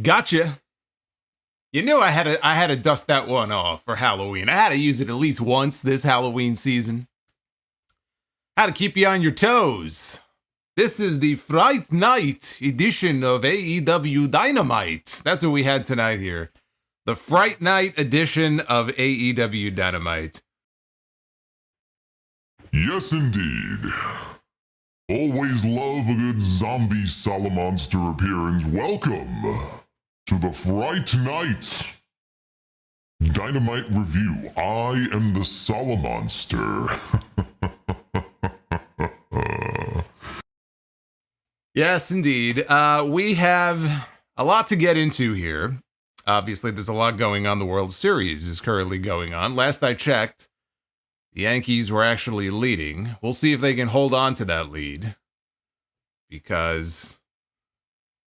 Gotcha. You knew I had to dust that one off for Halloween. I had to use it at least once this Halloween season. How to keep you on your toes. This is the Fright Night edition of AEW Dynamite. That's what we had tonight here. The Fright Night edition of AEW Dynamite. Yes, indeed. Always love a good zombie Solomonster appearance. Welcome to the Fright Night Dynamite review. I am the Solomonster. Yes, indeed. We have a lot to get into here. Obviously, there's a lot going on. The World Series is currently going on. Last I checked, the Yankees were actually leading. We'll see if they can hold on to that lead, because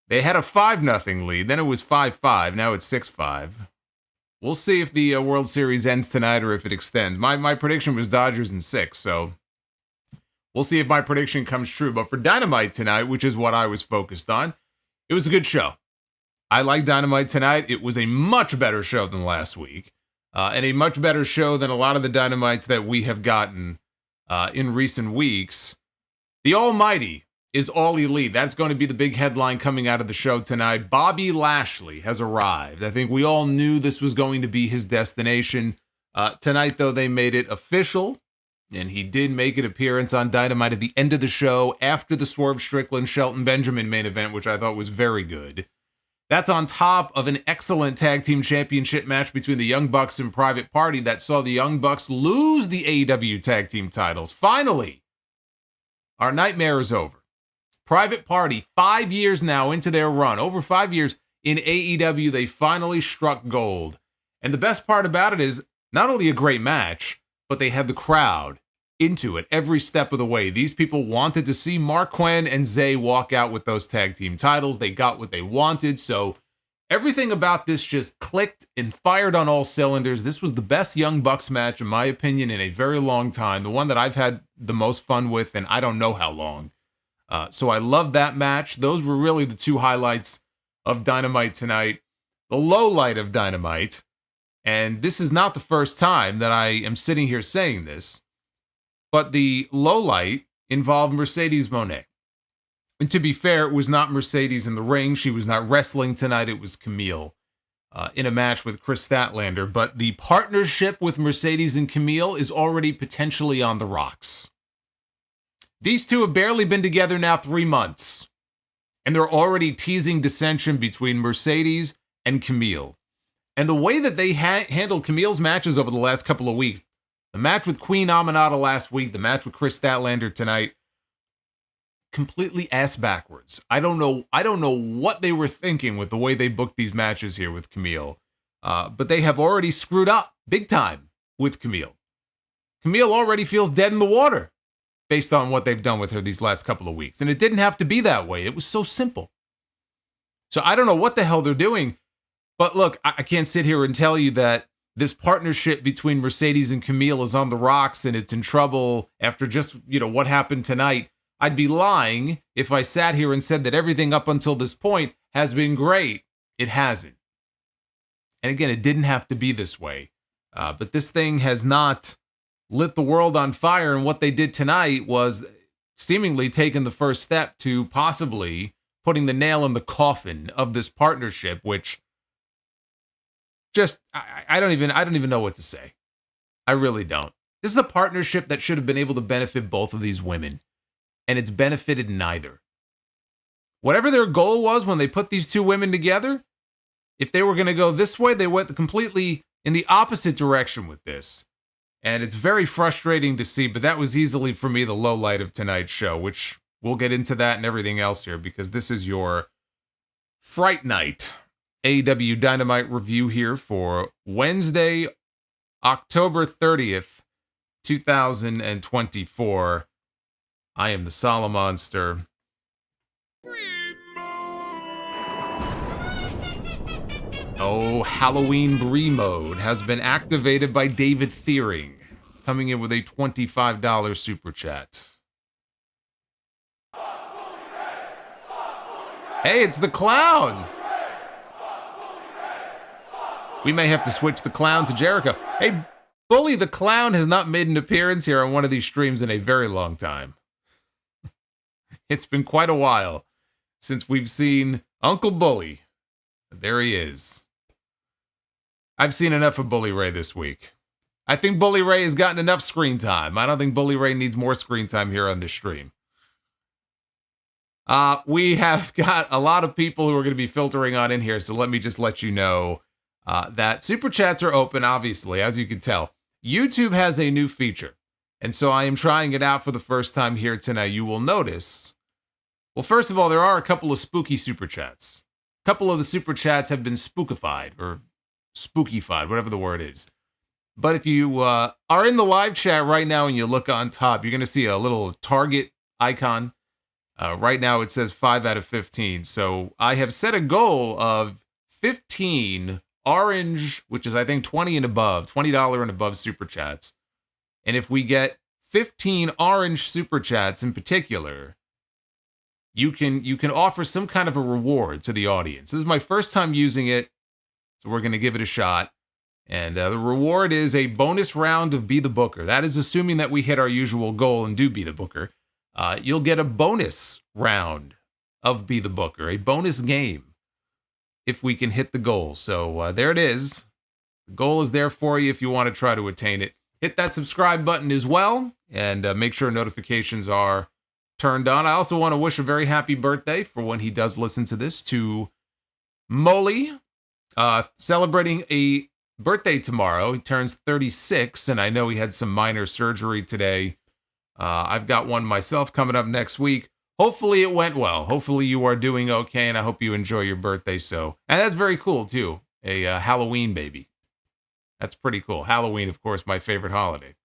they had a 5-0 lead. Then it was 5-5. Now it's 6-5. We'll see if the World Series ends tonight or if it extends. My prediction was Dodgers in 6, so we'll see if my prediction comes true. But for Dynamite tonight, which is what I was focused on, it was a good show. I like Dynamite tonight. It was a much better show than last week. And a much better show than a lot of the Dynamites that we have gotten in recent weeks. The Almighty is All Elite. That's going to be the big headline coming out of the show tonight. Bobby Lashley has arrived. I think we all knew this was going to be his destination. Tonight, though, they made it official. And he did make an appearance on Dynamite at the end of the show after the Swerve, Strickland, Shelton, Benjamin main event, which I thought was very good. That's on top of an excellent tag team championship match between the Young Bucks and Private Party that saw the Young Bucks lose the AEW tag team titles. Finally, our nightmare is over. Private Party, 5 years now into their run, over 5 years in AEW, they finally struck gold. And the best part about it is not only a great match, but they had the crowd into it every step of the way. These people wanted to see Marquand and Zay walk out with those tag team titles. They got what they wanted, so everything about this just clicked and fired on all cylinders. This was the best Young Bucks match, in my opinion, in a very long time. The one that I've had the most fun with, and I don't know how long. So I loved that match. Those were really the two highlights of Dynamite tonight. The low light of Dynamite, and this is not the first time that I am sitting here saying this, but the low light involved Mercedes Moné. And to be fair, it was not Mercedes in the ring. She was not wrestling tonight. It was Kamille in a match with Kris Statlander. But the partnership with Mercedes and Kamille is already potentially on the rocks. These two have barely been together now 3 months. And they're already teasing dissension between Mercedes and Kamille. And the way that they handled Camille's matches over the last couple of weeks, the match with Queen Aminata last week, the match with Kris Statlander tonight, completely ass backwards. I don't know what they were thinking with the way they booked these matches here with Kamille. But they have already screwed up big time with Kamille. Kamille already feels dead in the water based on what they've done with her these last couple of weeks. And it didn't have to be that way. It was so simple. So I don't know what the hell they're doing. But look, I can't sit here and tell you that this partnership between Mercedes and Kamille is on the rocks and it's in trouble after just, what happened tonight. I'd be lying if I sat here and said that everything up until this point has been great. It hasn't. And again, it didn't have to be this way. But this thing has not lit the world on fire. And what they did tonight was seemingly taking the first step to possibly putting the nail in the coffin of this partnership, which just, I don't even know what to say. I really don't. This is a partnership that should have been able to benefit both of these women, and it's benefited neither. Whatever their goal was when they put these two women together, if they were going to go this way, they went completely in the opposite direction with this. And it's very frustrating to see, but that was easily, for me, the low light of tonight's show, which we'll get into that and everything else here, because this is your Fright Night AEW Dynamite review here for Wednesday, October 30th, 2024. I am the Solomonster. Oh, Halloween Bree mode has been activated by David Thiering, coming in with a $25 super chat. Hey, it's the clown. We may have to switch the Clown to Jericho. Hey, Bully the Clown has not made an appearance here on one of these streams in a very long time. It's been quite a while since we've seen Uncle Bully. There he is. I've seen enough of Bully Ray this week. I think Bully Ray has gotten enough screen time. I don't think Bully Ray needs more screen time here on this stream. We have got a lot of people who are going to be filtering on in here, so let me just let you know that Super Chats are open, obviously, as you can tell. YouTube has a new feature, and so I am trying it out for the first time here tonight. You will notice, well, first of all, there are a couple of spooky Super Chats. A couple of the Super Chats have been spookified, or spookified, whatever the word is. But if you are in the live chat right now and you look on top, you're going to see a little target icon. Right now it says 5 out of 15. So I have set a goal of 15 orange, which is I think 20 and above, $20 and above Super Chats. And if we get 15 orange Super Chats in particular, you can offer some kind of a reward to the audience. This is my first time using it, so we're going to give it a shot. And the reward is a bonus round of Be the Booker. That is assuming that we hit our usual goal and do Be the Booker. You'll get a bonus round of Be the Booker, a bonus game, if we can hit the goal. So there it is. The goal is there for you if you want to try to attain it. Hit that subscribe button as well, and make sure notifications are turned on. I also want to wish a very happy birthday for when he does listen to this to Molly, celebrating a birthday tomorrow. He turns 36, and I know he had some minor surgery today. I've got one myself coming up next week. Hopefully it went well. Hopefully you are doing okay, and I hope you enjoy your birthday. So, and that's very cool too. A Halloween baby. That's pretty cool. Halloween, of course, my favorite holiday.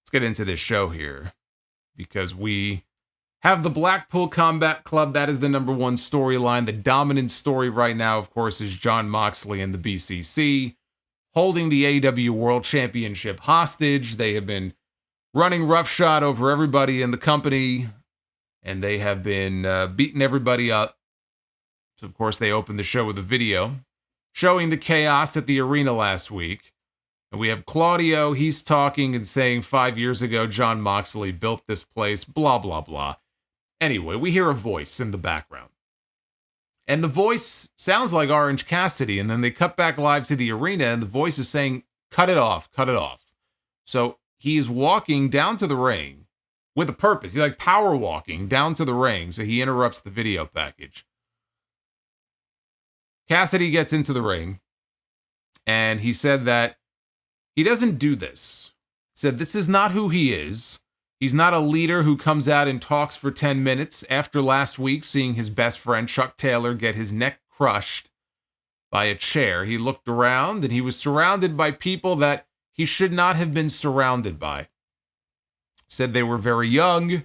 Let's get into this show here, because we have the Blackpool Combat Club. That is the number one storyline. The dominant story right now, of course, is Jon Moxley and the BCC holding the AEW World Championship hostage. They have been running roughshod over everybody in the company, and they have been beating everybody up. So, of course, they opened the show with a video showing the chaos at the arena last week. And we have Claudio. He's talking and saying 5 years ago, Jon Moxley built this place, blah, blah, blah. Anyway, we hear a voice in the background. And the voice sounds like Orange Cassidy. And then they cut back live to the arena, and the voice is saying, cut it off, cut it off. So he's walking down to the ring with a purpose. He's like power walking down to the ring. So he interrupts the video package. Cassidy gets into the ring, and he said that he doesn't do this. He said this is not who he is. He's not a leader who comes out and talks for 10 minutes after last week seeing his best friend Chuck Taylor get his neck crushed by a chair. He looked around, and he was surrounded by people that he should not have been surrounded by. Said they were very young.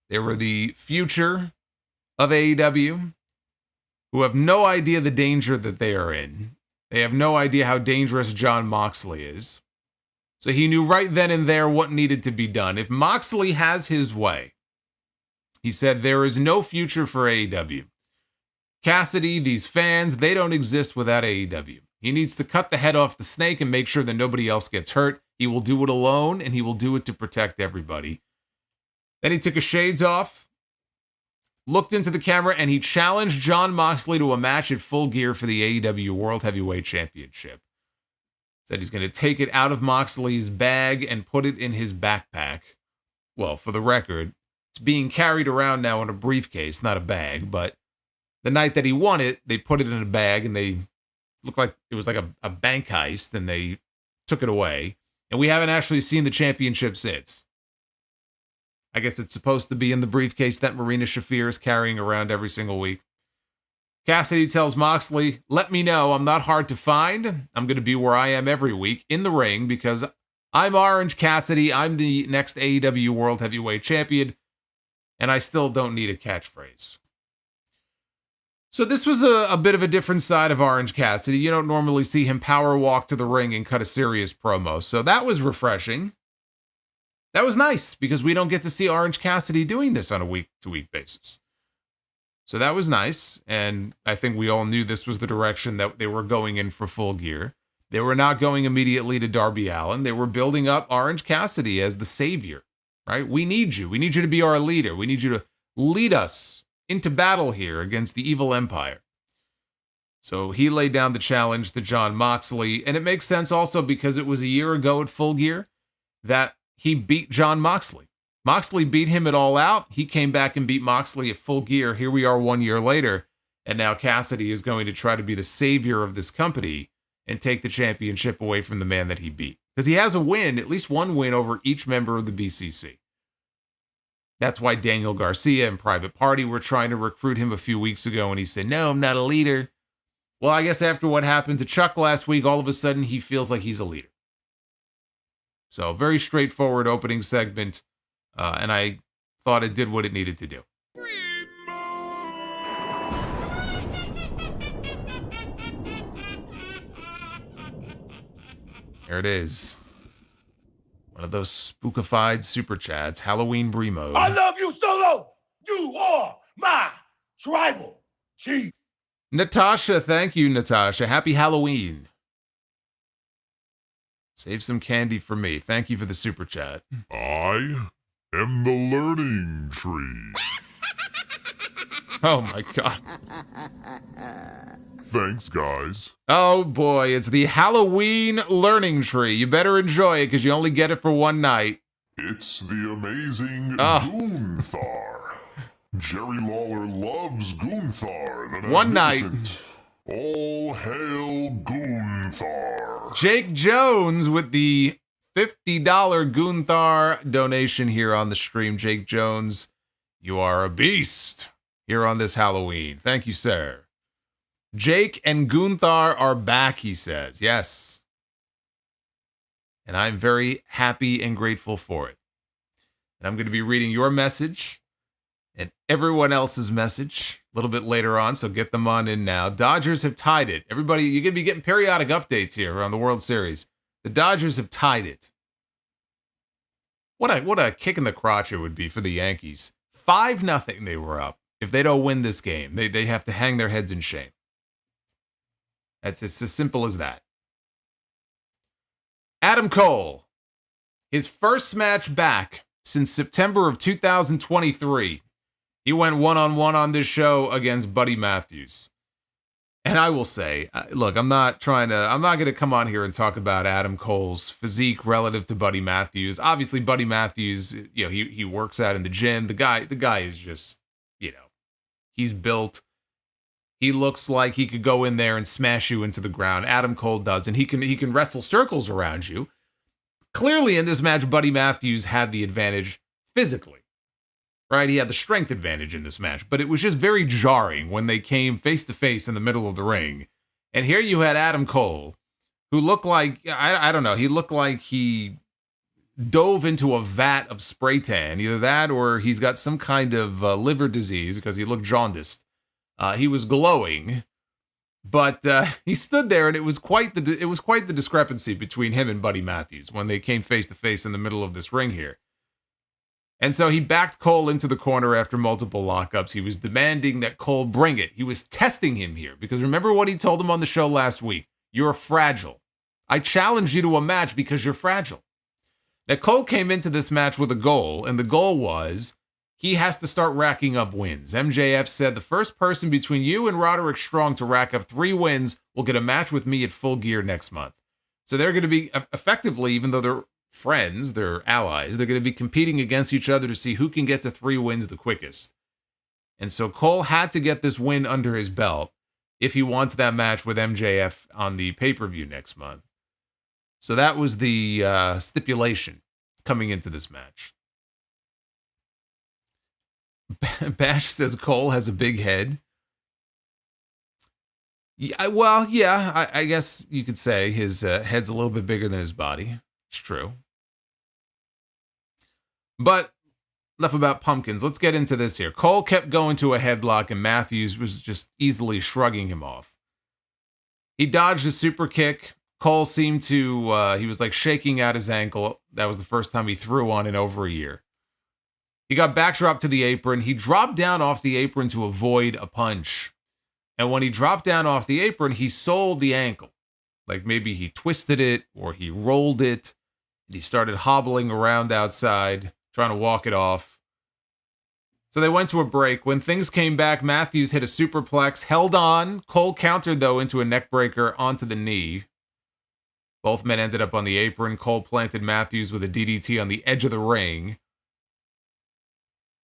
They were the future of AEW, who have no idea the danger that they are in. They have no idea how dangerous Jon Moxley is. So he knew right then and there what needed to be done. If Moxley has his way, he said there is no future for AEW. Cassidy, these fans, they don't exist without AEW. He needs to cut the head off the snake and make sure that nobody else gets hurt. He will do it alone, and he will do it to protect everybody. Then he took his shades off, looked into the camera, and he challenged Jon Moxley to a match at Full Gear for the AEW World Heavyweight Championship. Said he's going to take it out of Moxley's bag and put it in his backpack. Well, for the record, it's being carried around now in a briefcase, not a bag, but the night that he won it, they put it in a bag, and they looked like it was like a bank heist, and they took it away. And we haven't actually seen the championship since. I guess it's supposed to be in the briefcase that Marina Shafir is carrying around every single week. Cassidy tells Moxley, let me know, I'm not hard to find. I'm going to be where I am every week, in the ring, because I'm Orange Cassidy. I'm the next AEW World Heavyweight Champion, and I still don't need a catchphrase. So this was a bit of a different side of Orange Cassidy. You don't normally see him power walk to the ring and cut a serious promo. So that was refreshing. That was nice, because we don't get to see Orange Cassidy doing this on a week-to-week basis. So that was nice. And I think we all knew this was the direction that they were going in for Full Gear. They were not going immediately to Darby Allin. They were building up Orange Cassidy as the savior, right? We need you. We need you to be our leader. We need you to lead us into battle here against the evil empire. So he laid down the challenge to Jon Moxley. And it makes sense also because it was a year ago at Full Gear that he beat Jon Moxley. Moxley beat him at All Out. He came back and beat Moxley at Full Gear. Here we are 1 year later. And now Cassidy is going to try to be the savior of this company and take the championship away from the man that he beat. Because he has a win, at least one win over each member of the BCC. That's why Daniel Garcia and Private Party were trying to recruit him a few weeks ago, and he said, no, I'm not a leader. Well, I guess after what happened to Chuck last week, all of a sudden he feels like he's a leader. So very straightforward opening segment, and I thought it did what it needed to do. There it is. One of those spookified super chats, Halloween Brie mode. I love you, Solo. You are my tribal chief. Natasha, thank you, Natasha. Happy Halloween. Save some candy for me. Thank you for the super chat. I am the learning tree. Oh my God. Thanks, guys. Oh boy, it's the Halloween learning tree. You better enjoy it because you only get it for one night. It's the amazing Gunther. Jerry Lawler loves Gunther. One night. All hail Gunther. Jake Jones with the $50 Gunther donation here on the stream. Jake Jones, you are a beast here on this Halloween. Thank you, sir. Jake and Gunther are back, he says. Yes. And I'm very happy and grateful for it. And I'm going to be reading your message and everyone else's message a little bit later on, so get them on in now. Dodgers have tied it. Everybody, you're going to be getting periodic updates here around the World Series. The Dodgers have tied it. What a kick in the crotch it would be for the Yankees. 5-0 they were up. If they don't win this game, they have to hang their heads in shame. It's as simple as that. Adam Cole, his first match back since September of 2023. He went one-on-one on this show against Buddy Matthews. And I will say, look, I'm not going to come on here and talk about Adam Cole's physique relative to Buddy Matthews. Obviously, Buddy Matthews, you know, he works out in the gym. The guy is just, you know, he's built. He looks like he could go in there and smash you into the ground. Adam Cole does, and he can wrestle circles around you. Clearly, in this match, Buddy Matthews had the advantage physically, right? He had the strength advantage in this match, but it was just very jarring when they came face to face in the middle of the ring. And here you had Adam Cole, who looked like, I don't know, he looked like he dove into a vat of spray tan. Either that or he's got some kind of liver disease because he looked jaundiced. He was glowing, but he stood there, and it was quite the discrepancy between him and Buddy Matthews when they came face to face in the middle of this ring here. And so he backed Cole into the corner after multiple lockups. He was demanding that Cole bring it. He was testing him here because remember what he told him on the show last week? You're fragile. I challenged you to a match because you're fragile. Now Cole came into this match with a goal, and the goal was he has to start racking up wins. MJF said the first person between you and Roderick Strong to rack up 3 wins will get a match with me at Full Gear next month. So they're going to be effectively, even though they're friends, they're allies, they're going to be competing against each other to see who can get to 3 wins the quickest. And so Cole had to get this win under his belt if he wants that match with MJF on the pay-per-view next month. So that was the stipulation coming into this match. Bash says Cole has a big head. Yeah, well, yeah, I guess you could say his head's a little bit bigger than his body. It's true. But enough about pumpkins. Let's get into this here. Cole kept going to a headlock, and Matthews was just easily shrugging him off. He dodged a super kick. Cole seemed to, he was like shaking out his ankle. That was the first time he threw on in over a year. He got backdropped to the apron. He dropped down off the apron to avoid a punch. And when he dropped down off the apron, he sold the ankle. Like maybe he twisted it or he rolled it. And he started hobbling around outside, trying to walk it off. So they went to a break. When things came back, Matthews hit a superplex, held on. Cole countered, though, into a neckbreaker onto the knee. Both men ended up on the apron. Cole planted Matthews with a DDT on the edge of the ring.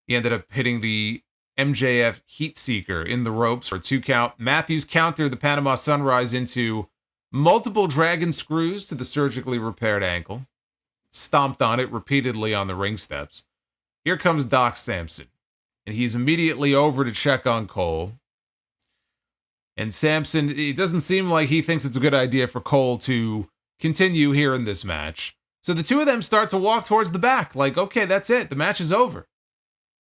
He ended up hitting the MJF Heat Seeker in the ropes for a 2 count. Matthews countered the Panama Sunrise into multiple dragon screws to the surgically repaired ankle. Stomped on it repeatedly on the ring steps. Here comes Doc Samson. And he's immediately over to check on Cole. And Samson, it doesn't seem like he thinks it's a good idea for Cole to continue here in this match. So the two of them start to walk towards the back, like, okay, that's it. The match is over.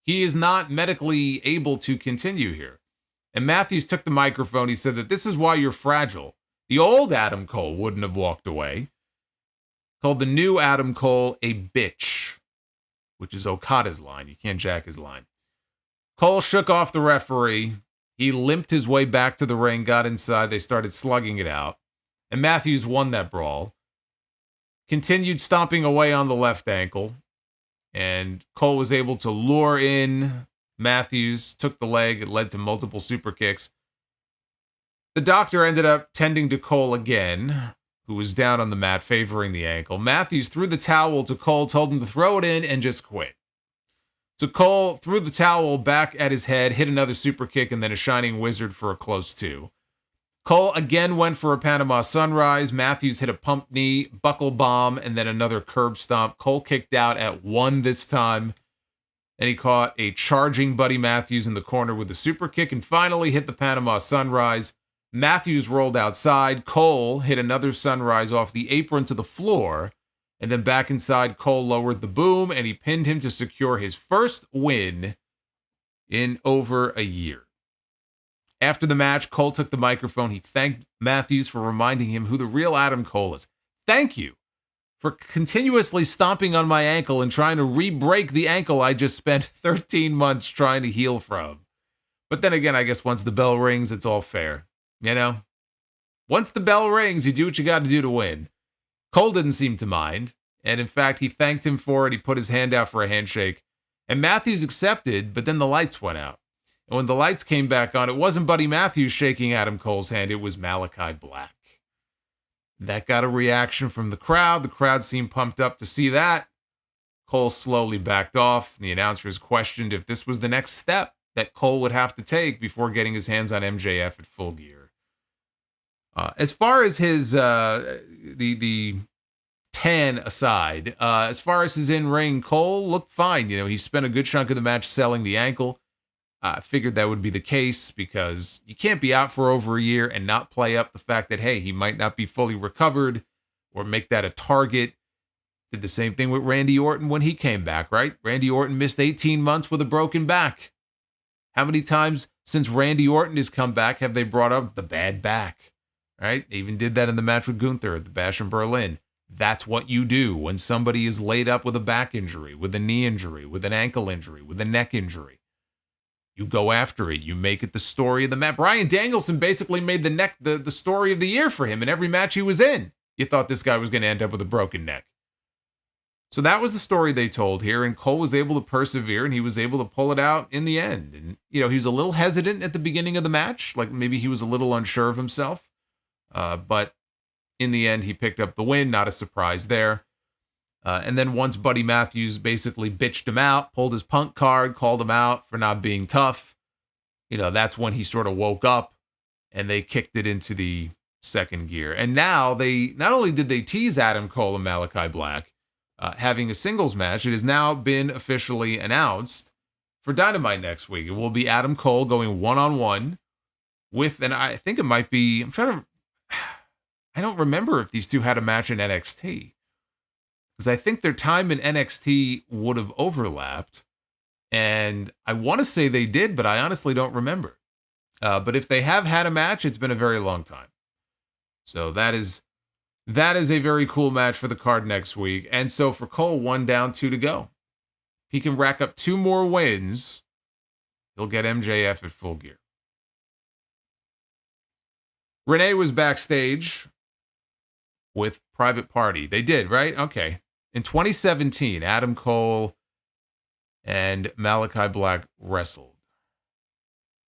He is not medically able to continue here. And Matthews took the microphone. He said that this is why you're fragile. The old Adam Cole wouldn't have walked away. Called the new Adam Cole a bitch, which is Okada's line. You can't jack his line. Cole shook off the referee. He limped his way back to the ring, got inside. They started slugging it out. And Matthews won that brawl. Continued stomping away on the left ankle. And Cole was able to lure in Matthews, took the leg. It led to multiple super kicks. The doctor ended up tending to Cole again, who was down on the mat, favoring the ankle. Matthews threw the towel to Cole, told him to throw it in and just quit. So Cole threw the towel back at his head, hit another super kick, and then a Shining Wizard for a close 2. Cole again went for a Panama Sunrise. Matthews hit a pump knee, buckle bomb, and then another curb stomp. Cole kicked out at 1 this time. Then he caught a charging Buddy Matthews in the corner with a super kick and finally hit the Panama Sunrise. Matthews rolled outside. Cole hit another Sunrise off the apron to the floor. And then back inside, Cole lowered the boom, and he pinned him to secure his first win in over a year. After the match, Cole took the microphone. He thanked Matthews for reminding him who the real Adam Cole is. Thank you for continuously stomping on my ankle and trying to re-break the ankle I just spent 13 months trying to heal from. But then again, I guess once the bell rings, it's all fair. You know? Once the bell rings, you do what you got to do to win. Cole didn't seem to mind, and in fact, he thanked him for it. He put his hand out for a handshake, and Matthews accepted, but then the lights went out. And when the lights came back on, it wasn't Buddy Matthews shaking Adam Cole's hand, it was Malachi Black. That got a reaction from the crowd. The crowd seemed pumped up to see that. Cole slowly backed off, and the announcers questioned if this was the next step that Cole would have to take before getting his hands on MJF at Full Gear. As far as his the tan aside, as far as his in-ring, Cole looked fine. You know, he spent a good chunk of the match selling the ankle. I figured that would be the case because you can't be out for over a year and not play up the fact that, hey, he might not be fully recovered or make that a target. Did the same thing with Randy Orton when he came back, right? Randy Orton missed 18 months with a broken back. How many times since Randy Orton has come back have they brought up the bad back? Right? They even did that in the match with Gunther at the Bash in Berlin. That's what you do when somebody is laid up with a back injury, with a knee injury, with an ankle injury, with a neck injury. You go after it. You make it the story of the match. Bryan Danielson basically made the story of the year for him in every match he was in. You thought this guy was going to end up with a broken neck. So that was the story they told here, and Cole was able to persevere, and he was able to pull it out in the end. And, you know, he was a little hesitant at the beginning of the match, like maybe he was a little unsure of himself. But in the end, he picked up the win. Not a surprise there. And then once Buddy Matthews basically bitched him out, pulled his punk card, called him out for not being tough, you know, that's when he sort of woke up and they kicked it into the second gear. And now they, not only did they tease Adam Cole and Malachi Black having a singles match, it has now been officially announced for Dynamite next week. It will be Adam Cole going one-on-one with, and I think it might be, I don't remember if these two had a match in NXT. Because I think their time in NXT would have overlapped. And I want to say they did, but I honestly don't remember. But if they have had a match, it's been a very long time. So that is a very cool match for the card next week. And so for Cole, 1 down, 2 to go. If he can rack up 2 more wins, he'll get MJF at Full Gear. Renee was backstage with Private Party. They did, right? Okay. In 2017, Adam Cole and Malachi Black wrestled.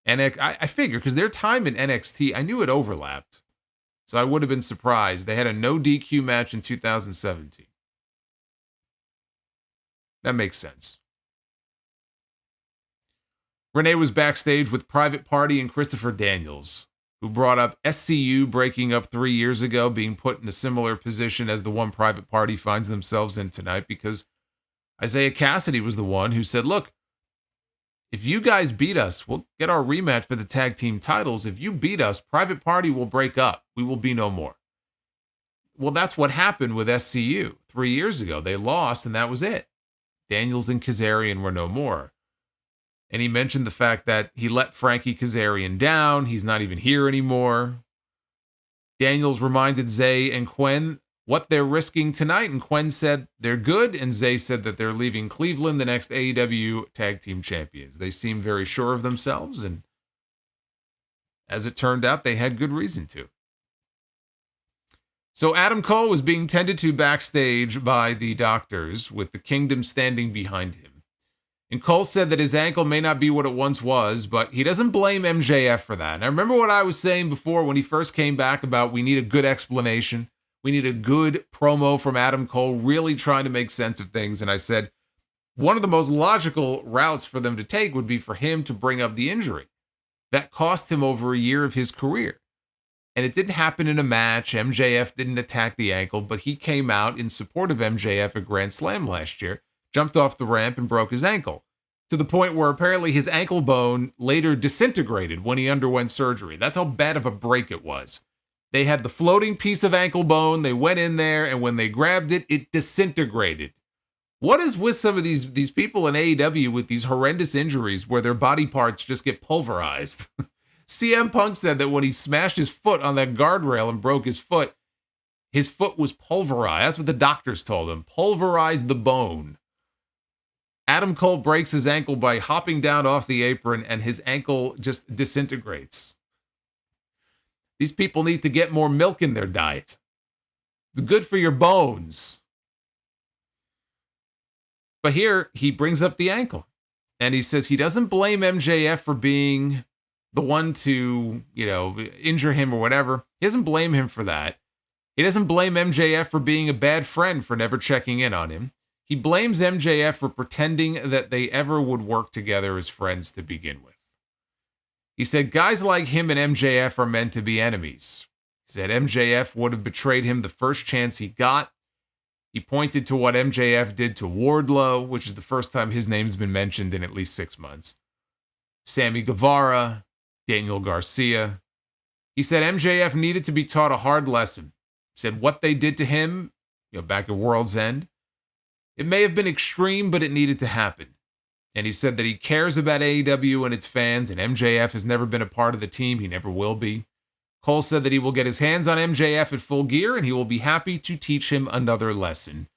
And I figured, because their time in NXT, I knew it overlapped. So I would have been surprised. They had a no DQ match in 2017. That makes sense. Renee was backstage with Private Party and Christopher Daniels, who brought up SCU breaking up 3 years ago, being put in a similar position as the one Private Party finds themselves in tonight, because Isaiah Cassidy was the one who said, look, if you guys beat us, we'll get our rematch for the tag team titles. If you beat us, Private Party will break up. We will be no more. Well, that's what happened with SCU 3 years ago. They lost, and that was it. Daniels and Kazarian were no more. And he mentioned the fact that he let Frankie Kazarian down. He's not even here anymore. Daniels reminded Zay and Quen what they're risking tonight, and Quen said they're good, and Zay said that they're leaving Cleveland the next AEW Tag Team Champions. They seem very sure of themselves, and as it turned out, they had good reason to. So Adam Cole was being tended to backstage by the doctors, with the Kingdom standing behind him. And Cole said that his ankle may not be what it once was, but he doesn't blame MJF for that. And I remember what I was saying before when he first came back about we need a good explanation. We need a good promo from Adam Cole, really trying to make sense of things. And I said, one of the most logical routes for them to take would be for him to bring up the injury. That cost him over a year of his career. And it didn't happen in a match. MJF didn't attack the ankle, but he came out in support of MJF at Grand Slam last year, jumped off the ramp and broke his ankle, to the point where apparently his ankle bone later disintegrated when he underwent surgery. That's how bad of a break it was. They had the floating piece of ankle bone. They went in there, and when they grabbed it, it disintegrated. What is with some of these people in AEW with these horrendous injuries where their body parts just get pulverized? CM Punk said that when he smashed his foot on that guardrail and broke his foot was pulverized. That's what the doctors told him. Pulverized the bone. Adam Cole breaks his ankle by hopping down off the apron, and his ankle just disintegrates. These people need to get more milk in their diet. It's good for your bones. But here, he brings up the ankle. And he says he doesn't blame MJF for being the one to, injure him or whatever. He doesn't blame him for that. He doesn't blame MJF for being a bad friend for never checking in on him. He blames MJF for pretending that they ever would work together as friends to begin with. He said guys like him and MJF are meant to be enemies. He said MJF would have betrayed him the first chance he got. He pointed to what MJF did to Wardlow, which is the first time his name's been mentioned in at least 6 months. Sammy Guevara, Daniel Garcia. He said MJF needed to be taught a hard lesson. He said what they did to him, back at World's End, it may have been extreme, but it needed to happen. And he said that he cares about AEW and its fans, and MJF has never been a part of the team. He never will be. Cole said that he will get his hands on MJF at Full Gear, and he will be happy to teach him another lesson.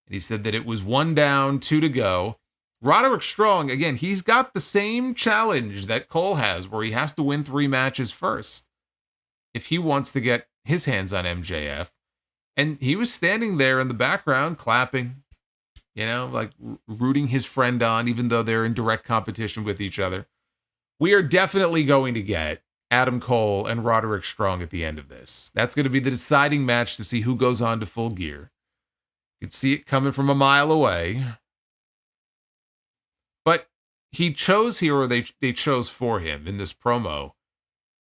And he said that it was 1 down, 2 to go. Roderick Strong, again, he's got the same challenge that Cole has, where he has to win 3 matches first if he wants to get his hands on MJF. And he was standing there in the background clapping, like rooting his friend on, even though they're in direct competition with each other. We are definitely going to get Adam Cole and Roderick Strong at the end of this. That's going to be the deciding match to see who goes on to Full Gear. You can see it coming from a mile away. But he chose here, or they chose for him in this promo,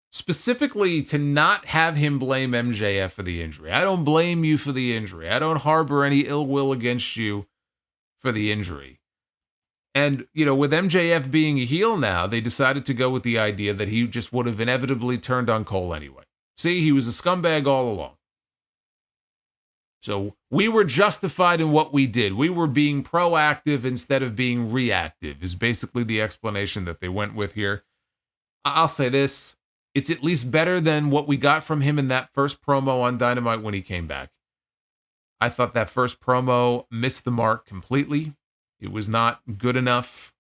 specifically to not have him blame MJF for the injury. I don't blame you for the injury. I don't harbor any ill will against you for the injury. And, with MJF being a heel now, they decided to go with the idea that he just would have inevitably turned on Cole anyway. See, he was a scumbag all along. So we were justified in what we did. We were being proactive instead of being reactive, is basically the explanation that they went with here. I'll say this. It's at least better than what we got from him in that first promo on Dynamite when he came back. I thought that first promo missed the mark completely. It was not good enough.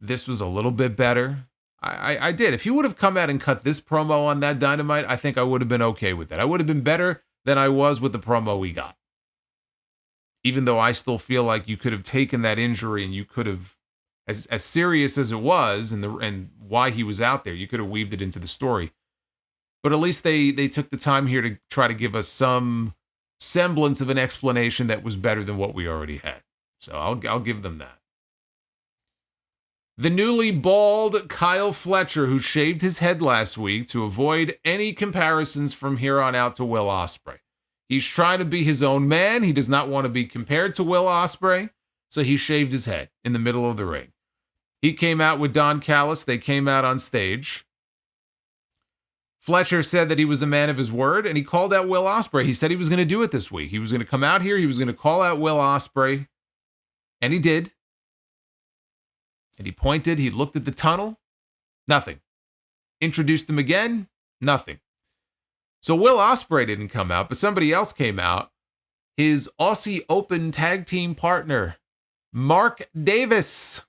This was a little bit better. I did. If he would have come out and cut this promo on that Dynamite, I think I would have been okay with that. I would have been better than I was with the promo we got. Even though I still feel like you could have taken that injury and you could have, as serious as it was and why he was out there, you could have weaved it into the story. But at least they took the time here to try to give us some semblance of an explanation that was better than what we already had. So I'll give them that. The newly bald Kyle Fletcher, who shaved his head last week to avoid any comparisons from here on out to Will Ospreay. He's trying to be his own man. He does not want to be compared to Will Ospreay, so he shaved his head in the middle of the ring. He came out with Don Callis. They came out on stage. Fletcher said that he was a man of his word, and he called out Will Ospreay. He said he was going to do it this week. He was going to come out here. He was going to call out Will Ospreay, and he did. And he pointed, he looked at the tunnel, nothing. Introduced him again, nothing. So Will Ospreay didn't come out, but somebody else came out. His Aussie Open tag team partner, Mark Davis.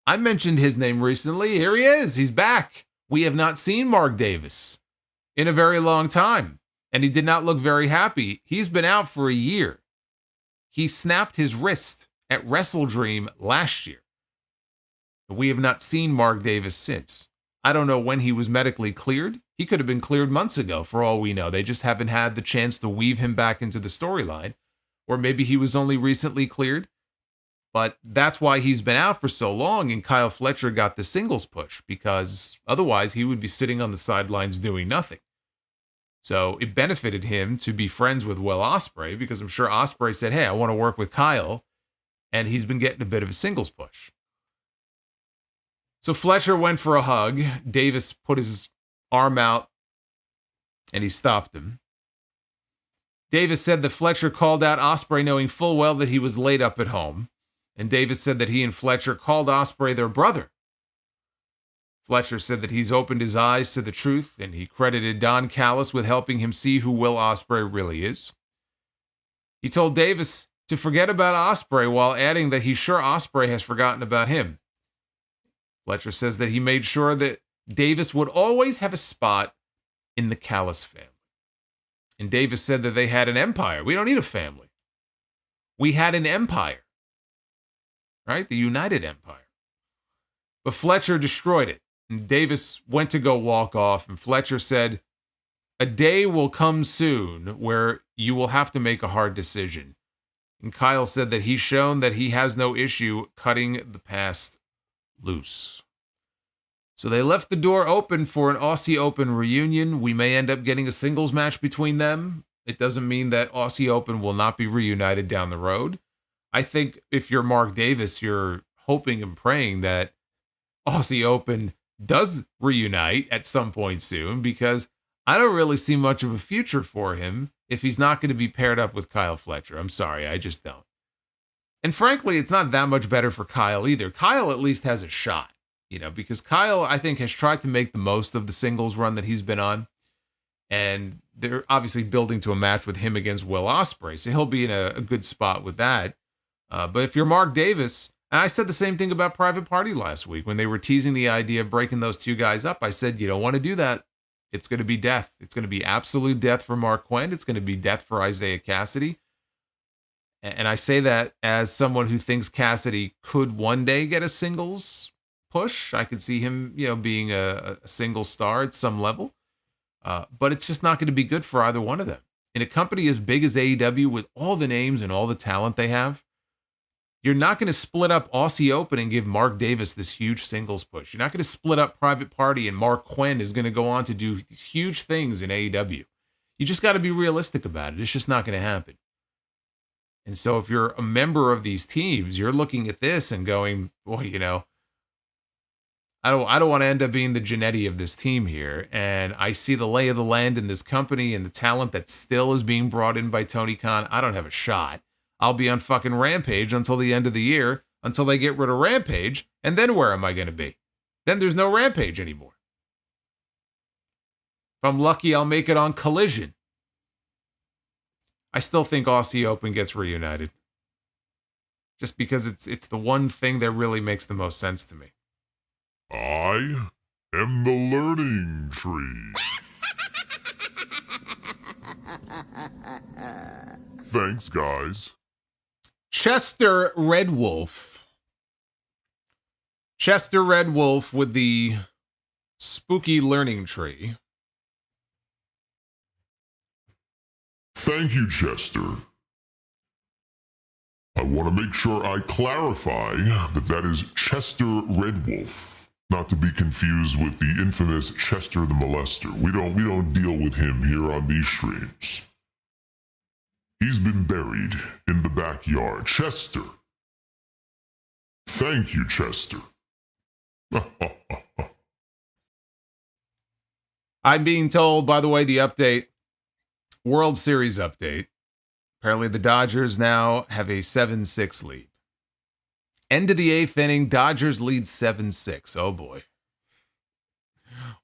I mentioned his name recently. Here he is. He's back. We have not seen Mark Davis in a very long time, and he did not look very happy. He's been out for a year. He snapped his wrist at WrestleDream last year. We have not seen Mark Davis since. I don't know when he was medically cleared. He could have been cleared months ago, for all we know. They just haven't had the chance to weave him back into the storyline. Or maybe he was only recently cleared. But that's why he's been out for so long, and Kyle Fletcher got the singles push, because otherwise he would be sitting on the sidelines doing nothing. So it benefited him to be friends with Will Ospreay, because I'm sure Ospreay said, hey, I want to work with Kyle, and he's been getting a bit of a singles push. So Fletcher went for a hug. Davis put his arm out, and he stopped him. Davis said that Fletcher called out Ospreay knowing full well that he was laid up at home. And Davis said that he and Fletcher called Ospreay their brother. Fletcher said that he's opened his eyes to the truth, and he credited Don Callis with helping him see who Will Ospreay really is. He told Davis to forget about Ospreay while adding that he's sure Ospreay has forgotten about him. Fletcher says that he made sure that Davis would always have a spot in the Callis family. And Davis said that they had an empire. We don't need a family. We had an empire. Right? The United Empire. But Fletcher destroyed it. And Davis went to go walk off. And Fletcher said, a day will come soon where you will have to make a hard decision. And Kyle said that he's shown that he has no issue cutting the past loose. So they left the door open for an Aussie Open reunion. We may end up getting a singles match between them. It doesn't mean that Aussie Open will not be reunited down the road. I think if you're Mark Davis, you're hoping and praying that Aussie Open does reunite at some point soon, because I don't really see much of a future for him if he's not going to be paired up with Kyle Fletcher. I'm sorry, I just don't. And frankly, it's not that much better for Kyle either. Kyle at least has a shot, because Kyle, I think, has tried to make the most of the singles run that he's been on. And they're obviously building to a match with him against Will Ospreay, so he'll be in a good spot with that. But if you're Mark Davis, and I said the same thing about Private Party last week when they were teasing the idea of breaking those two guys up. I said, you don't want to do that. It's going to be death. It's going to be absolute death for Mark Quinn. It's going to be death for Isaiah Cassidy. And I say that as someone who thinks Cassidy could one day get a singles push. I could see him, being a single star at some level. But it's just not going to be good for either one of them. In a company as big as AEW, with all the names and all the talent they have, you're not going to split up Aussie Open and give Mark Davis this huge singles push. You're not going to split up Private Party and Mark Quinn is going to go on to do these huge things in AEW. You just got to be realistic about it. It's just not going to happen. And so if you're a member of these teams, you're looking at this and going, well, I don't want to end up being the Jannetty of this team here. And I see the lay of the land in this company and the talent that still is being brought in by Tony Khan. I don't have a shot. I'll be on fucking Rampage until the end of the year, until they get rid of Rampage. And then where am I going to be? Then there's no Rampage anymore. If I'm lucky, I'll make it on Collision. I still think Aussie Open gets reunited. just because it's the one thing that really makes the most sense to me. I am the learning tree. Thanks, guys. Chester Red Wolf. Chester Red Wolf with the spooky learning tree. Thank you, Chester. I want to make sure I clarify that is Chester Red Wolf, not to be confused with the infamous Chester the Molester. We don't deal with him here on these streams. He's been buried in the backyard. Chester. Thank you, Chester. I'm being told, by the way, the update, World Series update. Apparently the Dodgers now have a 7-6 lead. End of the 8th inning, Dodgers lead 7-6. Oh boy.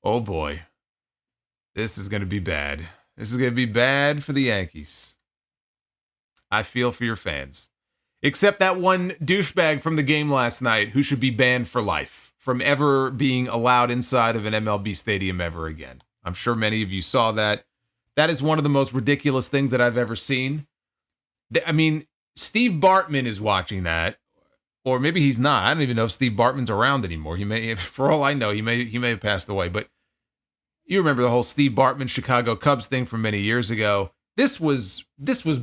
Oh boy. This is going to be bad. This is going to be bad for the Yankees. I feel for your fans. Except that one douchebag from the game last night who should be banned for life from ever being allowed inside of an MLB stadium ever again. I'm sure many of you saw that. That is one of the most ridiculous things that I've ever seen. I mean, Steve Bartman is watching that, or maybe he's not. I don't even know if Steve Bartman's around anymore. He may, for all I know, he may have passed away. But you remember the whole Steve Bartman Chicago Cubs thing from many years ago. This was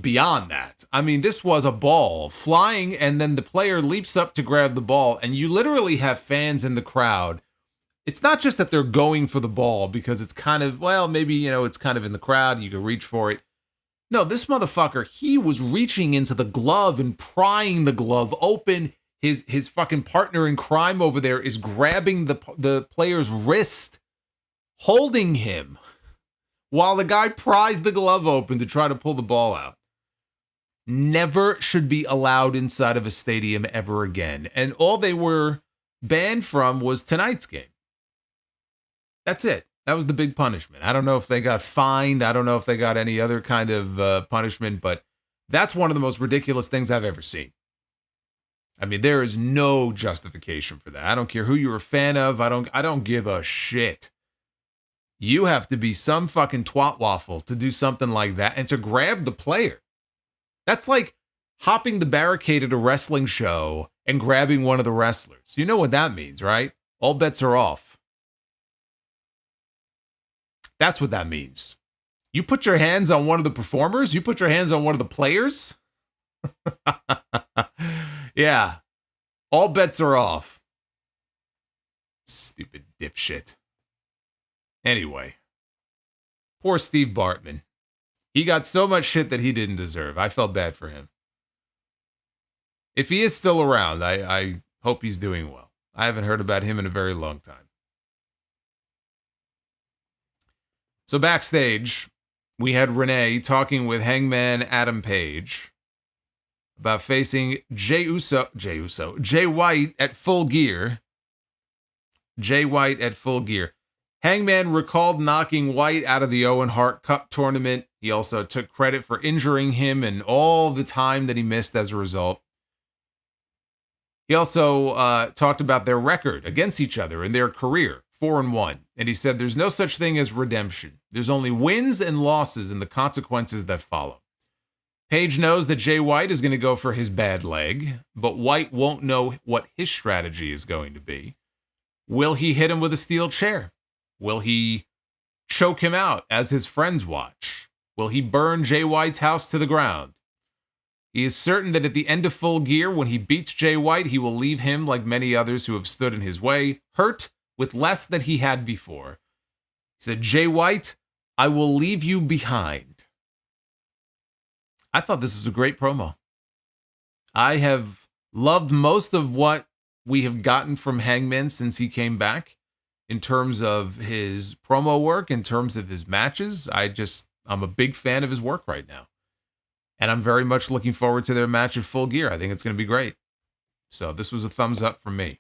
beyond that. I mean, this was a ball flying, and then the player leaps up to grab the ball, and you literally have fans in the crowd. It's not just that they're going for the ball because it's kind of, well, maybe, you know, it's kind of in the crowd. You can reach for it. No, this motherfucker, he was reaching into the glove and prying the glove open. His fucking partner in crime over there is grabbing the player's wrist, holding him, while the guy pries the glove open to try to pull the ball out. Never should be allowed inside of a stadium ever again. And all they were banned from was tonight's game. That's it. That was the big punishment. I don't know if they got fined. I don't know if they got any other kind of punishment, but that's one of the most ridiculous things I've ever seen. I mean, there is no justification for that. I don't care who you're a fan of. I don't give a shit. You have to be some fucking twat waffle to do something like that and to grab the player. That's like hopping the barricade at a wrestling show and grabbing one of the wrestlers. You know what that means, right? All bets are off. That's what that means. You put your hands on one of the performers? You put your hands on one of the players? Yeah. All bets are off. Stupid dipshit. Anyway, poor Steve Bartman. He got so much shit that he didn't deserve. I felt bad for him. If he is still around, I hope he's doing well. I haven't heard about him in a very long time. So backstage, we had Renee talking with Hangman Adam Page about facing Jay White at Full Gear. Jay White at Full Gear. Hangman recalled knocking White out of the Owen Hart Cup tournament. He also took credit for injuring him and all the time that he missed as a result. He also talked about their record against each other in their career, 4-1. And he said there's no such thing as redemption. There's only wins and losses and the consequences that follow. Page knows that Jay White is going to go for his bad leg, but White won't know what his strategy is going to be. Will he hit him with a steel chair? Will he choke him out as his friends watch? Will he burn Jay White's house to the ground? He is certain that at the end of Full Gear, when he beats Jay White, he will leave him, like many others who have stood in his way, hurt with less than he had before. He said, Jay White, I will leave you behind. I thought this was a great promo. I have loved most of what we have gotten from Hangman since he came back. In terms of his promo work, in terms of his matches, I'm a big fan of his work right now. And I'm very much looking forward to their match at Full Gear. I think it's going to be great. So this was a thumbs up from me.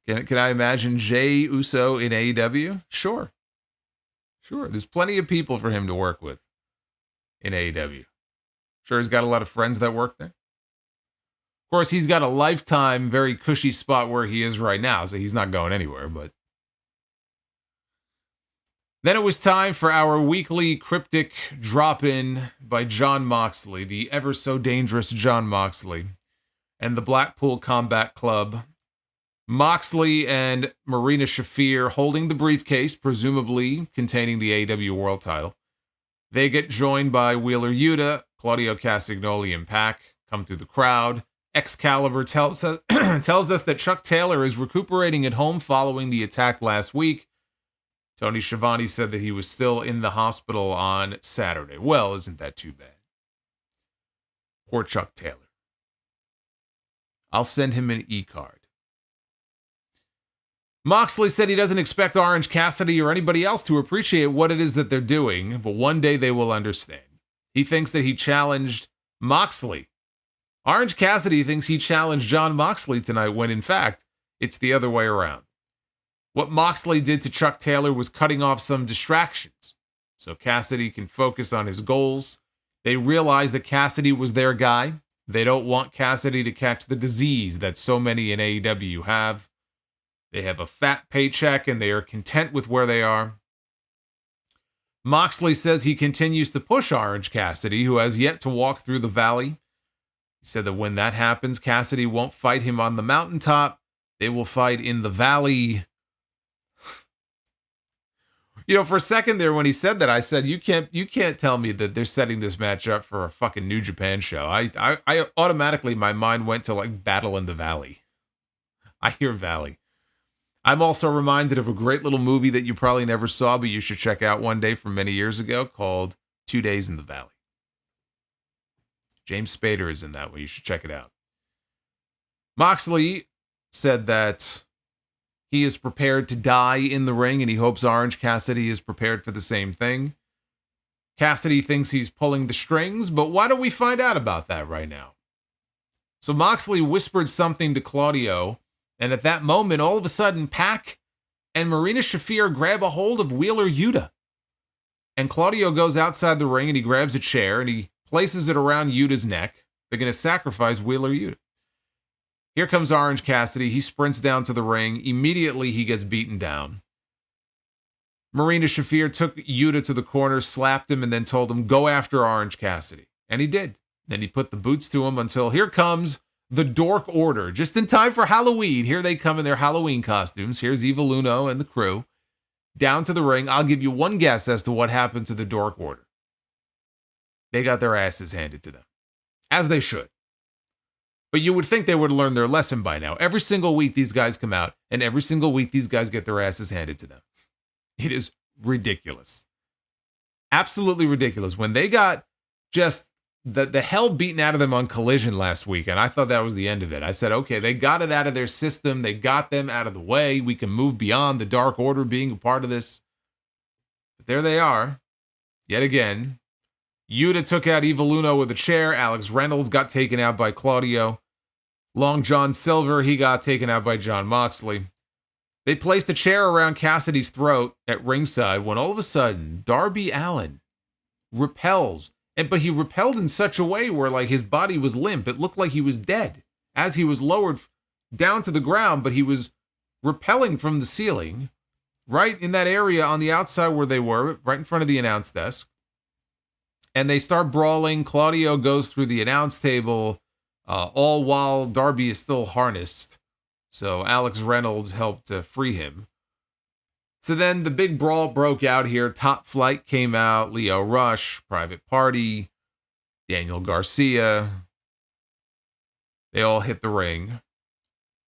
Can I imagine Jay Uso in AEW? Sure. There's plenty of people for him to work with in AEW. Sure, he's got a lot of friends that work there. Of course, he's got a lifetime, very cushy spot where he is right now, so he's not going anywhere, but... Then it was time for our weekly cryptic drop-in by Jon Moxley, the ever-so-dangerous Jon Moxley, and the Blackpool Combat Club. Moxley and Marina Shafir holding the briefcase, presumably containing the AEW World title. They get joined by Wheeler Yuta, Claudio Castagnoli, and Pac, come through the crowd. Excalibur tells us that Chuck Taylor is recuperating at home following the attack last week. Tony Schiavone said that he was still in the hospital on Saturday. Well, isn't that too bad? Poor Chuck Taylor. I'll send him an e-card. Moxley said he doesn't expect Orange Cassidy or anybody else to appreciate what it is that they're doing, but one day they will understand. He thinks that he challenged Moxley. Orange Cassidy thinks he challenged Jon Moxley tonight when, in fact, it's the other way around. What Moxley did to Chuck Taylor was cutting off some distractions, so Cassidy can focus on his goals. They realize that Cassidy was their guy. They don't want Cassidy to catch the disease that so many in AEW have. They have a fat paycheck and they are content with where they are. Moxley says he continues to push Orange Cassidy, who has yet to walk through the valley. He said that when that happens, Cassidy won't fight him on the mountaintop. They will fight in the valley. You know, for a second there when he said that, I said, you can't tell me that they're setting this match up for a fucking New Japan show. I automatically, my mind went to like Battle in the Valley. I hear Valley. I'm also reminded of a great little movie that you probably never saw, but you should check out one day from many years ago called 2 Days in the Valley. James Spader is in that one. You should check it out. Moxley said that he is prepared to die in the ring, and he hopes Orange Cassidy is prepared for the same thing. Cassidy thinks he's pulling the strings, but why don't we find out about that right now? So Moxley whispered something to Claudio, and at that moment, all of a sudden, Pac and Marina Shafir grab a hold of Wheeler Yuta. And Claudio goes outside the ring, and he grabs a chair, and he places it around Yuta's neck. They're going to sacrifice Wheeler Yuta. Here comes Orange Cassidy. He sprints down to the ring. Immediately, he gets beaten down. Marina Shafir took Yuta to the corner, slapped him, and then told him, go after Orange Cassidy. And he did. Then he put the boots to him until here comes the Dork Order. Just in time for Halloween. Here they come in their Halloween costumes. Here's Evil Uno and the crew. Down to the ring. I'll give you one guess as to what happened to the Dork Order. They got their asses handed to them. As they should. But you would think they would learn their lesson by now. Every single week these guys come out, and every single week these guys get their asses handed to them. It is ridiculous. Absolutely ridiculous. When they got just the hell beaten out of them on Collision last week, and I thought that was the end of it. I said, okay, they got it out of their system. They got them out of the way. We can move beyond the Dark Order being a part of this. But there they are. Yet again. Yuta took out Evil Uno with a chair. Alex Reynolds got taken out by Claudio. Long John Silver, he got taken out by Jon Moxley. They placed a chair around Cassidy's throat at ringside when all of a sudden Darby Allin repels. But he repelled in such a way where like his body was limp. It looked like he was dead as he was lowered down to the ground, but he was repelling from the ceiling right in that area on the outside where they were, right in front of the announce desk. And they start brawling. Claudio goes through the announce table, all while Darby is still harnessed. So Alex Reynolds helped free him. So then the big brawl broke out here. Top Flight came out. Leo Rush, Private Party, Daniel Garcia. They all hit the ring.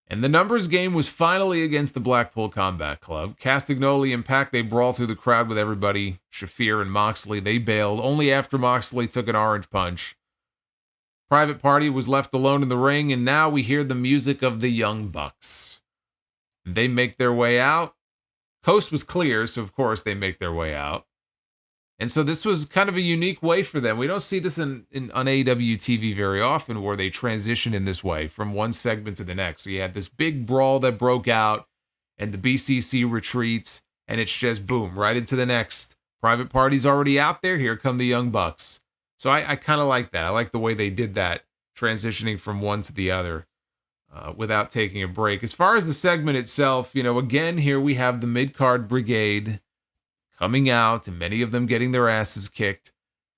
And the numbers game was finally against the Blackpool Combat Club. Castagnoli and Pac, they brawl through the crowd with everybody. Shafir and Moxley, they bailed only after Moxley took an orange punch. Private Party was left alone in the ring, and now we hear the music of the Young Bucks. They make their way out. Coast was clear, so of course they make their way out. And so this was kind of a unique way for them. We don't see this on AEW TV very often where they transition in this way from one segment to the next. So you had this big brawl that broke out and the BCC retreats and it's just boom, right into the next. Private Party's already out there. Here come the Young Bucks. So I kind of like that. I like the way they did that, transitioning from one to the other without taking a break. As far as the segment itself, again, here we have the mid-card brigade coming out and many of them getting their asses kicked.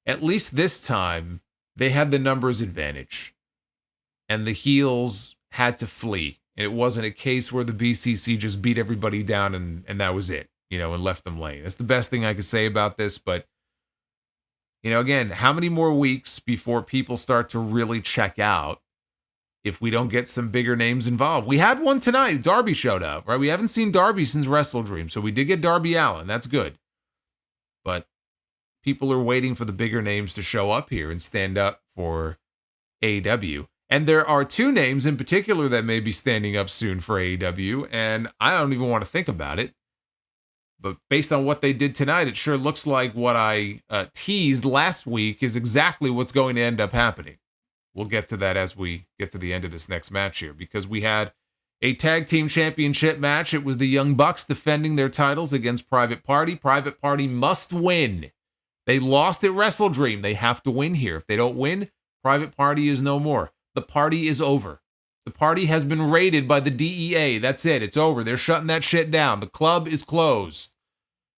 At least this time, they had the numbers advantage. And the heels had to flee. And it wasn't a case where the BCC just beat everybody down and that was it, and left them laying. That's the best thing I could say about this. But, again, how many more weeks before people start to really check out if we don't get some bigger names involved? We had one tonight. Darby showed up, right? We haven't seen Darby since Wrestle Dream. So we did get Darby Allin. That's good. But people are waiting for the bigger names to show up here and stand up for AEW. And there are two names in particular that may be standing up soon for AEW, and I don't even want to think about it. But based on what they did tonight, it sure looks like what I teased last week is exactly what's going to end up happening. We'll get to that as we get to the end of this next match here, because we had a tag team championship match. It was the Young Bucks defending their titles against Private Party. Private Party must win. They lost at Wrestle Dream. They have to win here. If they don't win, Private Party is no more. The party is over. The party has been raided by the DEA. That's it. It's over. They're shutting that shit down. The club is closed.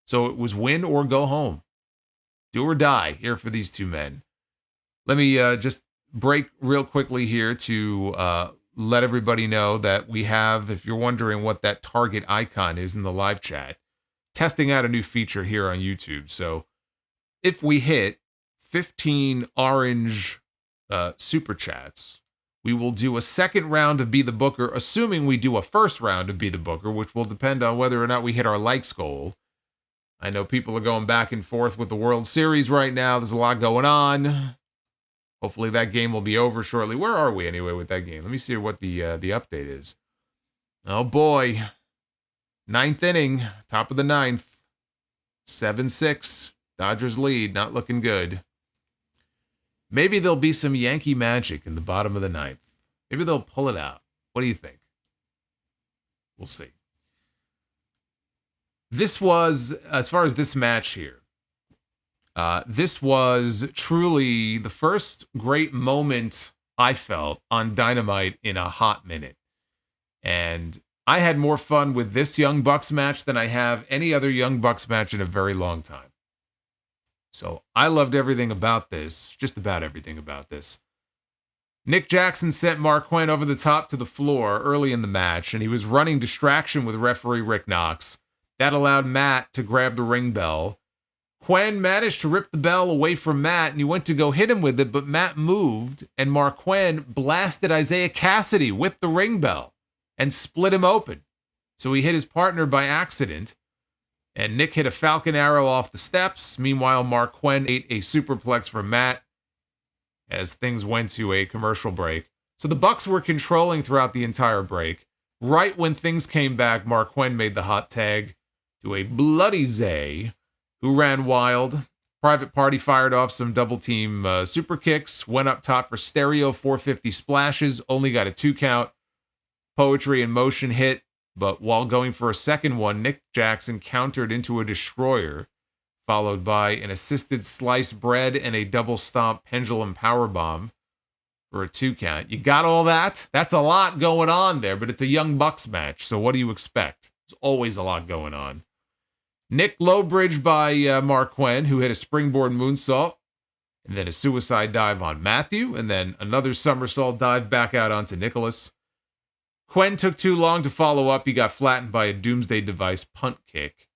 So it was win or go home. Do or die here for these two men. Let me just break real quickly here to let everybody know that we have, if you're wondering what that target icon is in the live chat, testing out a new feature here on YouTube. So if we hit 15 orange super chats, we will do a second round of Be the Booker, assuming we do a first round of Be the Booker, which will depend on whether or not we hit our likes goal. I know people are going back and forth with the World Series right now. There's a lot going on. Hopefully that game will be over shortly. Where are we anyway with that game? Let me see what the update is. Oh boy. 9th inning, top of the 9th. 7-6. Dodgers lead, not looking good. Maybe there'll be some Yankee magic in the bottom of the 9th. Maybe they'll pull it out. What do you think? We'll see. This was, as far as this match here, this was truly the first great moment I felt on Dynamite in a hot minute. And I had more fun with this Young Bucks match than I have any other Young Bucks match in a very long time. So I loved everything about this, just about everything about this. Nick Jackson sent Mark Quinn over the top to the floor early in the match, and he was running distraction with referee Rick Knox. That allowed Matt to grab the ring bell. Quinn managed to rip the bell away from Matt, and he went to go hit him with it, but Matt moved, and Mark Quinn blasted Isaiah Cassidy with the ring bell and split him open. So he hit his partner by accident. And Nick hit a Falcon Arrow off the steps. Meanwhile, Mark Quinn ate a superplex from Matt as things went to a commercial break. So the Bucks were controlling throughout the entire break. Right when things came back, Mark Quinn made the hot tag to a Bloody Zay, who ran wild. Private Party fired off some double team super kicks, went up top for stereo 450 splashes, only got a 2 count. Poetry in Motion hit. But while going for a second one, Nick Jackson countered into a destroyer, followed by an assisted sliced bread and a double stomp pendulum powerbomb for a 2 count. You got all that? That's a lot going on there, but it's a Young Bucks match, so what do you expect? There's always a lot going on. Nick low-bridged by Mark Quinn, who hit a springboard moonsault, and then a suicide dive on Matthew, and then another somersault dive back out onto Nicholas. Quinn took too long to follow up. He got flattened by a Doomsday Device punt kick.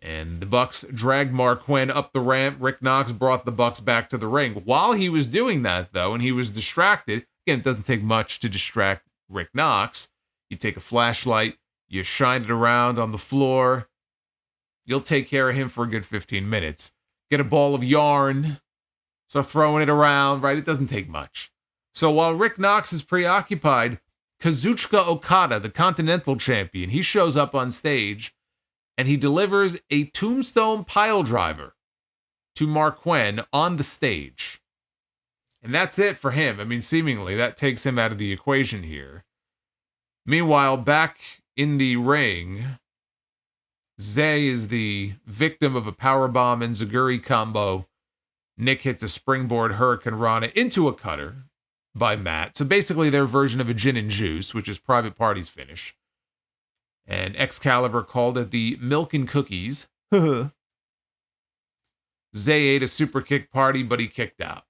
And the Bucks dragged Mark Quinn up the ramp. Rick Knox brought the Bucks back to the ring. While he was doing that, though, and he was distracted, again, it doesn't take much to distract Rick Knox. You take a flashlight, you shine it around on the floor. You'll take care of him for a good 15 minutes. Get a ball of yarn, start throwing it around, right? It doesn't take much. So while Rick Knox is preoccupied, Kazuchika Okada, the Continental Champion, he shows up on stage and he delivers a tombstone pile driver to Mark Quinn on the stage. And that's it for him. I mean, seemingly that takes him out of the equation here. Meanwhile, back in the ring, Zay is the victim of a powerbomb and Zaguri combo Nick hits a springboard Hurricane Rana into a cutter by Matt. So basically their version of a gin and juice, which is Private Party's finish. And Excalibur called it the milk and cookies. Zay ate a super kick party, but he kicked out.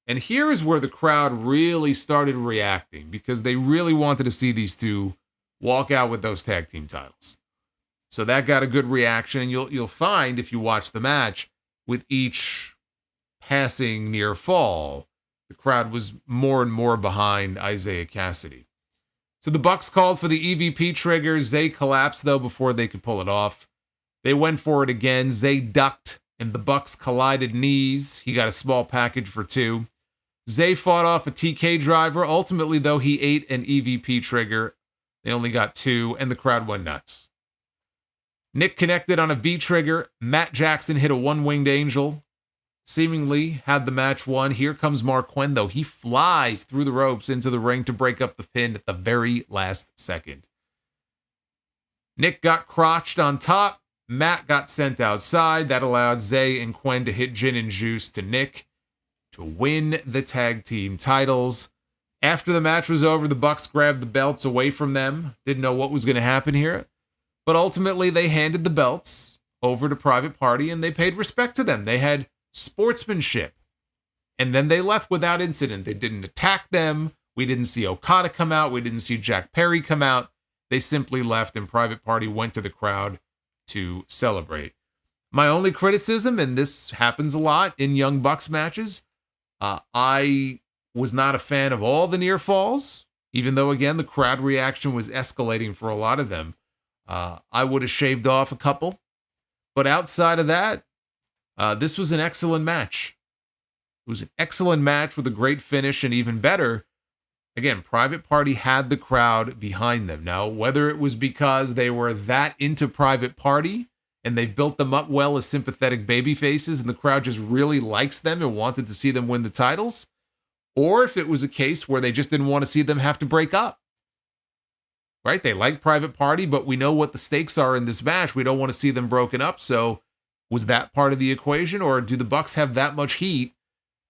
And here is where the crowd really started reacting, because they really wanted to see these two walk out with those tag team titles. So that got a good reaction, and you'll find if you watch the match, with each passing near fall, the crowd was more and more behind Isaiah Cassidy. So the Bucks called for the EVP trigger. Zay collapsed, though, before they could pull it off. They went for it again. Zay ducked, and the Bucks collided knees. He got a small package for 2. Zay fought off a TK driver. Ultimately, though, he ate an EVP trigger. They only got 2, and the crowd went nuts. Nick connected on a V-trigger. Matt Jackson hit a one-winged angel. Seemingly had the match won. Here comes Marquand, though. He flies through the ropes into the ring to break up the pin at the very last second. Nick got crotched on top. Matt got sent outside. That allowed Zay and Quen to hit gin and juice to Nick to win the tag team titles. After the match was over, the Bucks grabbed the belts away from them. Didn't know what was going to happen here. But ultimately, they handed the belts over to Private Party, and they paid respect to them. They had sportsmanship. And then they left without incident. They didn't attack them. We didn't see Okada come out. We didn't see Jack Perry come out. They simply left, and Private Party went to the crowd to celebrate. My only criticism, and this happens a lot in Young Bucks matches, I was not a fan of all the near falls, even though, again, the crowd reaction was escalating for a lot of them. I would have shaved off a couple. But outside of that, this was an excellent match. It was an excellent match with a great finish, and even better, again, Private Party had the crowd behind them. Now, whether it was because they were that into Private Party and they built them up well as sympathetic baby faces and the crowd just really likes them and wanted to see them win the titles, or if it was a case where they just didn't want to see them have to break up. Right? They like Private Party, but we know what the stakes are in this match. We don't want to see them broken up. So was that part of the equation, or do the Bucks have that much heat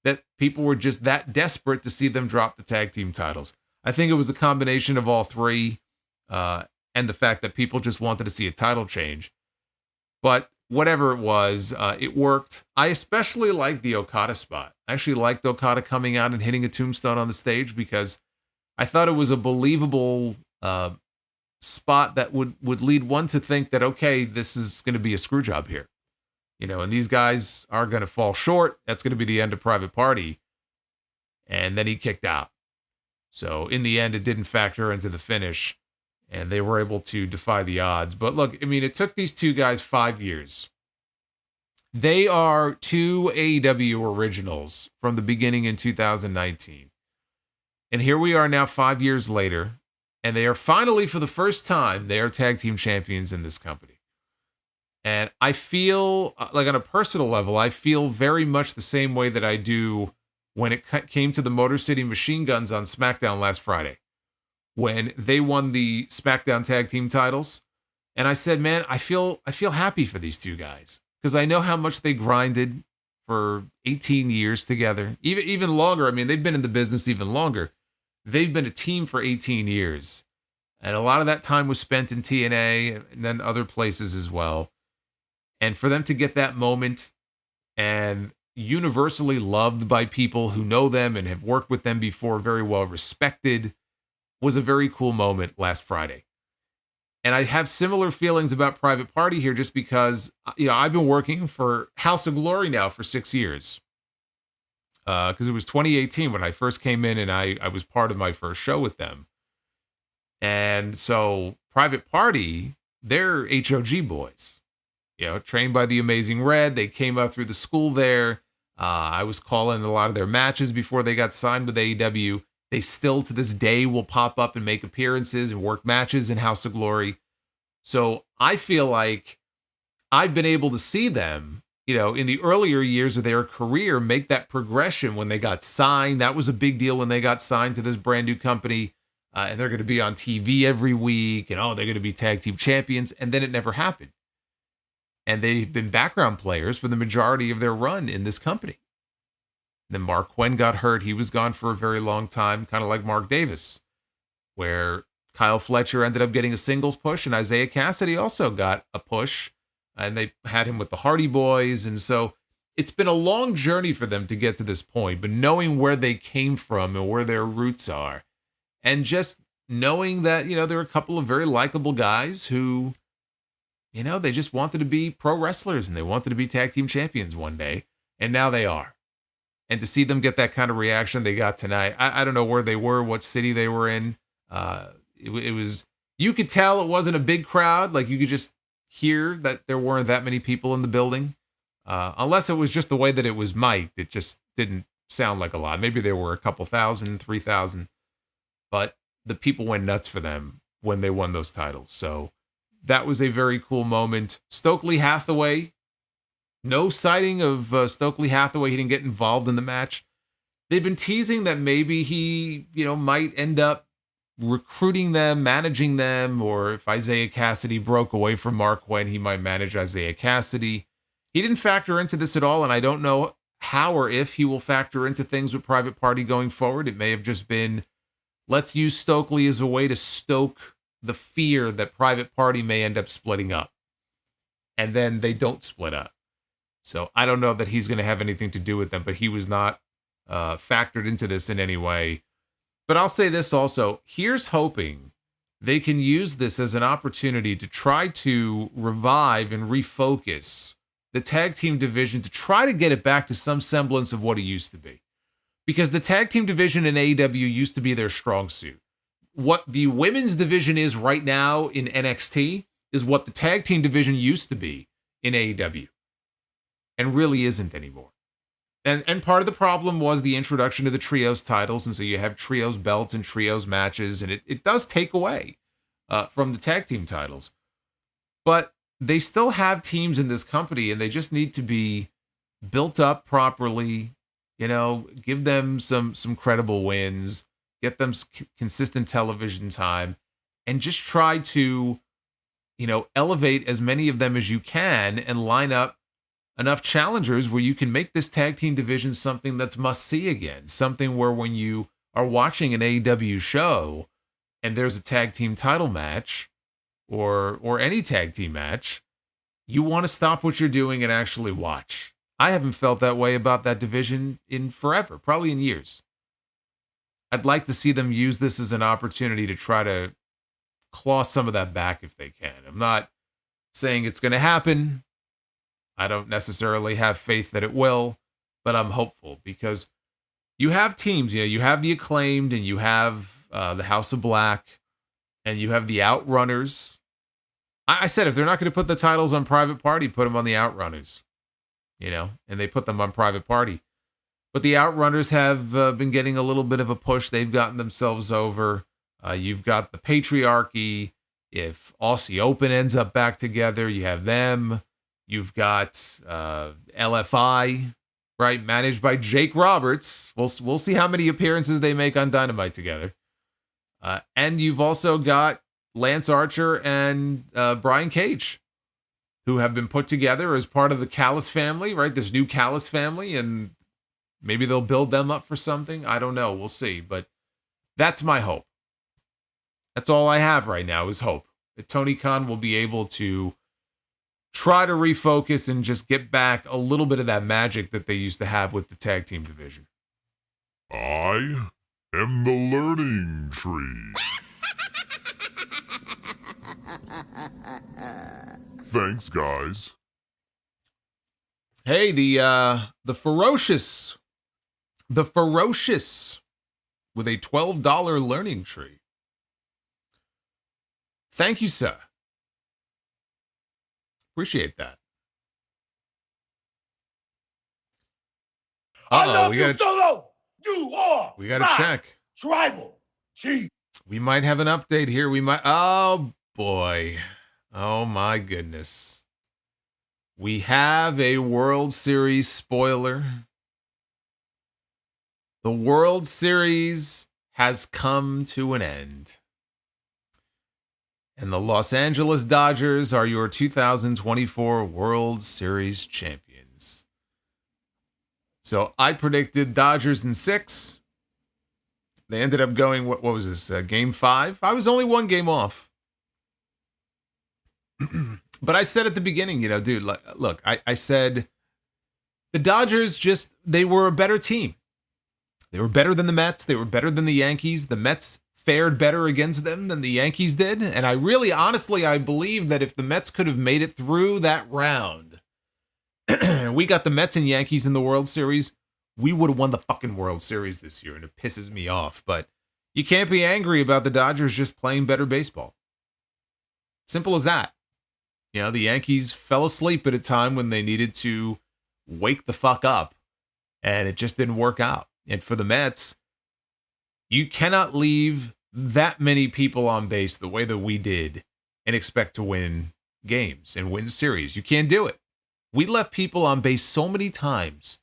that people were just that desperate to see them drop the tag team titles? I think it was a combination of all three, and the fact that people just wanted to see a title change. But whatever it was, it worked. I especially liked the Okada spot. I actually liked Okada coming out and hitting a tombstone on the stage, because I thought it was a believable spot that would lead one to think that, okay, this is going to be a screw job here. And these guys are going to fall short. That's going to be the end of Private Party. And then he kicked out. So in the end, it didn't factor into the finish, and they were able to defy the odds. But look, it took these two guys 5 years. They are 2 AEW originals from the beginning in 2019. And here we are now 5 years later, and they are finally, for the first time, they are tag team champions in this company. And I feel, like on a personal level, I feel very much the same way that I do when it came to the Motor City Machine Guns on SmackDown last Friday, when they won the SmackDown tag team titles. And I said, man, I feel happy for these two guys, because I know how much they grinded for 18 years together, even longer. They've been in the business even longer. They've been a team for 18 years. And a lot of that time was spent in TNA and then other places as well. And for them to get that moment and universally loved by people who know them and have worked with them before, very well respected, was a very cool moment last Friday. And I have similar feelings about Private Party here, just because, I've been working for House of Glory now for 6 years. Because it was 2018 when I first came in, and I was part of my first show with them. And so Private Party, they're HOG boys. Trained by the Amazing Red. They came up through the school there. I was calling a lot of their matches before they got signed with AEW. They still, to this day, will pop up and make appearances and work matches in House of Glory. So I feel like I've been able to see them, in the earlier years of their career, make that progression when they got signed. That was a big deal when they got signed to this brand new company. And they're going to be on TV every week. And, they're going to be tag team champions. And then it never happened. And they've been background players for the majority of their run in this company. Then Mark Quinn got hurt. He was gone for a very long time, kind of like Mark Davis, where Kyle Fletcher ended up getting a singles push, and Isaiah Cassidy also got a push, and they had him with the Hardy Boys. And so it's been a long journey for them to get to this point, but knowing where they came from and where their roots are, and just knowing that, there are a couple of very likable guys who, they just wanted to be pro wrestlers and they wanted to be tag team champions one day, and now they are. And to see them get that kind of reaction they got tonight, I don't know where they were, what city they were in. It was, you could tell it wasn't a big crowd. Like, you could just hear that there weren't that many people in the building. Unless it was just the way that it was mic'd. It just didn't sound like a lot. Maybe there were a couple thousand, 3,000. But the people went nuts for them when they won those titles. So that was a very cool moment. Stokely Hathaway. No sighting of Stokely Hathaway. He didn't get involved in the match. They've been teasing that maybe he, might end up recruiting them, managing them, or if Isaiah Cassidy broke away from Mark Quinn, he might manage Isaiah Cassidy. He didn't factor into this at all, and I don't know how or if he will factor into things with Private Party going forward. It may have just been, let's use Stokely as a way to stoke the fear that Private Party may end up splitting up. And then they don't split up. So I don't know that he's going to have anything to do with them, but he was not factored into this in any way. But I'll say this also. Here's hoping they can use this as an opportunity to try to revive and refocus the tag team division, to try to get it back to some semblance of what it used to be. Because the tag team division in AEW used to be their strong suit. What the women's division is right now in NXT is what the tag team division used to be in AEW. And really isn't anymore. And part of the problem was the introduction of the trios titles, and so you have trios belts and trios matches, and it does take away from the tag team titles. But they still have teams in this company, and they just need to be built up properly, give them some credible wins, get them consistent television time, and just try to, elevate as many of them as you can and line up enough challengers where you can make this tag team division something that's must-see again. Something where when you are watching an AEW show and there's a tag team title match or any tag team match, you want to stop what you're doing and actually watch. I haven't felt that way about that division in forever, probably in years. I'd like to see them use this as an opportunity to try to claw some of that back if they can. I'm not saying it's going to happen. I don't necessarily have faith that it will, but I'm hopeful because you have teams, you have the Acclaimed and you have the House of Black and you have the Outrunners. I said, if they're not going to put the titles on Private Party, put them on the Outrunners, and they put them on Private Party. But the Outrunners have been getting a little bit of a push. They've gotten themselves over. You've got the Patriarchy. If Aussie Open ends up back together, you have them. You've got LFI, right, managed by Jake Roberts. We'll see how many appearances they make on Dynamite together. And you've also got Lance Archer and Brian Cage, who have been put together as part of the Callis family, right? This new Callis family, and maybe they'll build them up for something. I don't know. We'll see. But that's my hope. That's all I have right now is hope that Tony Khan will be able to try to refocus and just get back a little bit of that magic that they used to have with the tag team division. I am the learning tree. Thanks, guys. Hey, the ferocious with a $12 learning tree. Thank you, sir. Appreciate that. I love we you, gotta Solo. You are we gotta my check. tribal chief. We might have an update here. We might. Oh boy. Oh my goodness. We have a World Series spoiler. The World Series has come to an end. And the Los Angeles Dodgers are your 2024 World Series champions. So I predicted Dodgers in 6. They ended up going, what was this, game 5? I was only 1 game off. But I said at the beginning, dude, look, I said the Dodgers they were a better team. They were better than the Mets. They were better than the Yankees. The Mets fared better against them than the Yankees did. And I really, honestly, I believe that if the Mets could have made it through that round, we got the Mets and Yankees in the World Series, we would have won the fucking World Series this year. And it pisses me off. But you can't be angry about the Dodgers just playing better baseball. Simple as that. The Yankees fell asleep at a time when they needed to wake the fuck up. And it just didn't work out. And for the Mets, you cannot leave that many people on base the way that we did and expect to win games and win series. You can't do it. We left people on base so many times.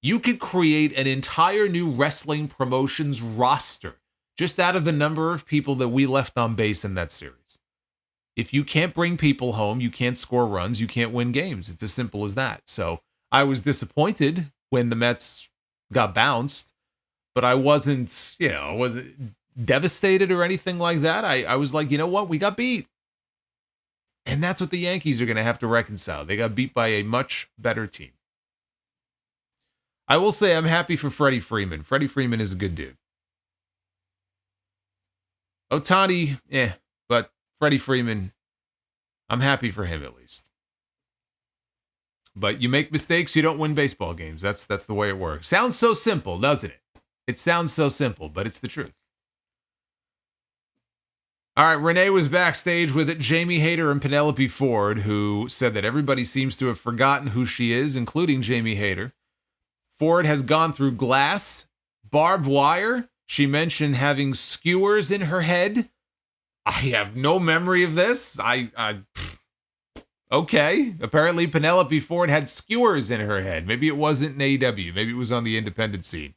You could create an entire new wrestling promotions roster just out of the number of people that we left on base in that series. If you can't bring people home, you can't score runs, you can't win games. It's as simple as that. So I was disappointed when the Mets got bounced, but I wasn't devastated or anything like that. I was like, you know what? We got beat. And that's what the Yankees are going to have to reconcile. They got beat by a much better team. I will say I'm happy for Freddie Freeman. Freddie Freeman is a good dude. Ohtani, but Freddie Freeman, I'm happy for him at least. But you make mistakes, you don't win baseball games. That's the way it works. Sounds so simple, doesn't it? It sounds so simple, but it's the truth. All right, Renee was backstage with Jamie Hayter and Penelope Ford, who said that everybody seems to have forgotten who she is, including Jamie Hayter. Ford has gone through glass, barbed wire. She mentioned having skewers in her head. I have no memory of this. Okay. Apparently Penelope Ford had skewers in her head. Maybe it wasn't in AEW. Maybe it was on the independent scene.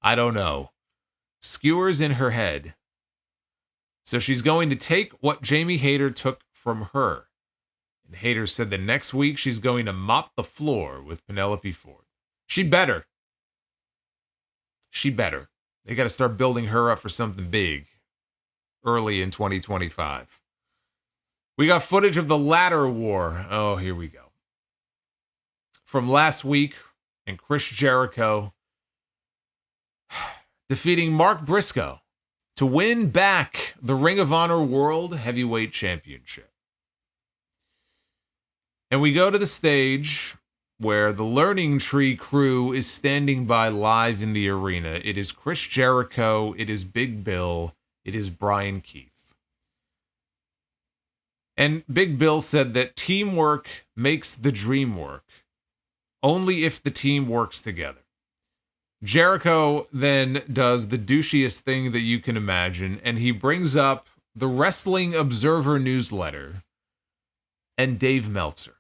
I don't know. Skewers in her head. So she's going to take what Jamie Hayter took from her. And Hayter said that next week she's going to mop the floor with Penelope Ford. She better. They got to start building her up for something big early in 2025. We got footage of the ladder war. Oh, here we go. From last week, and Chris Jericho defeating Mark Briscoe to win back the Ring of Honor World Heavyweight Championship. And we go to the stage where the Learning Tree crew is standing by live in the arena. It is Chris Jericho, it is Big Bill, it is Bryan Keith. And Big Bill said that teamwork makes the dream work, only if the team works together. Jericho then does the douchiest thing that you can imagine, and he brings up the Wrestling Observer newsletter and Dave Meltzer.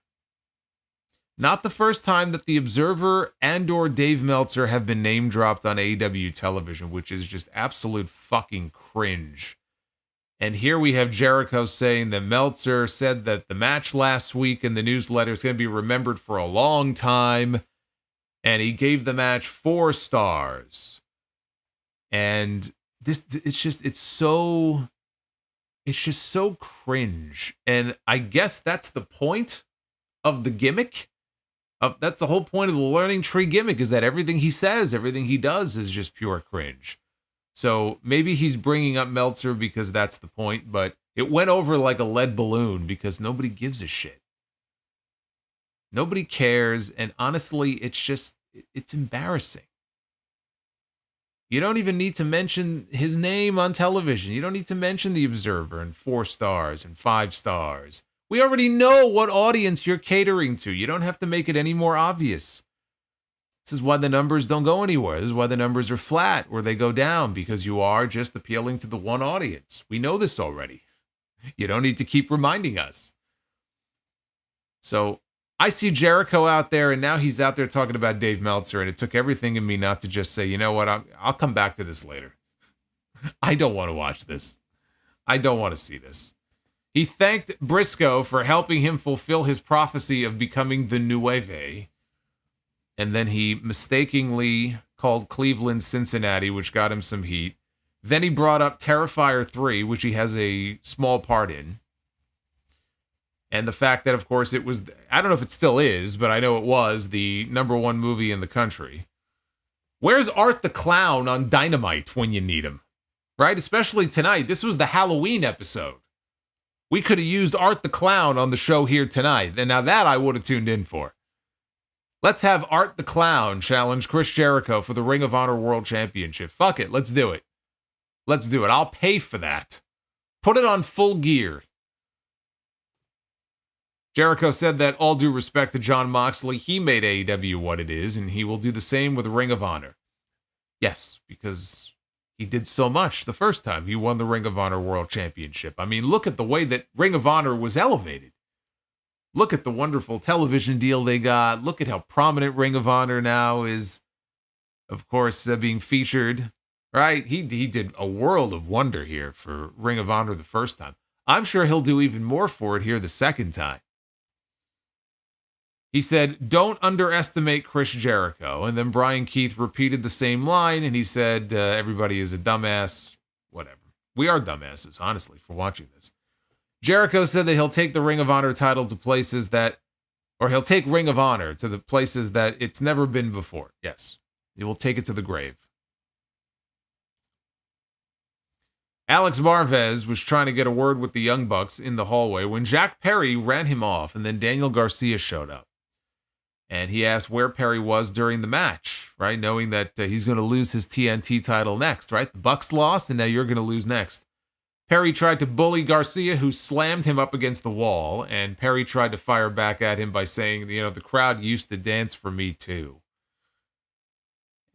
Not the first time that the Observer and or Dave Meltzer have been name dropped on AEW television, which is just absolute fucking cringe. And here we have Jericho saying that Meltzer said that the match last week in the newsletter is going to be remembered for a long time. And he gave the match 4 stars. And it's just so cringe. And I guess that's the point of the gimmick. That's the whole point of the Learning Tree gimmick, is that everything he says, everything he does is just pure cringe. So maybe he's bringing up Meltzer because that's the point, but it went over like a lead balloon because nobody gives a shit. Nobody cares, and honestly, it's embarrassing. You don't even need to mention his name on television. You don't need to mention the Observer and 4 stars and 5 stars. We already know what audience you're catering to. You don't have to make it any more obvious. This is why the numbers don't go anywhere. This is why the numbers are flat or they go down, because you are just appealing to the one audience. We know this already. You don't need to keep reminding us. So I see Jericho out there, and now he's out there talking about Dave Meltzer, and it took everything in me not to just say, you know what, I'll come back to this later. I don't want to watch this. I don't want to see this. He thanked Briscoe for helping him fulfill his prophecy of becoming the Nueve. And then he mistakenly called Cleveland Cincinnati, which got him some heat. Then he brought up Terrifier 3, which he has a small part in. And the fact that, of course, it was, I don't know if it still is, but I know it was the #1 movie in the country. Where's Art the Clown on Dynamite when you need him? Right? Especially tonight. This was the Halloween episode. We could have used Art the Clown on the show here tonight. And now that I would have tuned in for. Let's have Art the Clown challenge Chris Jericho for the Ring of Honor World Championship. Fuck it. Let's do it. Let's do it. I'll pay for that. Put it on Full Gear. Jericho said that all due respect to Jon Moxley, he made AEW what it is, and he will do the same with Ring of Honor. Yes, because he did so much the first time he won the Ring of Honor World Championship. I mean, look at the way that Ring of Honor was elevated. Look at the wonderful television deal they got. Look at how prominent Ring of Honor now is, of course, being featured. Right? He did a world of wonder here for Ring of Honor the first time. I'm sure he'll do even more for it here the second time. He said, don't underestimate Chris Jericho. And then Brian Keith repeated the same line, and he said, everybody is a dumbass. Whatever. We are dumbasses, honestly, for watching this. Jericho said that he'll take the Ring of Honor title to places that, or he'll take Ring of Honor to the places that it's never been before. Yes. He will take it to the grave. Alex Marvez was trying to get a word with the Young Bucks in the hallway when Jack Perry ran him off, and then Daniel Garcia showed up. And he asked where Perry was during the match, right? Knowing that he's going to lose his TNT title next, right? The Bucks lost, and now you're going to lose next. Perry tried to bully Garcia, who slammed him up against the wall, and Perry tried to fire back at him by saying, the crowd used to dance for me too.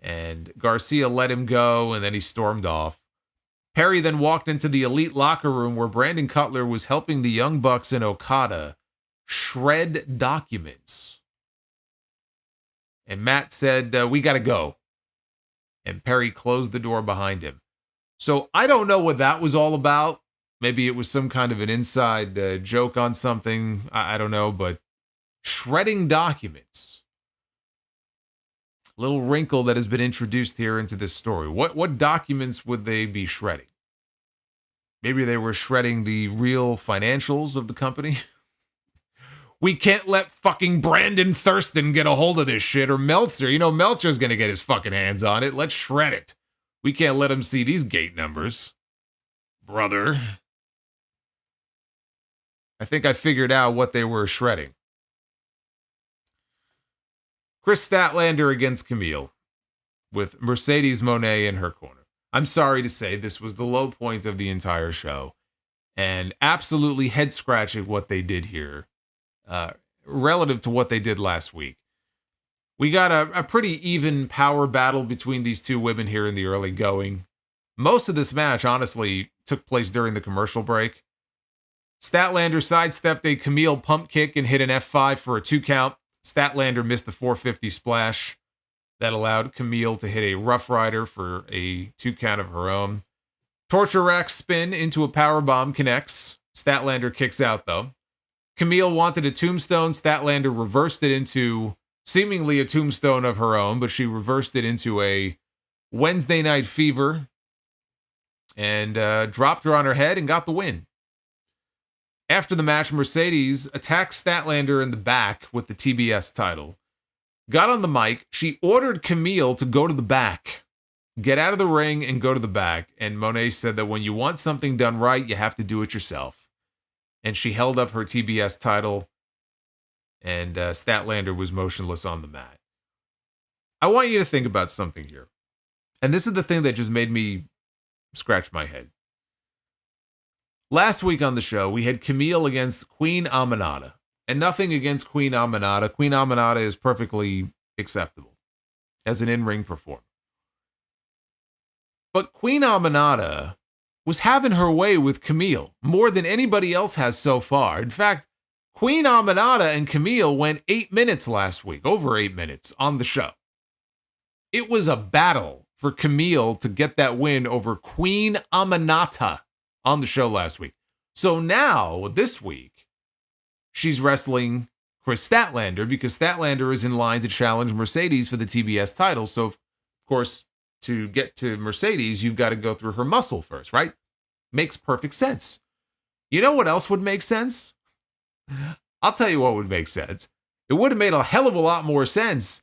And Garcia let him go, and then he stormed off. Perry then walked into the Elite locker room where Brandon Cutler was helping the Young Bucks and Okada shred documents. And Matt said, we got to go. And Perry closed the door behind him. So I don't know what that was all about. Maybe it was some kind of an inside joke on something. I don't know, but shredding documents. Little wrinkle that has been introduced here into this story. What documents would they be shredding? Maybe they were shredding the real financials of the company. We can't let fucking Brandon Thurston get a hold of this shit, or Meltzer. Meltzer's going to get his fucking hands on it. Let's shred it. We can't let him see these gate numbers. Brother. I think I figured out what they were shredding. Kris Statlander against Kamille, with Mercedes Moné in her corner. I'm sorry to say this was the low point of the entire show, and absolutely head-scratching what they did here, relative to what they did last week. We got a pretty even power battle between these two women here in the early going. Most of this match, honestly, took place during the commercial break. Statlander sidestepped a Kamille pump kick and hit an F5 for a 2 count. Statlander missed the 450 splash that allowed Kamille to hit a Rough Rider for a 2 count of her own. Torture rack spin into a powerbomb connects. Statlander kicks out, though. Kamille wanted a tombstone. Statlander reversed it into seemingly a tombstone of her own, but she reversed it into a Wednesday Night Fever and dropped her on her head and got the win. After the match, Mercedes attacked Statlander in the back with the TBS title. Got on the mic. She ordered Kamille to go to the back. Get out of the ring and go to the back. And Monet said that when you want something done right, you have to do it yourself. And she held up her TBS title, and Statlander was motionless on the mat. I want you to think about something here. And this is the thing that just made me scratch my head. Last week on the show, we had Kamille against Queen Aminata. And nothing against Queen Aminata. Queen Aminata is perfectly acceptable as an in-ring performer. But Queen Aminata was having her way with Kamille more than anybody else has so far. In fact, Queen Aminata and Kamille went 8 minutes last week, over 8 minutes on the show. It was a battle for Kamille to get that win over Queen Aminata on the show last week. So now, this week, she's wrestling Kris Statlander, because Statlander is in line to challenge Mercedes for the TBS title. So, of course, to get to Mercedes, you've got to go through her muscle first, right? Makes perfect sense. You know what else would make sense? I'll tell you what would make sense. It would have made a hell of a lot more sense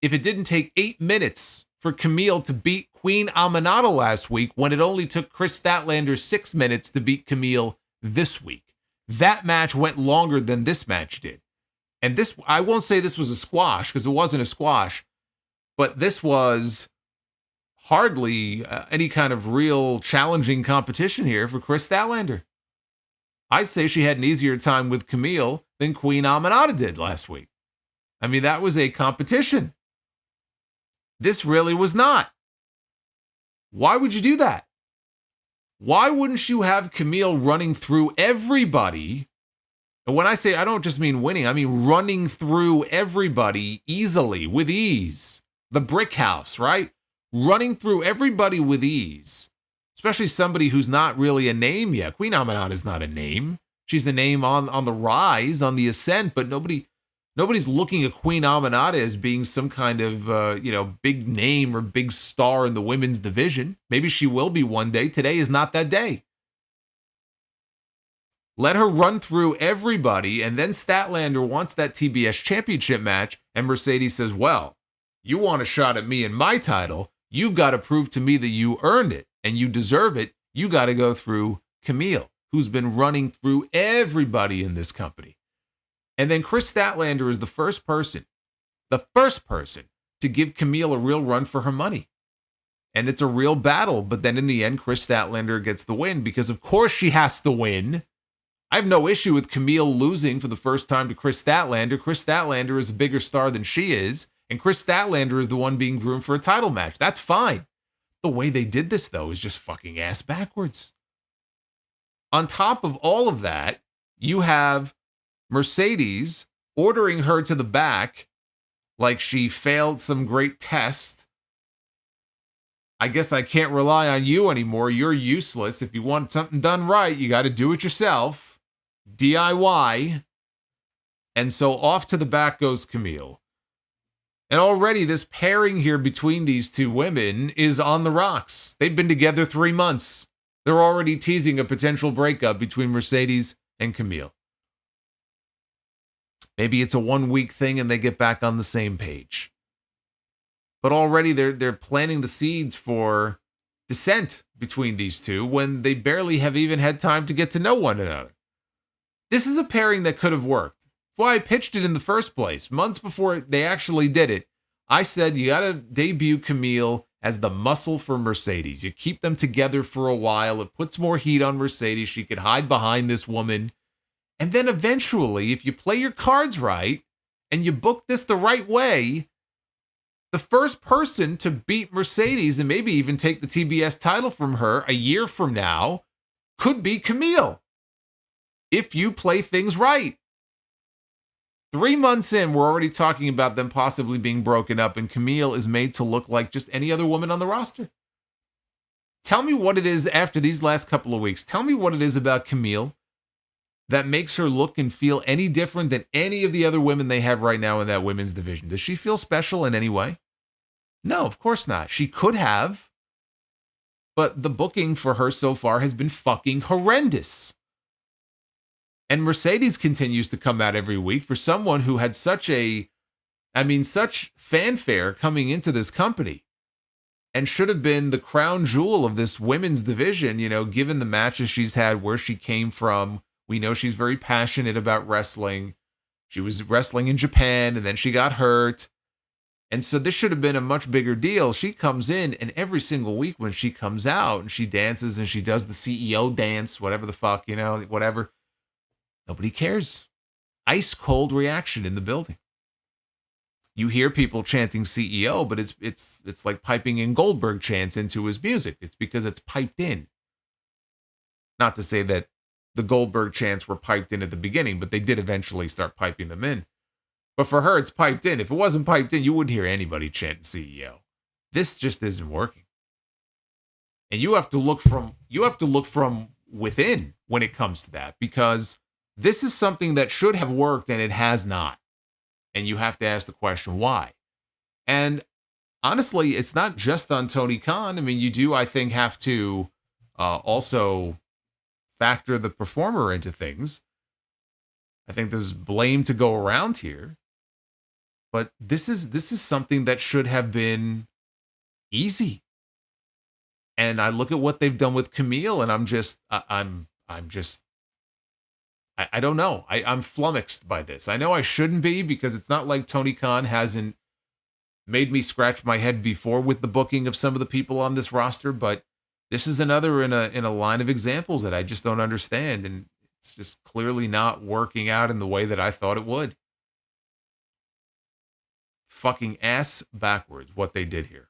if it didn't take 8 minutes for Kamille to beat Queen Aminata last week when it only took Kris Statlander 6 minutes to beat Kamille this week. That match went longer than this match did. And this, I won't say this was a squash because it wasn't a squash, but this was hardly any kind of real challenging competition here for Kris Statlander. I'd say she had an easier time with Kamille than Queen Aminata did last week. I mean, that was a competition. This really was not. Why would you do that? Why wouldn't you have Kamille running through everybody? And when I say, I don't just mean winning, I mean running through everybody easily, with ease. The brick house, right? Running through everybody with ease. Especially somebody who's not really a name yet. Queen Aminata is not a name. She's a name on the rise, on the ascent, but nobody's looking at Queen Aminata as being some kind of, big name or big star in the women's division. Maybe she will be one day. Today is not that day. Let her run through everybody, and then Statlander wants that TBS championship match, and Mercedes says, well, you want a shot at me and my title, you've got to prove to me that you earned it, and you deserve it. You got to go through Kamille, who's been running through everybody in this company. And then Kris Statlander is the first person to give Kamille a real run for her money. And it's a real battle, but then in the end, Kris Statlander gets the win because of course she has to win. I have no issue with Kamille losing for the first time to Kris Statlander. Kris Statlander is a bigger star than she is, and Kris Statlander is the one being groomed for a title match. That's fine. The way they did this, though, is just fucking ass backwards. On top of all of that, you have Mercedes ordering her to the back like she failed some great test. I guess I can't rely on you anymore. You're useless. If you want something done right, you got to do it yourself. DIY. And so off to the back goes Kamille. And already this pairing here between these two women is on the rocks. They've been together 3 months. They're already teasing a potential breakup between Mercedes and Kamille. Maybe it's a 1 week thing and they get back on the same page. But already they're planting the seeds for dissent between these two when they barely have even had time to get to know one another. This is a pairing that could have worked. That's why I pitched it in the first place. Months before they actually did it, I said you got to debut Kamille as the muscle for Mercedes. You keep them together for a while. It puts more heat on Mercedes. She could hide behind this woman. And then eventually, if you play your cards right and you book this the right way, the first person to beat Mercedes and maybe even take the TBS title from her a year from now could be Kamille. If you play things right. 3 months in, we're already talking about them possibly being broken up, and Kamille is made to look like just any other woman on the roster. Tell me what it is after these last couple of weeks. Tell me what it is about Kamille that makes her look and feel any different than any of the other women they have right now in that women's division. Does she feel special in any way? No, of course not. She could have, but the booking for her so far has been fucking horrendous. And Mercedes continues to come out every week for someone who had such fanfare coming into this company and should have been the crown jewel of this women's division, given the matches she's had, where she came from. We know she's very passionate about wrestling. She was wrestling in Japan and then she got hurt. And so this should have been a much bigger deal. She comes in, and every single week when she comes out and she dances and she does the CEO dance, whatever the fuck, whatever. Nobody cares. Ice cold reaction in the building. You hear people chanting CEO, but it's like piping in Goldberg chants into his music. It's because it's piped in. Not to say that the Goldberg chants were piped in at the beginning, but they did eventually start piping them in. But for her, it's piped in. If it wasn't piped in, you wouldn't hear anybody chanting CEO. This just isn't working. And you have to look from within when it comes to that, because this is something that should have worked and it has not. And you have to ask the question, why? And honestly, it's not just on Tony Khan. I mean, you do, I think, have to also factor the performer into things. I think there's blame to go around here. But this is something that should have been easy. And I look at what they've done with Kamille, and I don't know. I'm flummoxed by this. I know I shouldn't be, because it's not like Tony Khan hasn't made me scratch my head before with the booking of some of the people on this roster, but this is another in a line of examples that I just don't understand, and it's just clearly not working out in the way that I thought it would. Fucking ass backwards what they did here.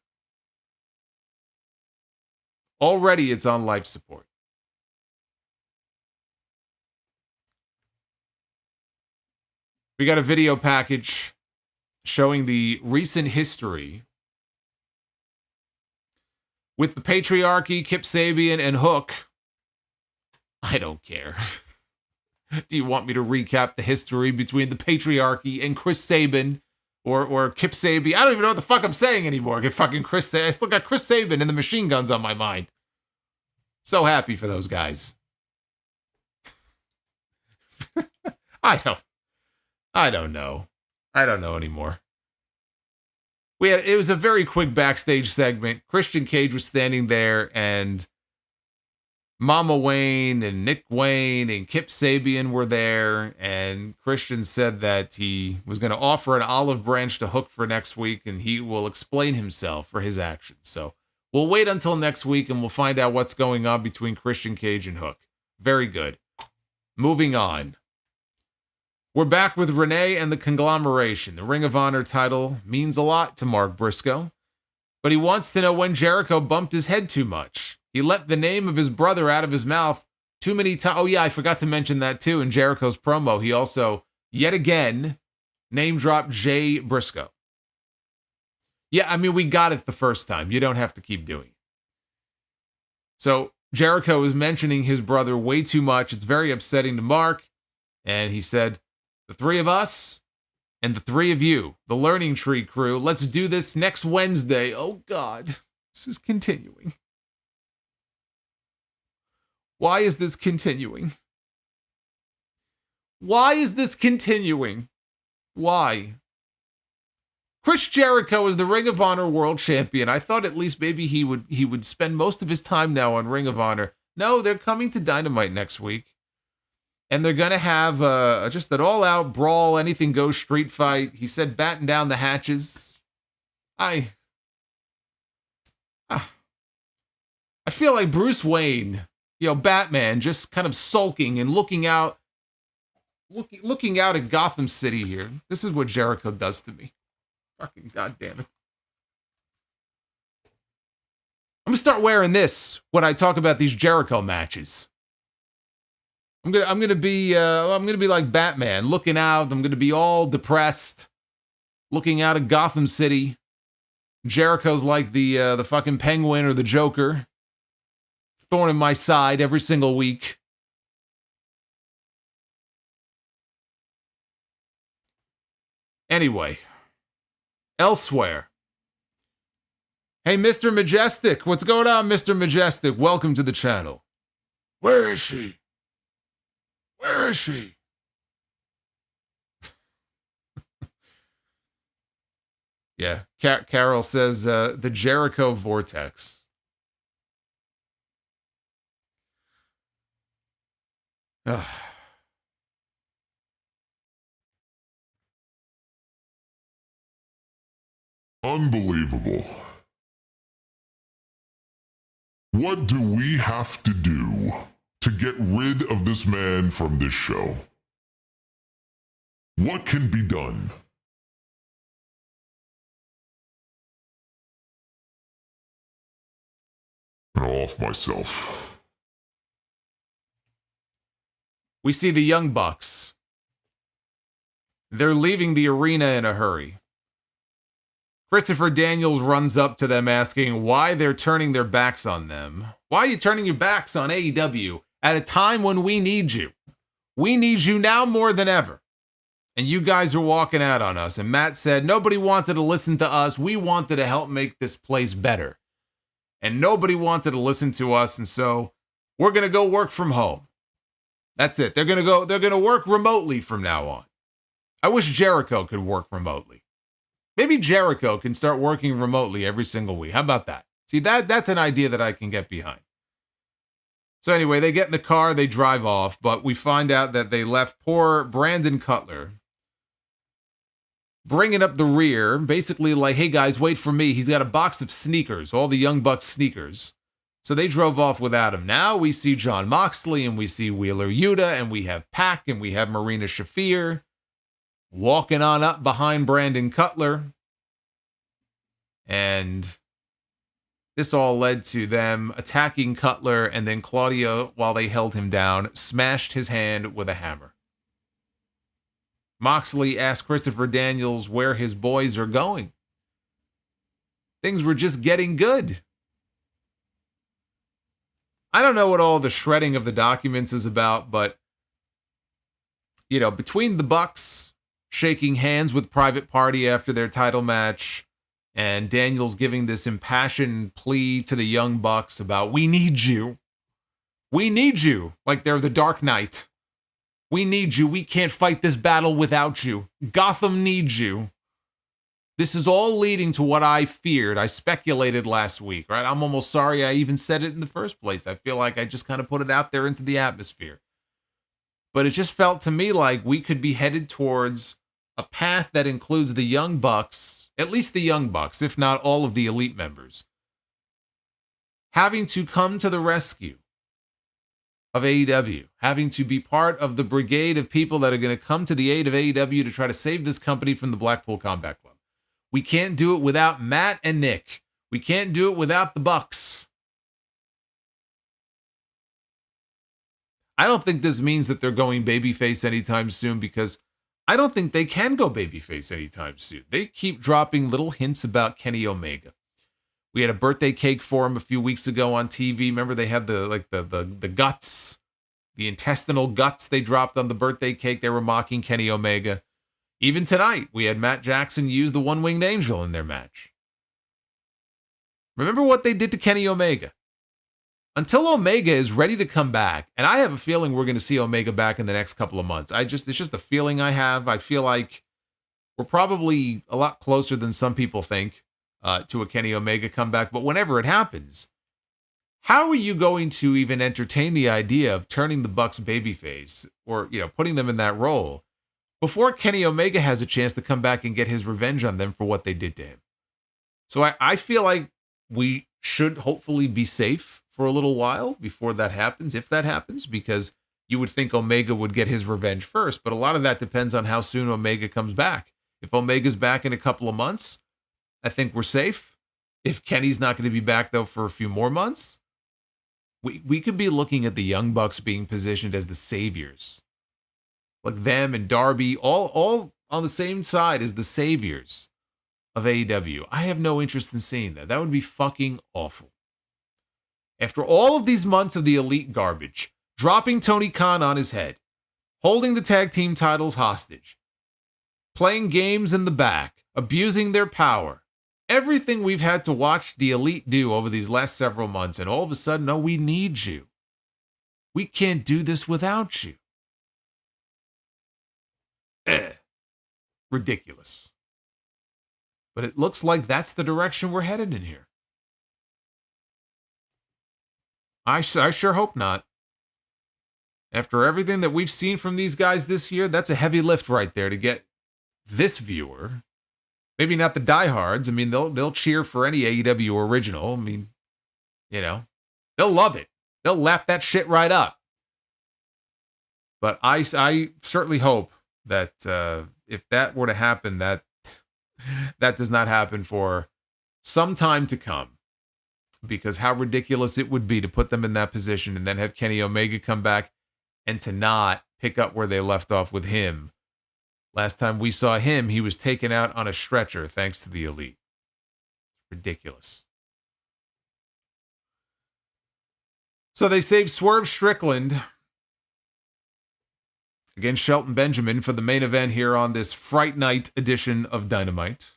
Already it's on life support. We got a video package showing the recent history with the patriarchy, Kip Sabian, and Hook. I don't care. Do you want me to recap the history between the patriarchy and Kris Sabin or Kip Sabian? I don't even know what the fuck I'm saying anymore. Get fucking Kris. I still got Kris Sabin and the machine guns on my mind. So happy for those guys. I don't know. I don't know anymore. It was a very quick backstage segment. Christian Cage was standing there, and Mama Wayne and Nick Wayne and Kip Sabian were there, and Christian said that he was going to offer an olive branch to Hook for next week, and he will explain himself for his actions. So we'll wait until next week, and we'll find out what's going on between Christian Cage and Hook. Very good. Moving on. We're back with Renee and the Conglomeration. The Ring of Honor title means a lot to Mark Briscoe, but he wants to know when Jericho bumped his head too much. He let the name of his brother out of his mouth too many times. Oh yeah, I forgot to mention that too. In Jericho's promo, he also, yet again, name dropped Jay Briscoe. Yeah, I mean, we got it the first time. You don't have to keep doing it. So Jericho is mentioning his brother way too much. It's very upsetting to Mark. And he said, the three of us and the three of you, the Learning Tree crew, let's do this next Wednesday. Oh, God. This is continuing. Why is this continuing? Why is this continuing? Why? Chris Jericho is the Ring of Honor World Champion. I thought at least maybe he would spend most of his time now on Ring of Honor. No, they're coming to Dynamite next week. And they're going to have just an all-out brawl, anything goes street fight. He said batten down the hatches. I feel like Bruce Wayne, Batman, just kind of sulking and looking out at Gotham City here. This is what Jericho does to me. Fucking goddamn it. I'm going to start wearing this when I talk about these Jericho matches. I'm gonna be like Batman, looking out. I'm gonna be all depressed, looking out at Gotham City. Jericho's like the fucking Penguin or the Joker, thorn in my side every single week. Anyway, elsewhere. Hey, Mr. Majestic, what's going on, Mr. Majestic? Welcome to the channel. Where is she? Where is she? Yeah, Carol says the Jericho Vortex. Unbelievable. What do we have to do to get rid of this man from this show? What can be done? And I'll off myself. We see the Young Bucks. They're leaving the arena in a hurry. Christopher Daniels runs up to them asking why they're turning their backs on them. Why are you turning your backs on AEW at a time when we need you? We need you now more than ever. And you guys are walking out on us. And Matt said, nobody wanted to listen to us. We wanted to help make this place better. And nobody wanted to listen to us. And so we're going to go work from home. That's it. They're going to work remotely from now on. I wish Jericho could work remotely. Maybe Jericho can start working remotely every single week. How about that? See, that's an idea that I can get behind. So anyway, they get in the car, they drive off, but we find out that they left poor Brandon Cutler bringing up the rear, basically like, hey guys, wait for me. He's got a box of sneakers, all the Young Bucks sneakers. So they drove off without him. Now we see Jon Moxley and we see Wheeler Yuta and we have Pac and we have Marina Shafir walking on up behind Brandon Cutler. And this all led to them attacking Cutler, and then Claudio, while they held him down, smashed his hand with a hammer. Moxley asked Christopher Daniels where his boys are going. Things were just getting good. I don't know what all the shredding of the documents is about, but, you know, between the Bucks shaking hands with Private Party after their title match, and Daniels giving this impassioned plea to the Young Bucks about, we need you. We need you. Like they're the Dark Knight. We need you. We can't fight this battle without you. Gotham needs you. This is all leading to what I feared. I speculated last week, right? I'm almost sorry I even said it in the first place. I feel like I just kind of put it out there into the atmosphere. But it just felt to me like we could be headed towards a path that includes the Young Bucks, at least the Young Bucks, if not all of the Elite members, having to come to the rescue of AEW, having to be part of the brigade of people that are going to come to the aid of AEW to try to save this company from the Blackpool Combat Club. We can't do it without Matt and Nick. We can't do it without the Bucks. I don't think this means that they're going babyface anytime soon, because I don't think they can go babyface anytime soon. They keep dropping little hints about Kenny Omega. We had a birthday cake for him a few weeks ago on TV. Remember they had the guts, the intestinal guts they dropped on the birthday cake. They were mocking Kenny Omega. Even tonight, we had Matt Jackson use the One-Winged Angel in their match. Remember what they did to Kenny Omega. Until Omega is ready to come back, and I have a feeling we're going to see Omega back in the next couple of months. It's just a feeling I have. I feel like we're probably a lot closer than some people think to a Kenny Omega comeback. But whenever it happens, how are you going to even entertain the idea of turning the Bucks babyface, or putting them in that role, before Kenny Omega has a chance to come back and get his revenge on them for what they did to him? So I feel like we should hopefully be safe for a little while before that happens, if that happens, because you would think Omega would get his revenge first, but a lot of that depends on how soon Omega comes back. If Omega's back in a couple of months, I think we're safe. If Kenny's not going to be back, though, for a few more months, we could be looking at the Young Bucks being positioned as the saviors. Like them and Darby, all on the same side as the saviors of AEW. I have no interest in seeing that. That would be fucking awful. After all of these months of the Elite garbage, dropping Tony Khan on his head, holding the tag team titles hostage, playing games in the back, abusing their power, everything we've had to watch the Elite do over these last several months, and all of a sudden, no, we need you. We can't do this without you. Ridiculous. But it looks like that's the direction we're headed in here. I sure hope not. After everything that we've seen from these guys this year, that's a heavy lift right there to get this viewer. Maybe not the diehards. I mean, they'll cheer for any AEW original. I mean, they'll love it. They'll lap that shit right up. But I certainly hope that if that were to happen, that does not happen for some time to come. Because how ridiculous it would be to put them in that position and then have Kenny Omega come back and to not pick up where they left off with him. Last time we saw him, he was taken out on a stretcher thanks to the Elite. Ridiculous. So they save Swerve Strickland against Shelton Benjamin for the main event here on this Fright Night edition of Dynamite.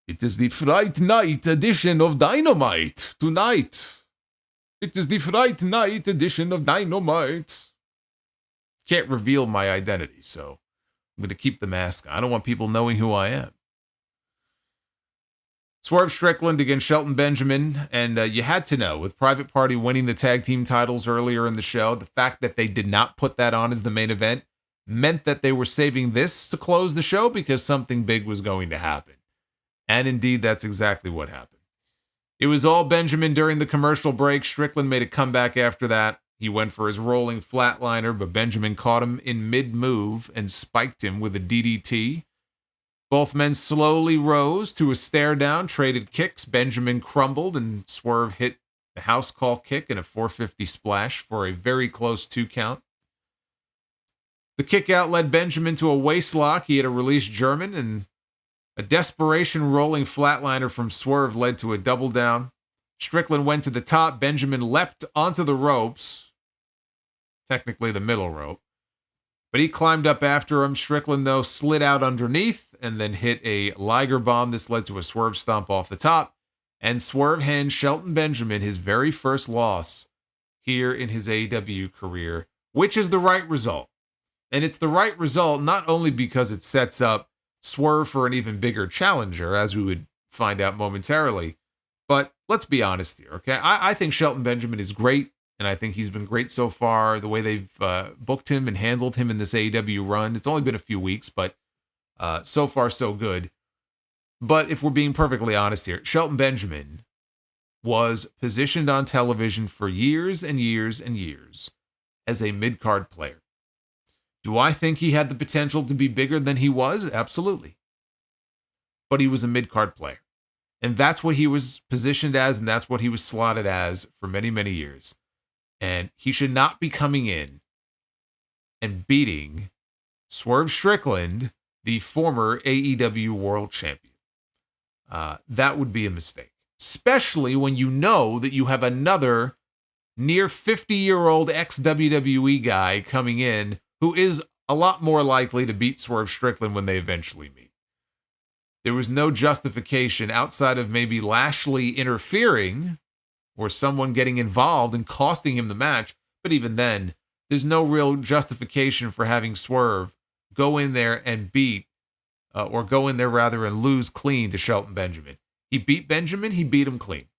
It is the Fright Night edition of Dynamite tonight. It is the Fright Night edition of Dynamite. Can't reveal my identity, so I'm going to keep the mask on. I don't want people knowing who I am. Swerve Strickland against Shelton Benjamin, and you had to know, with Private Party winning the tag team titles earlier in the show, the fact that they did not put that on as the main event meant that they were saving this to close the show because something big was going to happen. And indeed, that's exactly what happened. It was all Benjamin during the commercial break. Strickland made a comeback after that. He went for his rolling flatliner, but Benjamin caught him in mid-move and spiked him with a DDT. Both men slowly rose to a stare down, traded kicks. Benjamin crumbled, and Swerve hit the house call kick and a 450 splash for a very close 2 count. The kick out led Benjamin to a waistlock. He had a release German, and a desperation rolling flatliner from Swerve led to a double down. Strickland went to the top. Benjamin leapt onto the ropes, technically the middle rope, but he climbed up after him. Strickland, though, slid out underneath and then hit a Liger bomb. This led to a Swerve stomp off the top, and Swerve hands Shelton Benjamin his very first loss here in his AEW career, which is the right result. And it's the right result not only because it sets up Swerve for an even bigger challenger, as we would find out momentarily, but let's be honest here, okay? I think Shelton Benjamin is great, and I think he's been great so far, the way they've booked him and handled him in this AEW run. It's only been a few weeks, but so far so good. But if we're being perfectly honest here, Shelton Benjamin was positioned on television for years and years and years as a mid-card player. Do I think he had the potential to be bigger than he was? Absolutely. But he was a mid-card player. And that's what he was positioned as, and that's what he was slotted as for many, many years. And he should not be coming in and beating Swerve Strickland, the former AEW World Champion. That would be a mistake, especially when you know that you have another near 50-year-old ex-WWE guy coming in who is a lot more likely to beat Swerve Strickland when they eventually meet. There was no justification outside of maybe Lashley interfering or someone getting involved and costing him the match, but even then, there's no real justification for having Swerve go in there and beat, or go in there rather and lose clean to Shelton Benjamin. He beat Benjamin, he beat him clean.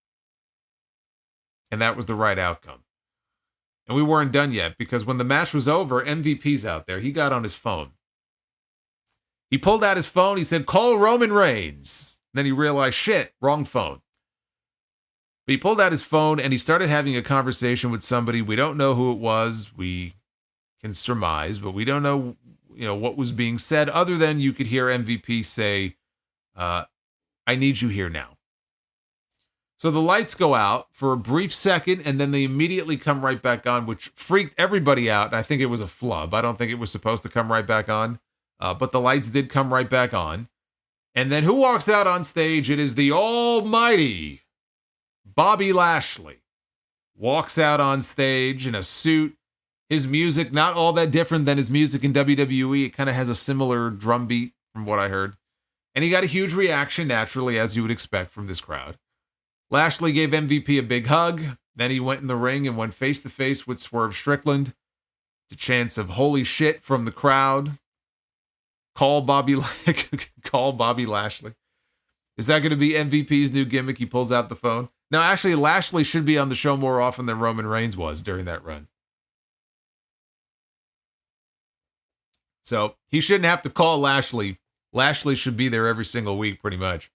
And that was the right outcome. And we weren't done yet, because when the match was over, MVP's out there. He got on his phone. He pulled out his phone. He said, "Call Roman Reigns." Then he realized, shit, wrong phone. But he pulled out his phone and he started having a conversation with somebody. We don't know who it was. We can surmise, but we don't know, what was being said, other than you could hear MVP say, "I need you here now." So the lights go out for a brief second, and then they immediately come right back on, which freaked everybody out. And I think it was a flub. I don't think it was supposed to come right back on, but the lights did come right back on. And then who walks out on stage? It is the almighty Bobby Lashley. Walks out on stage in a suit. His music, not all that different than his music in WWE. It kind of has a similar drum beat from what I heard. And he got a huge reaction, naturally, as you would expect from this crowd. Lashley gave MVP a big hug. Then he went in the ring and went face-to-face with Swerve Strickland. To chants of "holy shit" from the crowd. Call Bobby Lashley. Is that going to be MVP's new gimmick? He pulls out the phone. Now, actually, Lashley should be on the show more often than Roman Reigns was during that run. So he shouldn't have to call Lashley. Lashley should be there every single week, pretty much.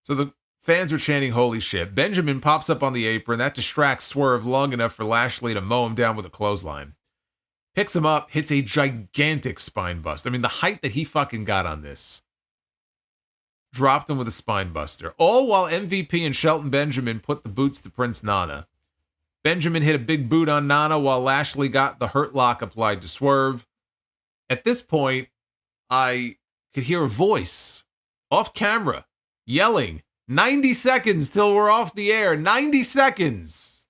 So the fans are chanting "holy shit." Benjamin pops up on the apron. That distracts Swerve long enough for Lashley to mow him down with a clothesline. Picks him up, hits a gigantic spine bust. I mean, the height that he fucking got on this. Dropped him with a spine buster. All while MVP and Shelton Benjamin put the boots to Prince Nana. Benjamin hit a big boot on Nana while Lashley got the hurt lock applied to Swerve. At this point, I could hear a voice off camera yelling, 90 seconds till we're off the air. 90 seconds.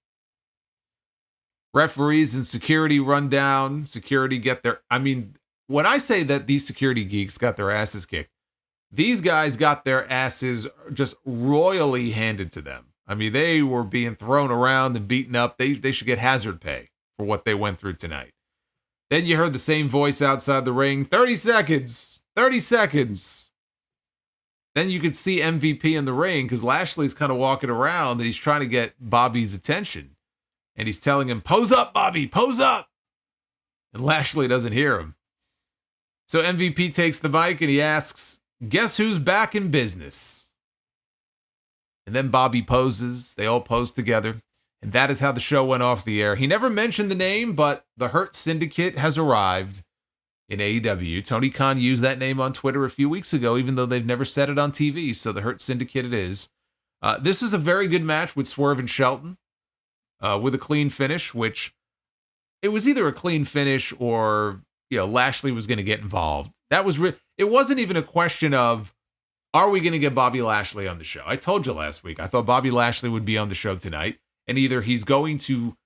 Referees and security run down. Security get their... I mean, when I say that these security geeks got their asses kicked, these guys got their asses just royally handed to them. I mean, they were being thrown around and beaten up. They should get hazard pay for what they went through tonight. Then you heard the same voice outside the ring. 30 seconds. 30 seconds. Then you could see MVP in the ring because Lashley's kind of walking around and he's trying to get Bobby's attention. And he's telling him, pose up, Bobby, pose up. And Lashley doesn't hear him. So MVP takes the mic and he asks, guess who's back in business? And then Bobby poses. They all pose together. And that is how the show went off the air. He never mentioned the name, but the Hurt Syndicate has arrived in AEW. Tony Khan used that name on Twitter a few weeks ago, even though they've never said it on TV. So the Hurt Syndicate it is. This was a very good match with Swerve and Shelton. With a clean finish, which it was either a clean finish or, Lashley was going to get involved. That was it wasn't even a question of, are we going to get Bobby Lashley on the show? I told you last week, I thought Bobby Lashley would be on the show tonight, and either he's going to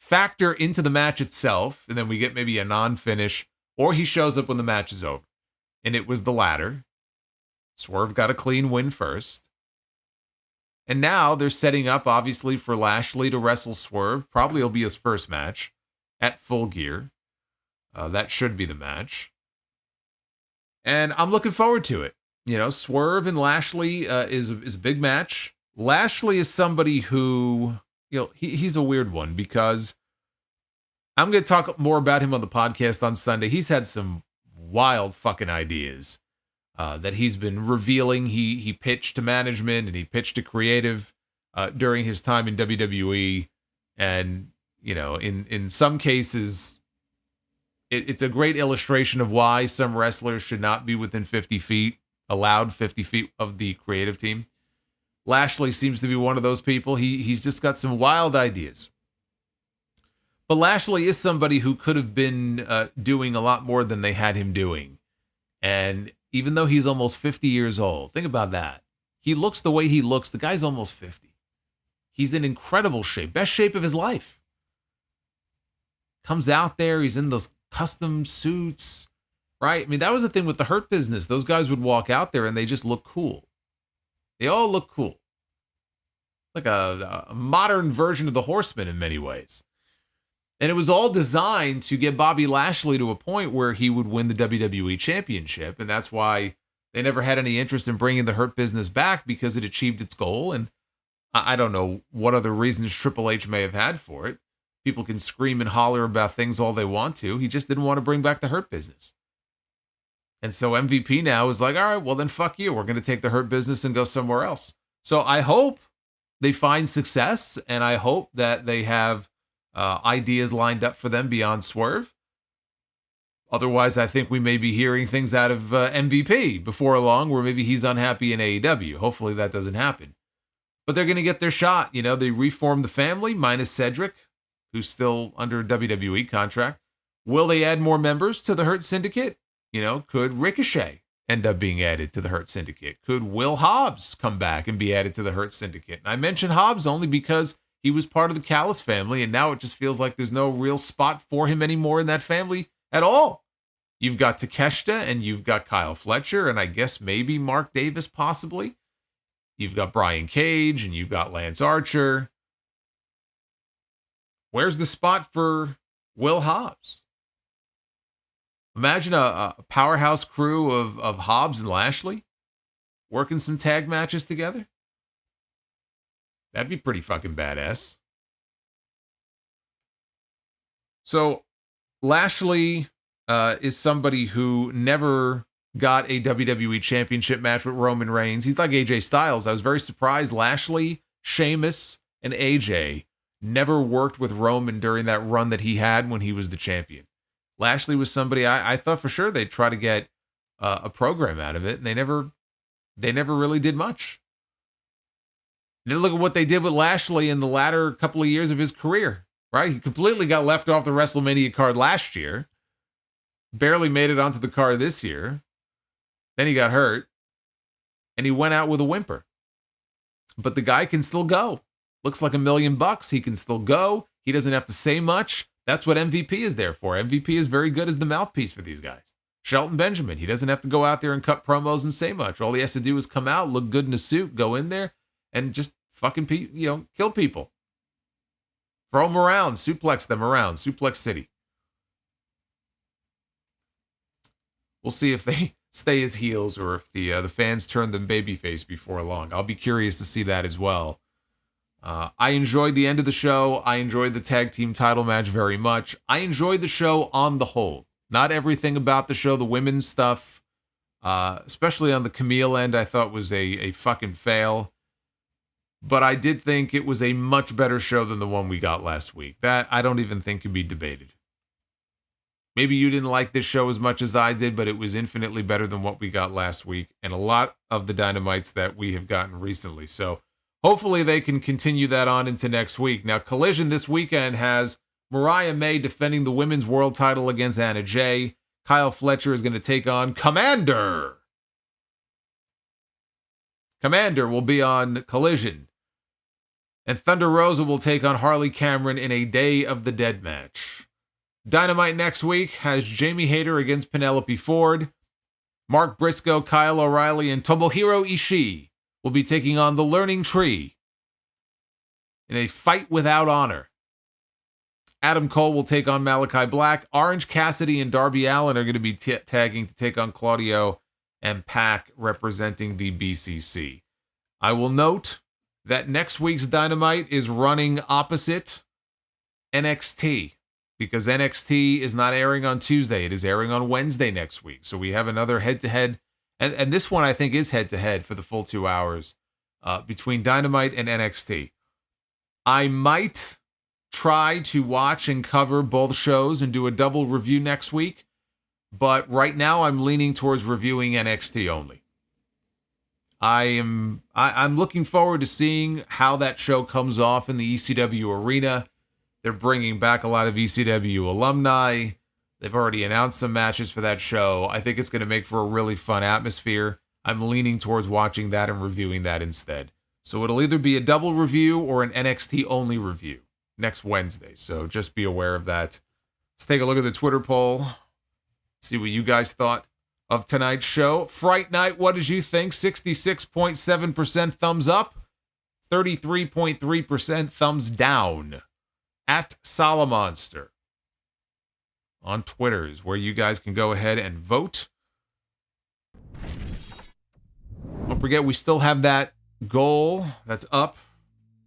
factor into the match itself, and then we get maybe a non-finish, or he shows up when the match is over. And it was the latter. Swerve got a clean win first. And now they're setting up, obviously, for Lashley to wrestle Swerve. Probably it'll be his first match at Full Gear. That should be the match. And I'm looking forward to it. Swerve and Lashley is a big match. Lashley is somebody who, he's a weird one because I'm going to talk more about him on the podcast on Sunday. He's had some wild fucking ideas that he's been revealing. He pitched to management and he pitched to creative during his time in WWE. And, in some cases, it's a great illustration of why some wrestlers should not be within 50 feet, allowed 50 feet of the creative team. Lashley seems to be one of those people. He's just got some wild ideas. But Lashley is somebody who could have been doing a lot more than they had him doing. And even though he's almost 50 years old, think about that. He looks the way he looks. The guy's almost 50. He's in incredible shape, best shape of his life. Comes out there, he's in those custom suits, right? I mean, that was the thing with the Hurt Business. Those guys would walk out there and they just look cool. They all look cool. Like a modern version of the Horsemen in many ways. And it was all designed to get Bobby Lashley to a point where he would win the WWE Championship. And that's why they never had any interest in bringing the Hurt Business back, because it achieved its goal. And I don't know what other reasons Triple H may have had for it. People can scream and holler about things all they want to. He just didn't want to bring back the Hurt Business. And so MVP now is like, all right, well then fuck you. We're going to take the Hurt Business and go somewhere else. So I hope they find success, and I hope that they have ideas lined up for them beyond Swerve. Otherwise, I think we may be hearing things out of MVP before long where maybe he's unhappy in AEW. Hopefully that doesn't happen. But they're going to get their shot. They reformed the family minus Cedric, who's still under a WWE contract. Will they add more members to the Hurt Syndicate? Could Ricochet end up being added to the Hurt Syndicate? Could Will Hobbs come back and be added to the Hurt Syndicate? And I mention Hobbs only because he was part of the Callis family, and now it just feels like there's no real spot for him anymore in that family at all. You've got Takeshita, and you've got Kyle Fletcher, and I guess maybe Mark Davis possibly. You've got Brian Cage, and you've got Lance Archer. Where's the spot for Will Hobbs? Imagine a powerhouse crew of Hobbs and Lashley working some tag matches together. That'd be pretty fucking badass. So Lashley is somebody who never got a WWE Championship match with Roman Reigns. He's like AJ Styles. I was very surprised Lashley, Sheamus, and AJ never worked with Roman during that run that he had when he was the champion. Lashley was somebody I thought for sure they'd try to get a program out of it, and they never really did much. Then look at what they did with Lashley in the latter couple of years of his career, right? He completely got left off the WrestleMania card last year, barely made it onto the card this year. Then he got hurt, and he went out with a whimper. But the guy can still go. Looks like $1 million. He can still go. He doesn't have to say much. That's what MVP is there for. MVP is very good as the mouthpiece for these guys. Shelton Benjamin, he doesn't have to go out there and cut promos and say much. All he has to do is come out, look good in a suit, go in there, and just fucking kill people. Throw them around, suplex them around, Suplex City. We'll see if they stay as heels or if the fans turn them babyface before long. I'll be curious to see that as well. I enjoyed the end of the show. I enjoyed the tag team title match very much. I enjoyed the show on the whole. Not everything about the show, the women's stuff, especially on the Kamille end, I thought was a fucking fail. But I did think it was a much better show than the one we got last week. That I don't even think can be debated. Maybe you didn't like this show as much as I did, but it was infinitely better than what we got last week and a lot of the Dynamites that we have gotten recently. So hopefully they can continue that on into next week. Now, Collision this weekend has Mariah May defending the women's world title against Anna Jay. Kyle Fletcher is going to take on Commander. Commander will be on Collision. And Thunder Rosa will take on Harley Cameron in a Day of the Dead match. Dynamite next week has Jamie Hayter against Penelope Ford. Mark Briscoe, Kyle O'Reilly, and Tomohiro Ishii will be taking on the Learning Tree in a fight without honor. Adam Cole will take on Malachi Black. Orange Cassidy and Darby Allin are going to be tagging to take on Claudio and Pac representing the BCC. I will note that next week's Dynamite is running opposite NXT because NXT is not airing on Tuesday. It is airing on Wednesday next week. So we have another head-to-head. And this one, I think, is head-to-head for the full 2 hours between Dynamite and NXT. I might try to watch and cover both shows and do a double review next week. But right now, I'm leaning towards reviewing NXT only. I'm looking forward to seeing how that show comes off in the ECW arena. They're bringing back a lot of ECW alumni. They've already announced some matches for that show. I think it's going to make for a really fun atmosphere. I'm leaning towards watching that and reviewing that instead. So it'll either be a double review or an NXT only review next Wednesday. So just be aware of that. Let's take a look at the Twitter poll. See what you guys thought of tonight's show. Fright Night, what did you think? 66.7% thumbs up, 33.3% thumbs down. At Solomonster on Twitter is where you guys can go ahead and vote. Don't forget, we still have that goal that's up.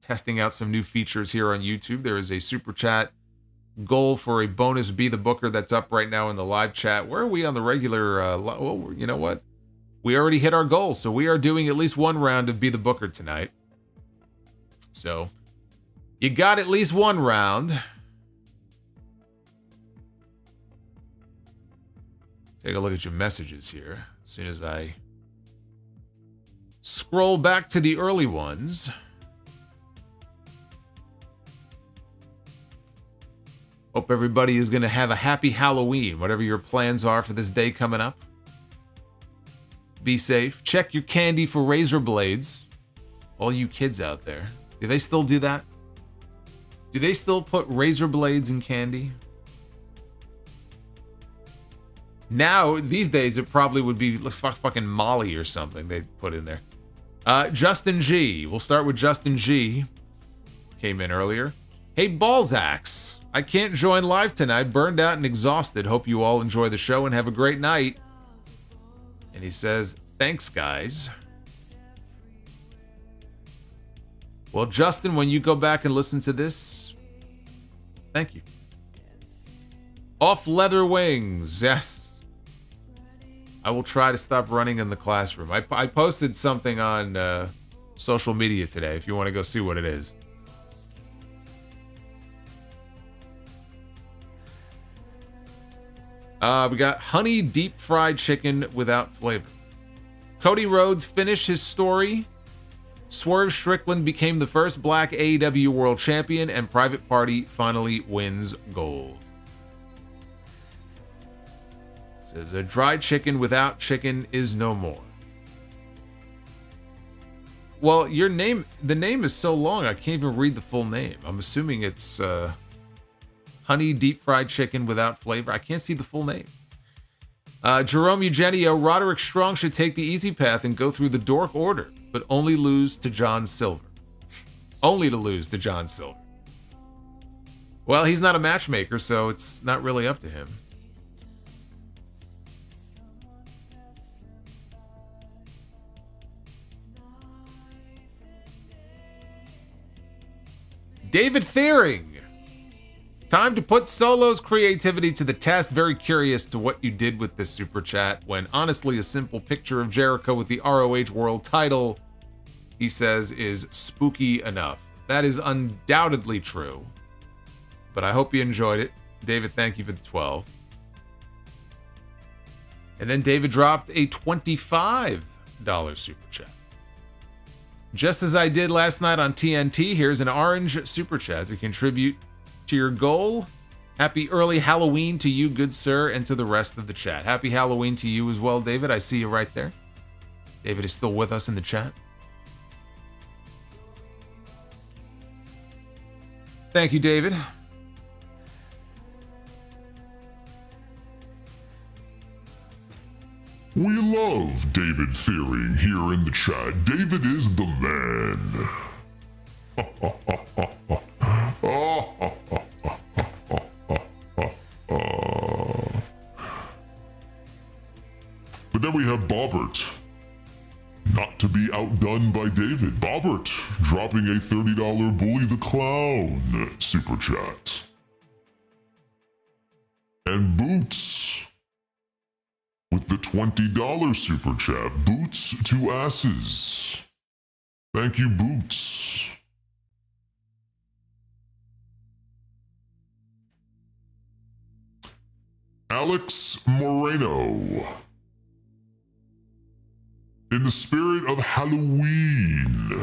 Testing out some new features here on YouTube. There is a super chat goal for a bonus Be the Booker that's up right now in the live chat. Where are we on the regular? Well, you know what? We already hit our goal, so we are doing at least one round of Be the Booker tonight. So you got at least one round. Take a look at your messages here. As soon as I scroll back to the early ones. Hope everybody is going to have a happy Halloween, whatever your plans are for this day coming up. Be safe. Check your candy for razor blades. All you kids out there. Do they still do that? Do they still put razor blades in candy? Now, these days, it probably would be fucking Molly or something they'd put in there. Justin G. We'll start with Justin G. Came in earlier. Hey, Balzacs. I can't join live tonight. Burned out and exhausted. Hope you all enjoy the show and have a great night. And he says, thanks, guys. Well, Justin, when you go back and listen to this, thank you. Off Leather Wings. Yes. I will try to stop running in the classroom. I posted something on social media today if you want to go see what it is. We got honey deep fried chicken without flavor. Cody Rhodes finished his story. Swerve Strickland became the first black AEW World Champion, and Private Party finally wins gold. It says a dried chicken without chicken is no more. Well, the name is so long I can't even read the full name. I'm assuming it's honey deep fried chicken without flavor. I can't see the full name. Jerome Eugenio, Roderick Strong should take the easy path and go through the Dork Order, but only lose to John Silver. Only to lose to John Silver. Well, he's not a matchmaker, so it's not really up to him. David Thiering. Time to put Solo's creativity to the test. Very curious to what you did with this super chat when honestly a simple picture of Jericho with the ROH World title, he says, is spooky enough. That is undoubtedly true. But I hope you enjoyed it. David, thank you for the 12. And then David dropped a $25 super chat. Just as I did last night on TNT, here's an orange super chat to contribute to your goal. Happy early Halloween to you, good sir, and to the rest of the chat. Happy Halloween to you as well, David. I see you right there. David is still with us in the chat. Thank you, David. We love David Thiering here in the chat. David is the man. But then we have Bobbert. Not to be outdone by David. Bobbert dropping a $30 Bully the Clown super chat. And Boots with the $20 super chat. Boots to asses. Thank you, Boots. Alex Moreno. In the spirit of Halloween,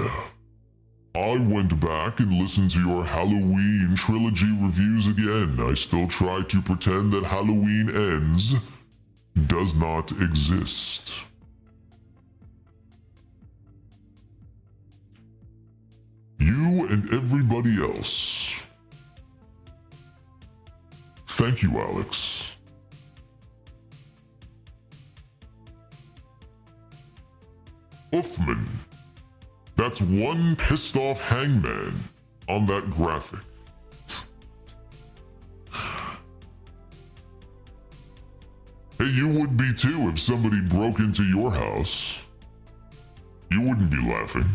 I went back and listened to your Halloween trilogy reviews again. I still try to pretend that Halloween Ends does not exist. You and everybody else. Thank you, Alex. Uffman. That's one pissed off hangman on that graphic. Hey, you would be too if somebody broke into your house. You wouldn't be laughing.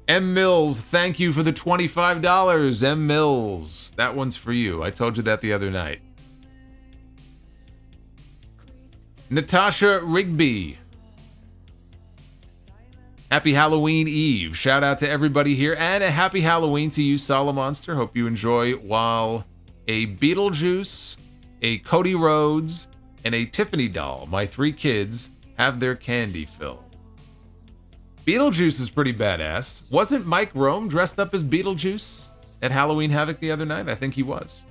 M. Mills, thank you for the $25. M. Mills, that one's for you. I told you that the other night. Natasha Rigby. Happy Halloween Eve. Shout out to everybody here. And a happy Halloween to you, Solomonster. Hope you enjoy while a Beetlejuice, a Cody Rhodes, and a Tiffany doll, my 3 kids, have their candy fill. Beetlejuice is pretty badass. Wasn't Mike Rome dressed up as Beetlejuice at Halloween Havoc the other night? I think he was.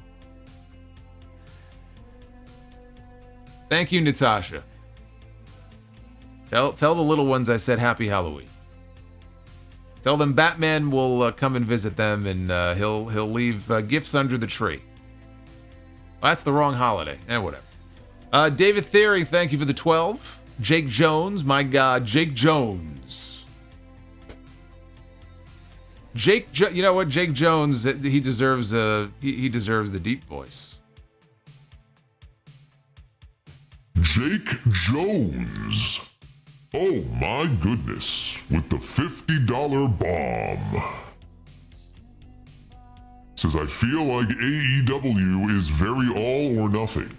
Thank you, Natasha. Tell the little ones I said happy Halloween. Tell them Batman will come and visit them, and he'll leave gifts under the tree. Well, that's the wrong holiday. Whatever. David Theory, thank you for the 12. Jake Jones, my God, Jake Jones. You know what, Jake Jones, he deserves he deserves the deep voice. Jake Jones. Oh my goodness, with the $50 bomb. Says, I feel like AEW is very all or nothing.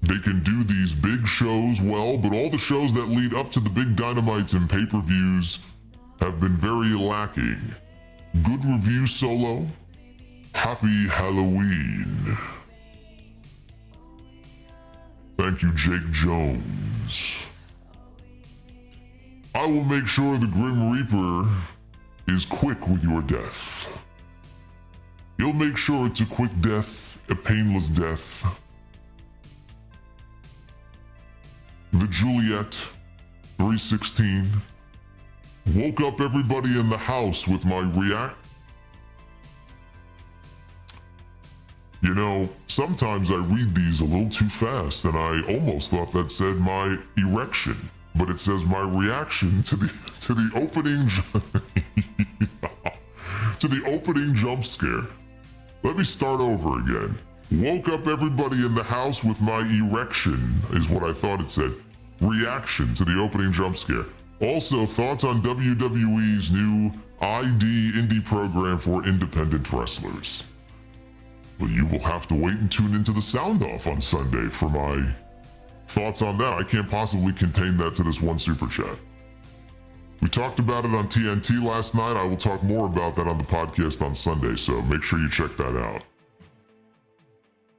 They can do these big shows well, but all the shows that lead up to the big Dynamites and pay-per-views have been very lacking. Good review, Solo. Happy Halloween. Thank you, Jake Jones. I will make sure the Grim Reaper is quick with your death. You'll make sure it's a quick death, a painless death. The Juliet 316 woke up everybody in the house with my You know, sometimes I read these a little too fast, and I almost thought that said my erection, but it says my reaction to the opening to the opening jump scare. Let me start over again. Woke up everybody in the house with my erection, is what I thought it said. Reaction to the opening jump scare. Also, thoughts on WWE's new ID indie program for independent wrestlers. Well, you will have to wait and tune into the sound off on Sunday for my thoughts on that. I can't possibly contain that to this one super chat. We talked about it on TNT last night. I will talk more about that on the podcast on Sunday, so make sure you check that out.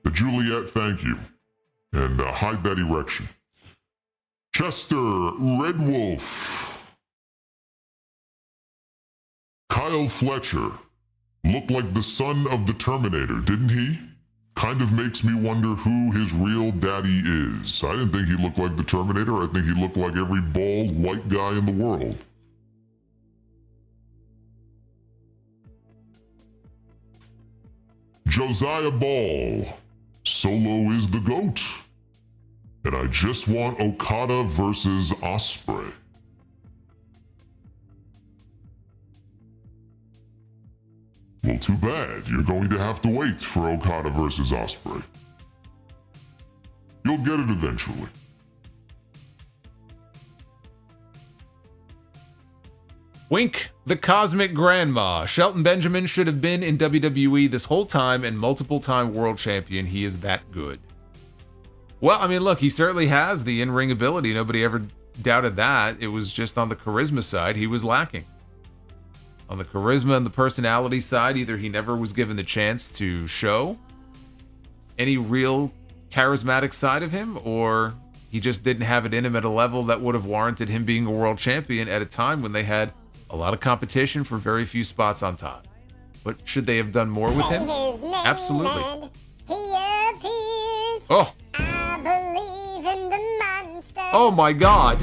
The Juliet, thank you. And hide that erection. Chester Red Wolf. Kyle Fletcher. Looked like the son of the Terminator, didn't he? Kind of makes me wonder who his real daddy is. I didn't think he looked like the Terminator. I think he looked like every bald white guy in the world. Josiah Ball. Solo is the GOAT. And I just want Okada versus Ospreay. Well, too bad. You're going to have to wait for Okada versus Ospreay. You'll get it eventually. Wink the Cosmic Grandma. Shelton Benjamin should have been in WWE this whole time and multiple-time world champion. He is that good. Well, I mean, look, he certainly has the in-ring ability. Nobody ever doubted that. It was just on the charisma side he was lacking. On the charisma and the personality side, either he never was given the chance to show any real charismatic side of him, or he just didn't have it in him at a level that would have warranted him being a world champion at a time when they had a lot of competition for very few spots on top. But should they have done more with him? Absolutely. Oh. I believe in the monster. Oh my God.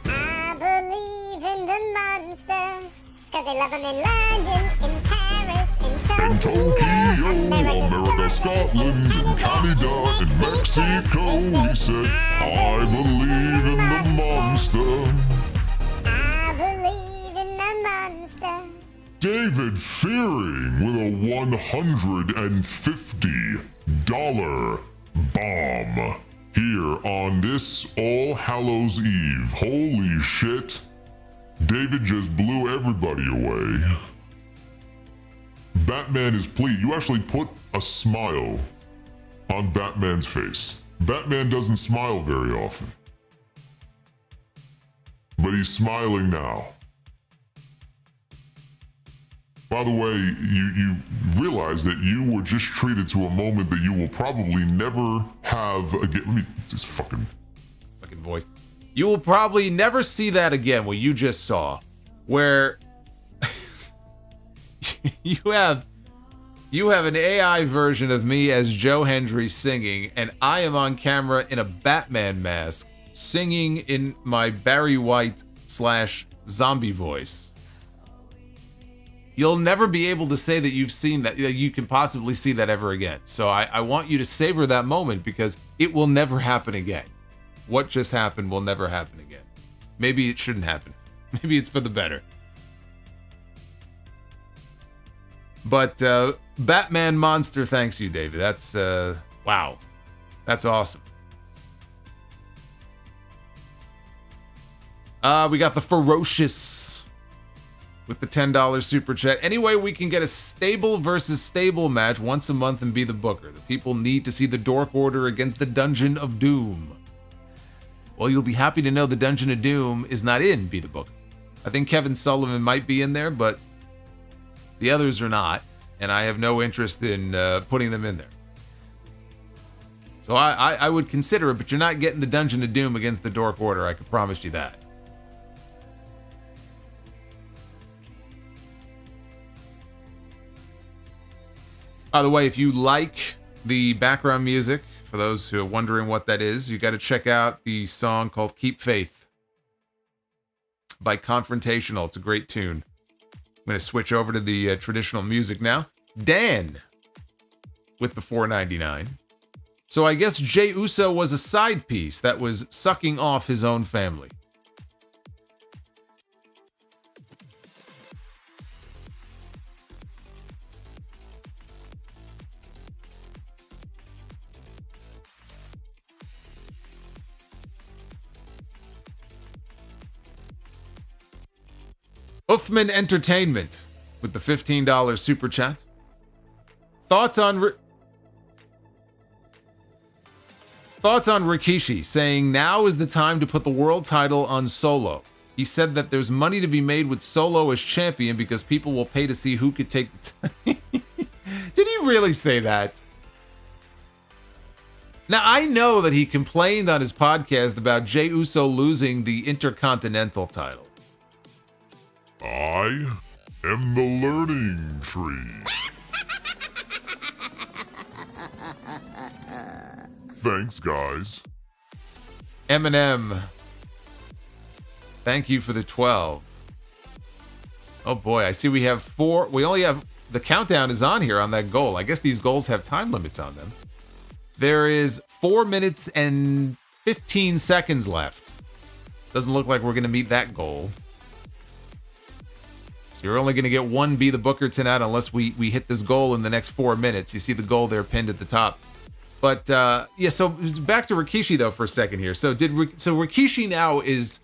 I believe in the monster. Cause they love him in London, in Paris, in Tokyo, America, Scotland, in Canada, in Mexico. He said, I believe in the monster. I believe in the monster. David Fearing with a $150 bomb here on this All Hallows Eve. Holy shit. David just blew everybody away. Batman is pleased. You actually put a smile on Batman's face. Batman doesn't smile very often. But he's smiling now. By the way, you realize that you were just treated to a moment that you will probably never have again. Let me just fucking voice. You will probably never see that again, what you just saw, where you have an AI version of me as Joe Hendry singing, and I am on camera in a Batman mask singing in my Barry White / zombie voice. You'll never be able to say that you've seen that, you can possibly see that ever again. So I want you to savor that moment, because it will never happen again. What just happened will never happen again. Maybe it shouldn't happen. Maybe it's for the better. But Batman Monster thanks you, David. That's, wow. That's awesome. We got the Ferocious with the $10 super chat. Anyway, we can get a stable versus stable match once a month and be the booker. The people need to see the Dork Order against the Dungeon of Doom. Well, you'll be happy to know the Dungeon of Doom is not in Be the Booker. I think Kevin Sullivan might be in there, but the others are not, and I have no interest in putting them in there. So I would consider it, but you're not getting the Dungeon of Doom against the Dork Order, I can promise you that. By the way, if you like the background music, for those who are wondering what that is, you got to check out the song called Keep Faith by Confrontational. It's a great tune. I'm going to switch over to the traditional music now. Dan with the $4.99. So I guess Jey Uso was a side piece that was sucking off his own family. Uffman Entertainment with the $15 super chat. Thoughts on Rikishi saying now is the time to put the world title on Solo. He said that there's money to be made with Solo as champion because people will pay to see who could take the Did he really say that? Now, I know that he complained on his podcast about Jey Uso losing the Intercontinental title. I am the learning tree. Thanks, guys. Eminem, thank you for the 12. Oh boy, I see we have 4. We only have, the countdown is on here on that goal. I guess these goals have time limits on them. There is 4 minutes and 15 seconds left. Doesn't look like we're going to meet that goal. So you're only going to get one Be the Booker tonight unless we hit this goal in the next 4 minutes. You see the goal there pinned at the top. But yeah, so back to Rikishi though for a second here. So Rikishi now is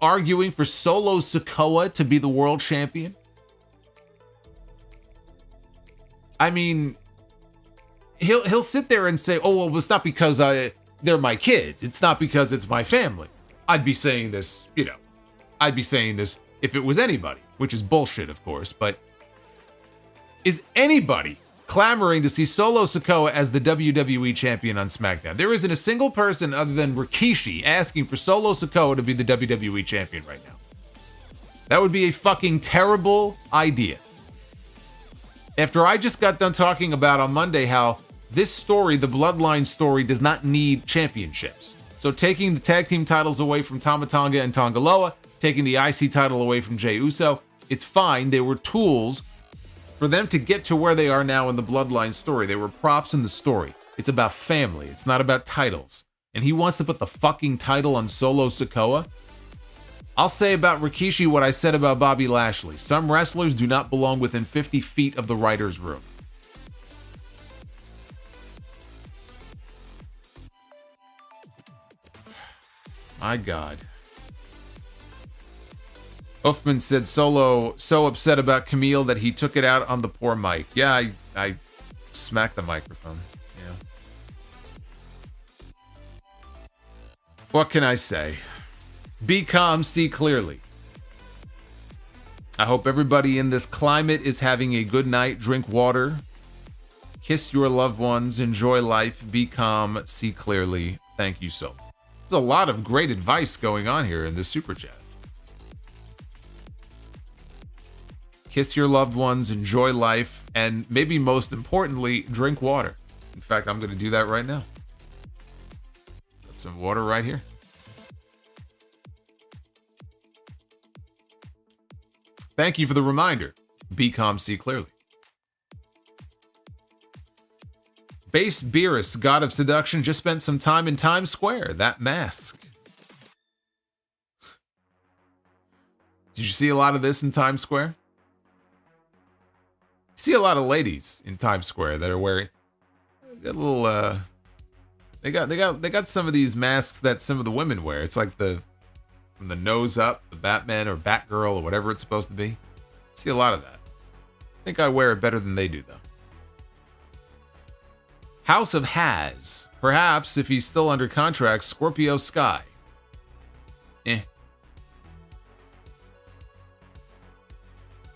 arguing for Solo Sikoa to be the world champion. I mean, he'll sit there and say, "Oh well, it's not because they're my kids. It's not because it's my family." I'd be saying this, you know, I'd be saying this if it was anybody, which is bullshit, of course. But is anybody clamoring to see Solo Sikoa as the WWE champion on SmackDown? There isn't a single person other than Rikishi asking for Solo Sikoa to be the WWE champion right now. That would be a fucking terrible idea. After I just got done talking about on Monday how this story, the Bloodline story, does not need championships. So taking the tag team titles away from Tama Tonga and Tonga Loa, taking the IC title away from Jey Uso, it's fine. They were tools for them to get to where they are now in the Bloodline story. They were props in the story. It's about family. It's not about titles. And he wants to put the fucking title on Solo Sikoa? I'll say about Rikishi what I said about Bobby Lashley. Some wrestlers do not belong within 50 feet of the writer's room. My God. Uffman said Solo so upset about Kamille that he took it out on the poor mic. Yeah, I smacked the microphone. Yeah. What can I say? Be calm, see clearly. I hope everybody in this climate is having a good night. Drink water. Kiss your loved ones. Enjoy life. Be calm, see clearly. Thank you so much. There's a lot of great advice going on here in this super chat. Kiss your loved ones, enjoy life, and maybe most importantly, drink water. In fact, I'm going to do that right now. Got some water right here. Thank you for the reminder. Be calm, see clearly. Base Beerus, God of Seduction, just spent some time in Times Square. That mask. Did you see a lot of this in Times Square? See a lot of ladies in Times Square that are wearing a little they got some of these masks that some of the women wear. It's like from the nose up, the Batman or Batgirl or whatever it's supposed to be. See a lot of that. I think I wear it better than they do though. House of Has. Perhaps if he's still under contract, Scorpio Sky.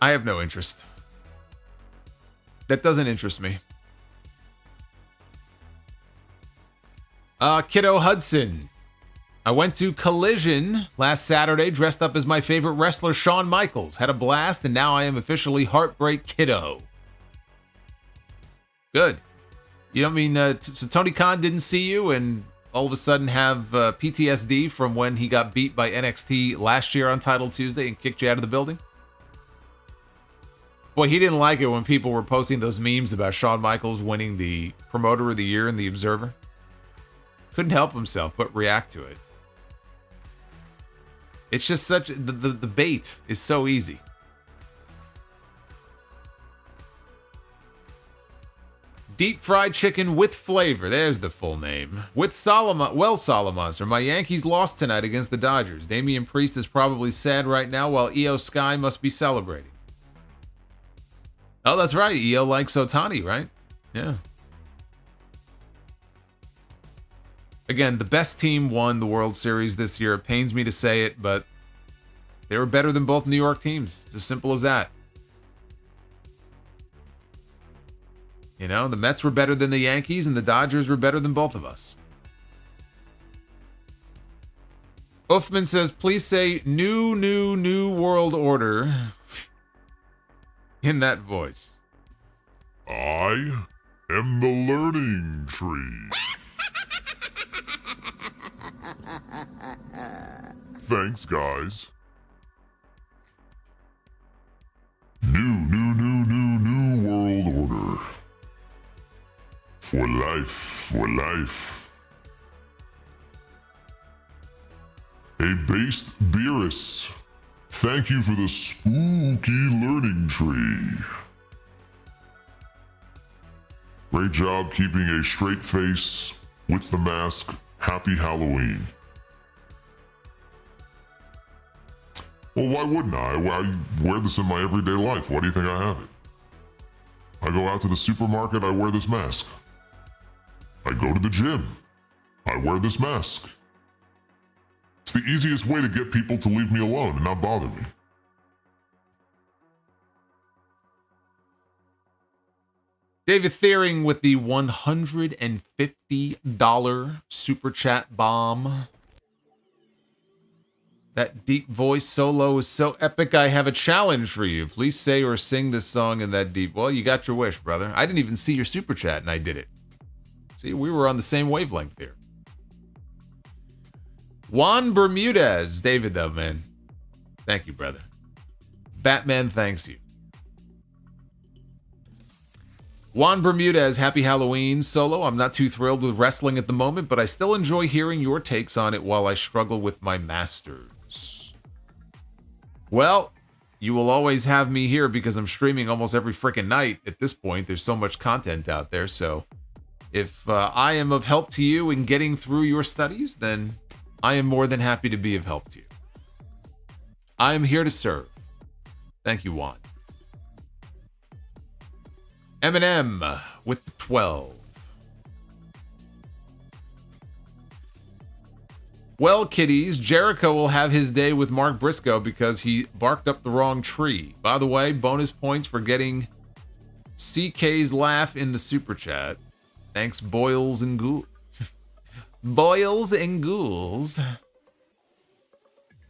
I have no interest. That doesn't interest me. Kiddo Hudson. I went to Collision last Saturday dressed up as my favorite wrestler, Shawn Michaels. Had a blast, and now I am officially Heartbreak Kiddo. Good. You don't mean, so Tony Khan didn't see you and all of a sudden have PTSD from when he got beat by NXT last year on Title Tuesday and kicked you out of the building? Boy, he didn't like it when people were posting those memes about Shawn Michaels winning the Promoter of the Year in the Observer. Couldn't help himself but react to it. It's just such... The bait is so easy. Deep fried chicken with flavor. There's the full name. With Solomonster. My Yankees lost tonight against the Dodgers. Damian Priest is probably sad right now while Io Sky must be celebrating. Oh, that's right. Io likes Otani, right? Yeah. Again, the best team won the World Series this year. It pains me to say it, but they were better than both New York teams. It's as simple as that. You know, the Mets were better than the Yankees, and the Dodgers were better than both of us. Uffman says, please say new world order in that voice. I am the learning tree. Thanks, guys. New world order. For life. A based Beerus. Thank you for the spooky learning tree. Great job keeping a straight face with the mask. Happy Halloween. Well, why wouldn't I? I wear this in my everyday life. Why do you think I have it? I go out to the supermarket, I wear this mask. I go to the gym, I wear this mask. It's the easiest way to get people to leave me alone and not bother me. David Thiering with the $150 super chat bomb. That deep voice solo is so epic, I have a challenge for you. Please say or sing this song in that deep... Well, you got your wish, brother. I didn't even see your super chat, and I did it. See, we were on the same wavelength here. Juan Bermudez. David, though, man. Thank you, brother. Batman thanks you. Juan Bermudez, happy Halloween. Solo, I'm not too thrilled with wrestling at the moment, but I still enjoy hearing your takes on it while I struggle with my masters. Well, you will always have me here because I'm streaming almost every freaking night at this point. There's so much content out there, so if I am of help to you in getting through your studies, then I am more than happy to be of help to you. I am here to serve. Thank you, Juan. Eminem with the 12. Well, kiddies, Jericho will have his day with Mark Briscoe because he barked up the wrong tree. By the way, bonus points for getting CK's laugh in the super chat. Thanks, Boils and Ghouls. Boils and Ghouls.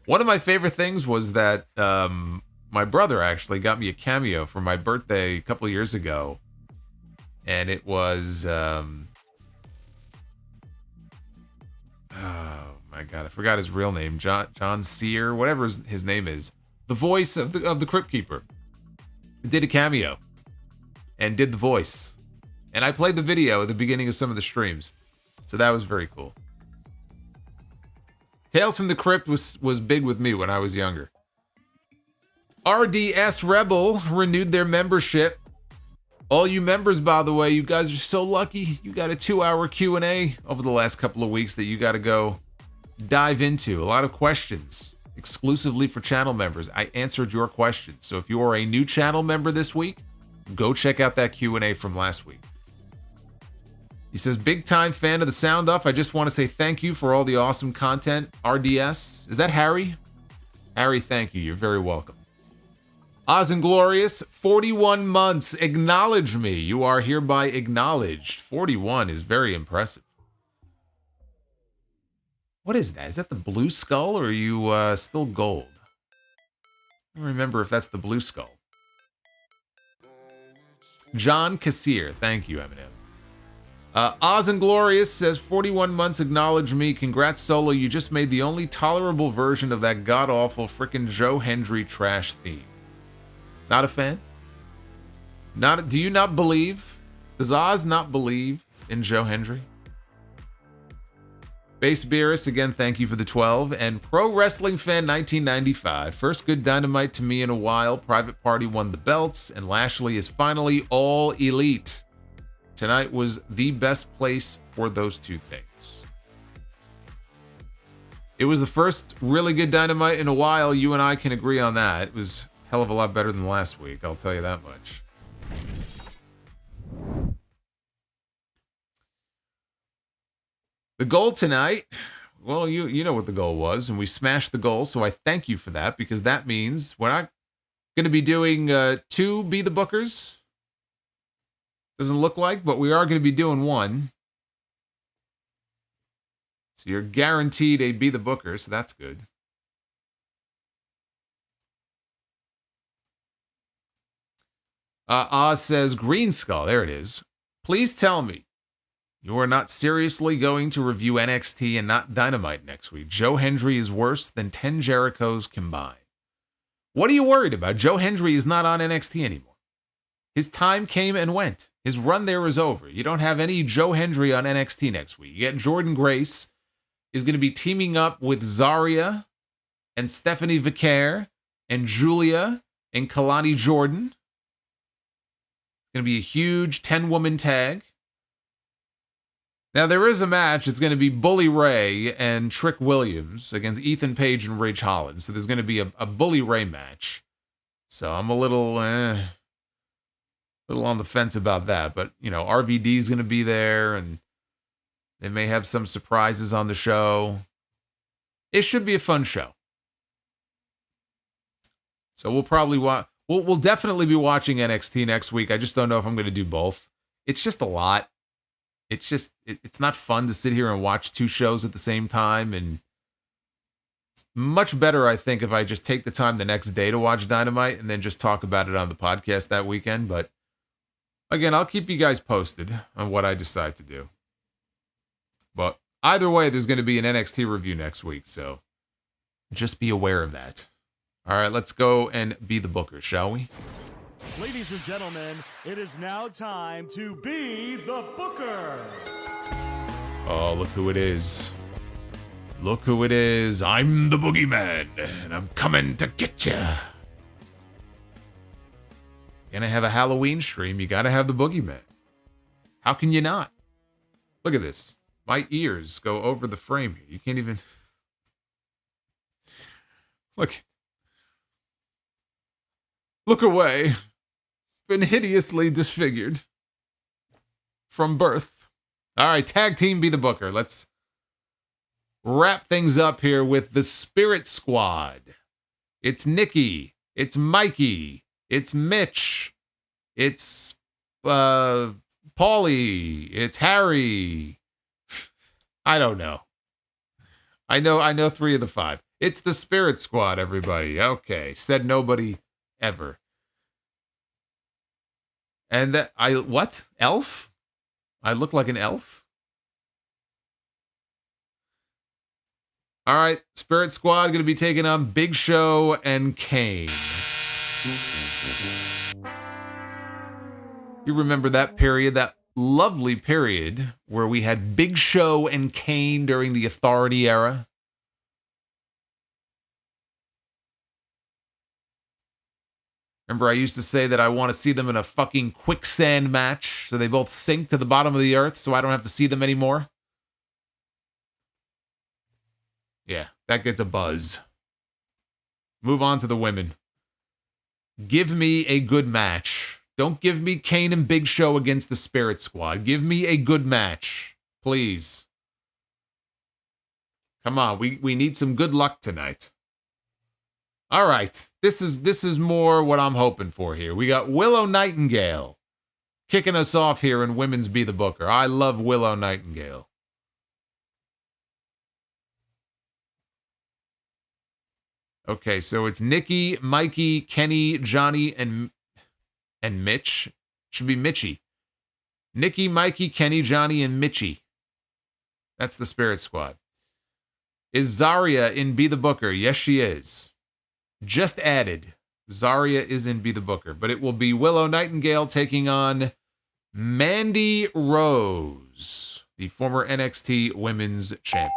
One of my favorite things was that my brother actually got me a cameo for my birthday a couple of years ago. And it was, oh my God, I forgot his real name. John Sear, whatever his name is. The voice of the Crypt Keeper. Did a cameo. And did the voice. And I played the video at the beginning of some of the streams. So that was very cool. Tales from the Crypt was big with me when I was younger. RDS Rebel renewed their membership. All you members, by the way, you guys are so lucky. You got a 2-hour Q&A over the last couple of weeks that you got to go dive into. A lot of questions exclusively for channel members. I answered your questions. So if you are a new channel member this week, go check out that Q&A from last week. He says, big time fan of the Sound Off. I just want to say thank you for all the awesome content. RDS. Is that Harry? Harry, thank you. You're very welcome. Oz and Glorious, 41 months. Acknowledge me. You are hereby acknowledged. 41 is very impressive. What is that? Is that the blue skull or are you still gold? I don't remember if that's the blue skull. John Kassir. Thank you, Eminem. Oz and Glorious says, 41 months, acknowledge me. Congrats, Solo. You just made the only tolerable version of that god-awful frickin' Joe Hendry trash theme. Not a fan? Do you not believe? Does Oz not believe in Joe Hendry? Base Beerus, again, thank you for the 12. And Pro Wrestling Fan 1995. First good Dynamite to me in a while. Private Party won the belts, and Lashley is finally all elite. Tonight was the best place for those two things. It was the first really good Dynamite in a while. You and I can agree on that. It was a hell of a lot better than last week, I'll tell you that much. The goal tonight, well, you know what the goal was, and we smashed the goal, so I thank you for that, because that means we're not going to be doing 2 Be the Bookers. Doesn't look like, but we are going to be doing 1. So you're guaranteed a Be the Booker, so that's good. Oz says, Green Skull, there it is. Please tell me you are not seriously going to review NXT and not Dynamite next week. Joe Hendry is worse than 10 Jerichos combined. What are you worried about? Joe Hendry is not on NXT anymore. His time came and went. His run there is over. You don't have any Joe Hendry on NXT next week. You get Jordan Grace is going to be teaming up with Zarya and Stephanie Vicaire and Julia and Kalani Jordan. It's going to be a huge 10-woman tag. Now, there is a match. It's going to be Bully Ray and Trick Williams against Ethan Page and Ridge Holland. So there's going to be a Bully Ray match. So I'm a little on the fence about that. But, you know, RVD is going to be there, and they may have some surprises on the show. It should be a fun show. So we'll probably we'll definitely be watching NXT next week. I just don't know if I'm going to do both. It's just a lot. It's just, it's not fun to sit here and watch 2 shows at the same time. And it's much better, I think, if I just take the time the next day to watch Dynamite and then just talk about it on the podcast that weekend. But again, I'll keep you guys posted on what I decide to do. But either way, there's going to be an NXT review next week. So just be aware of that. All right, let's go and be the Booker, shall we? Ladies and gentlemen, it is now time to be the Booker. Oh, look who it is. Look who it is. I'm the Boogeyman, and I'm coming to get you. Gonna have a Halloween stream, you gotta have the Boogeyman. How can you not? Look at this. My ears go over the frame here. You can't even... Look away. Been hideously disfigured from birth. All right, tag team be the Booker. Let's wrap things up here with the Spirit Squad. It's Nikki. It's Mikey. It's Mitch. It's Paulie. It's Harry. I don't know. I know 3 of the 5. It's the Spirit Squad, everybody. Okay, said nobody ever. And that what? Elf? I look like an elf? All right, Spirit Squad going to be taking on Big Show and Kane. You remember that period, that lovely period where we had Big Show and Kane during the Authority era? Remember, I used to say that I want to see them in a fucking quicksand match so they both sink to the bottom of the earth so I don't have to see them anymore? Yeah, that gets a buzz. Move on to the women. Give me a good match. Don't give me Kane and Big Show against the Spirit Squad. Give me a good match, please. Come on, we need some good luck tonight. All right, this is more what I'm hoping for here. We got Willow Nightingale kicking us off here in Women's Be the Booker. I love Willow Nightingale. Okay, so it's Nikki, Mikey, Kenny, Johnny, and Mitch. Should be Mitchie. Nikki, Mikey, Kenny, Johnny, and Mitchie. That's the Spirit Squad. Is Zarya in Be the Booker? Yes, she is. Just added. Zarya is in Be the Booker, but it will be Willow Nightingale taking on Mandy Rose, the former NXT Women's Champion.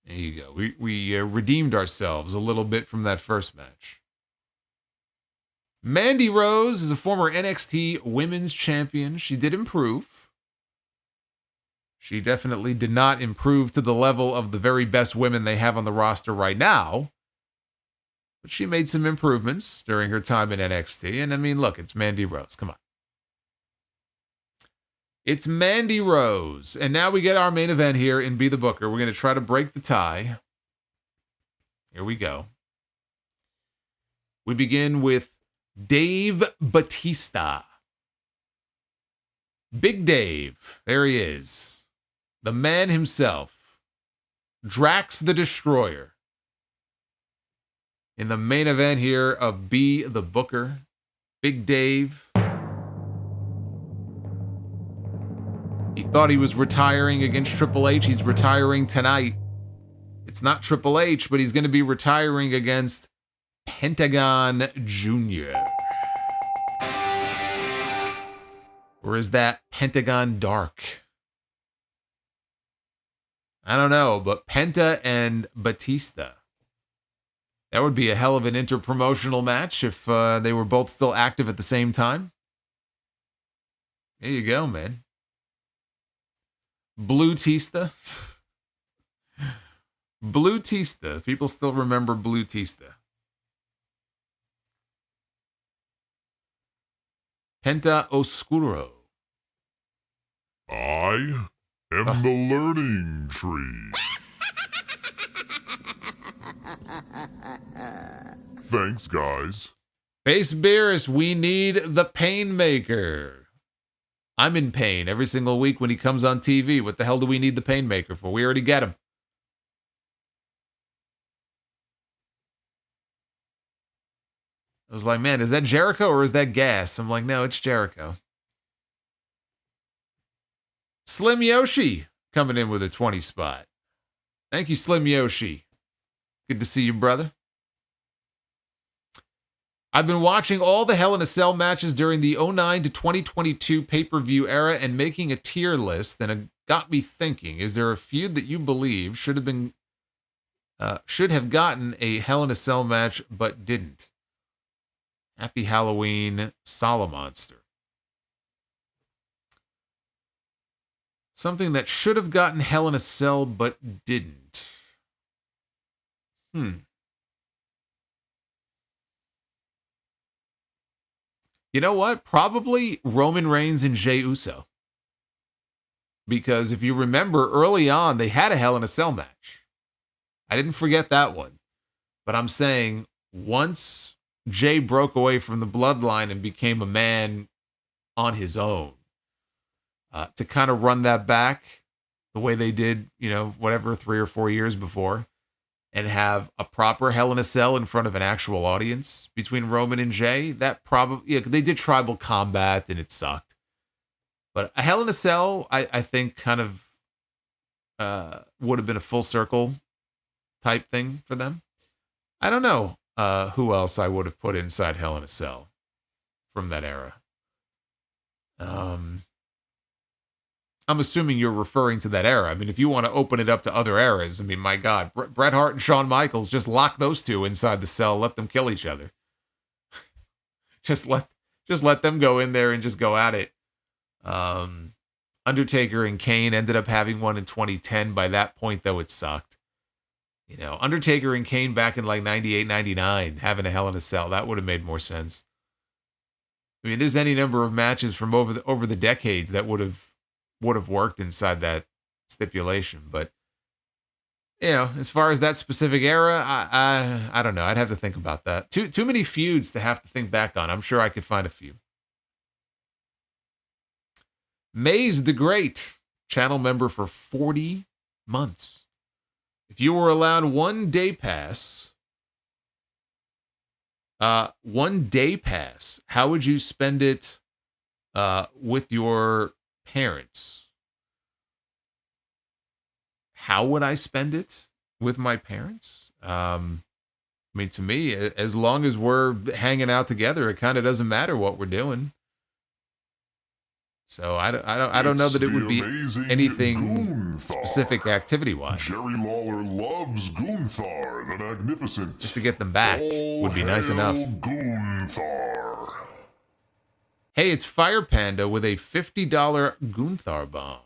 There you go. We redeemed ourselves a little bit from that first match. Mandy Rose is a former NXT Women's Champion. She did improve. She definitely did not improve to the level of the very best women they have on the roster right now. But she made some improvements during her time in NXT. And I mean, look, it's Mandy Rose. Come on. It's Mandy Rose. And now we get our main event here in Be the Booker. We're going to try to break the tie. Here we go. We begin with Dave Batista. Big Dave. There he is. The man himself. Drax the Destroyer. In the main event here of Be the Booker. Big Dave. He thought he was retiring against Triple H. He's retiring tonight. It's not Triple H, but he's going to be retiring against Pentagon Jr. Or is that Pentagon Dark? I don't know, but Penta and Batista. That would be a hell of an interpromotional match if they were both still active at the same time. There you go, man. Blue Tista. Blue Tista. People still remember Blue Tista. Penta Oscuro. I am the learning tree. Thanks, guys. Face Beerus, we need the Painmaker. I'm in pain every single week when he comes on TV. What the hell do we need the Painmaker for? We already get him. I was like, man, is that Jericho or is that Gas? I'm like, no, it's Jericho. Slim Yoshi coming in with a 20 spot. Thank you, Slim Yoshi. Good to see you, brother. I've been watching all the Hell in a Cell matches during the 09 to 2022 pay-per-view era and making a tier list, and it got me thinking, is there a feud that you believe should have gotten a Hell in a Cell match but didn't? Happy Halloween, Solomonster. Something that should have gotten Hell in a Cell but didn't. You know what? Probably Roman Reigns and Jey Uso. Because if you remember early on, they had a Hell in a Cell match. I didn't forget that one. But I'm saying once Jey broke away from the bloodline and became a man on his own, to kind of run that back the way they did, 3 or 4 years before, and have a proper Hell in a Cell in front of an actual audience between Roman and Jey, that probably, they did tribal combat and it sucked. But a Hell in a Cell, I think kind of would have been a full circle type thing for them. I don't know who else I would have put inside Hell in a Cell from that era. I'm assuming you're referring to that era. I mean, if you want to open it up to other eras, I mean, my God, Bret Hart and Shawn Michaels, just lock those two inside the cell, let them kill each other. just let them go in there and just go at it. Undertaker and Kane ended up having one in 2010. By that point, though, it sucked. Undertaker and Kane back in like 98, 99, having a Hell in a Cell, that would have made more sense. I mean, there's any number of matches from over the decades that would have worked inside that stipulation, but as far as that specific era, I don't know. I'd have to think about that. Too many feuds to have to think back on. I'm sure I could find a few. Maze the Great, channel member for 40 months. If you were allowed one day pass, how would you spend it with your parents? How would I spend it with my parents. I mean, to me, as long as we're hanging out together, it kind of doesn't matter what we're doing. So I don't know that it would be anything specific activity-wise. Jerry Lawler loves Gunther, the Magnificent. Just to get them back would be nice enough. Gunther. Hey, it's Fire Panda with a $50 Gunther bomb,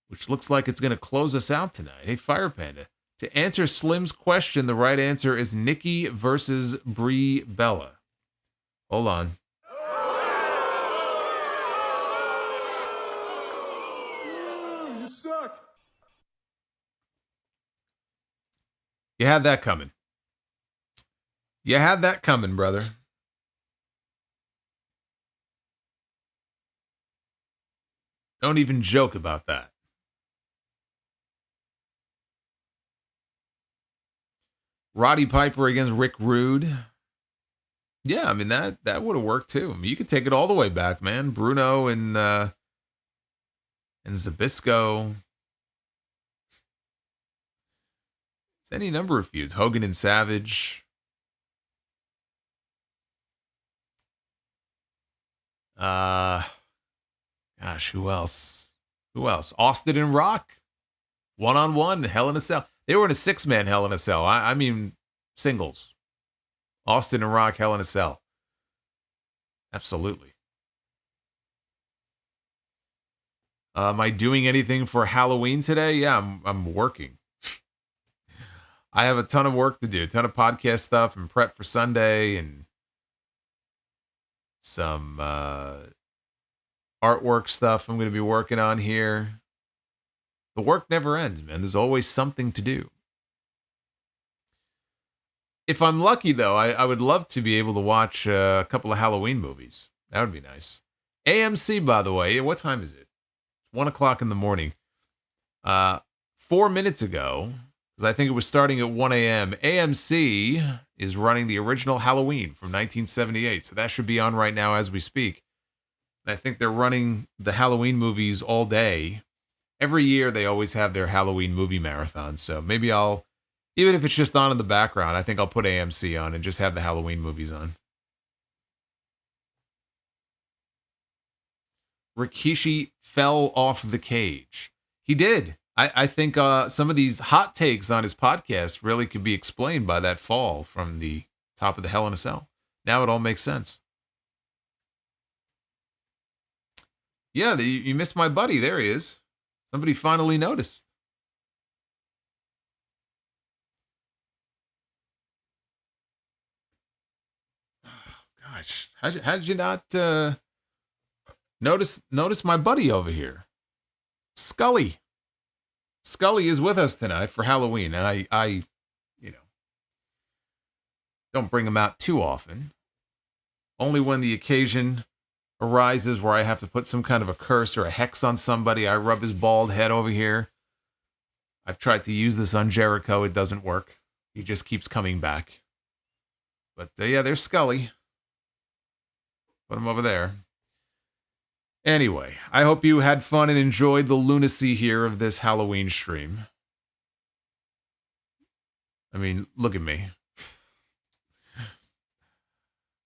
which looks like it's going to close us out tonight. Hey, Fire Panda, to answer Slim's question, the right answer is Nikki versus Brie Bella. Hold on. You suck. You had that coming. You had that coming, brother. Don't even joke about that. Roddy Piper against Rick Rude. Yeah, I mean, that would have worked too. I mean, you could take it all the way back, man. Bruno and Zbyszko. It's any number of feuds. Hogan and Savage. Gosh, who else? Austin and Rock. 1-on-1, Hell in a Cell. They were in a 6-man Hell in a Cell. I mean, singles. Austin and Rock, Hell in a Cell. Absolutely. Am I doing anything for Halloween today? Yeah, I'm working. I have a ton of work to do. A ton of podcast stuff and prep for Sunday and some artwork stuff I'm going to be working on here. The work never ends, man. There's always something to do. If I'm lucky, though, I would love to be able to watch a couple of Halloween movies. That would be nice. AMC, by the way, what time is it? 1 o'clock in the morning. 4 minutes ago, because I think it was starting at 1 a.m., AMC is running the original Halloween from 1978. So that should be on right now as we speak. And I think they're running the Halloween movies all day. Every year, they always have their Halloween movie marathon. So maybe I'll, even if it's just on in the background, I think I'll put AMC on and just have the Halloween movies on. Rikishi fell off the cage. He did. I think some of these hot takes on his podcast really could be explained by that fall from the top of the Hell in a Cell. Now it all makes sense. Yeah, you missed my buddy. There he is. Somebody finally noticed. Oh, gosh, how did you not notice my buddy over here? Scully. Scully is with us tonight for Halloween, and I don't bring him out too often. Only when the occasion arises where I have to put some kind of a curse or a hex on somebody. I rub his bald head over here. I've tried to use this on Jericho. It doesn't work. He just keeps coming back. But yeah, there's Scully. Put him over there. Anyway, I hope you had fun and enjoyed the lunacy here of this Halloween stream. I mean, look at me.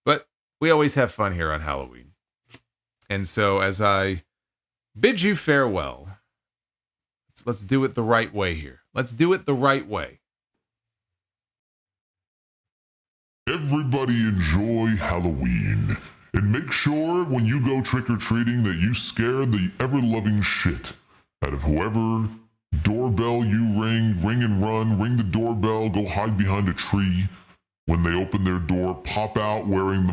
But we always have fun here on Halloween. And so as I bid you farewell, let's do it the right way here. Let's do it the right way. Everybody enjoy Halloween. And make sure when you go trick-or-treating that you scare the ever-loving shit out of whoever doorbell you ring and run, ring the doorbell, go hide behind a tree. When they open their door, pop out wearing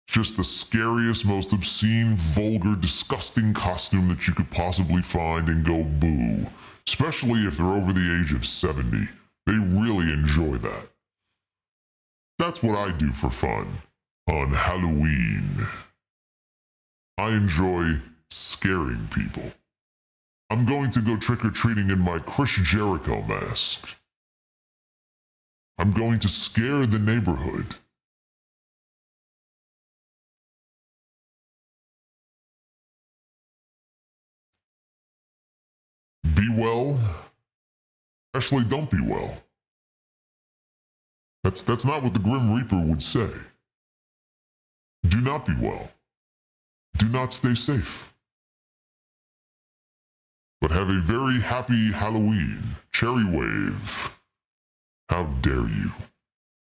just the scariest, most obscene, vulgar, disgusting costume that you could possibly find and go boo. Especially if they're over the age of 70. They really enjoy that. That's what I do for fun on Halloween. I enjoy scaring people. I'm going to go trick-or-treating in my Chris Jericho mask. I'm going to scare the neighborhood. Be well, Lashley, don't be well. That's not what the Grim Reaper would say. Do not be well. Do not stay safe. But have a very happy Halloween. Cherry Wave. How dare you?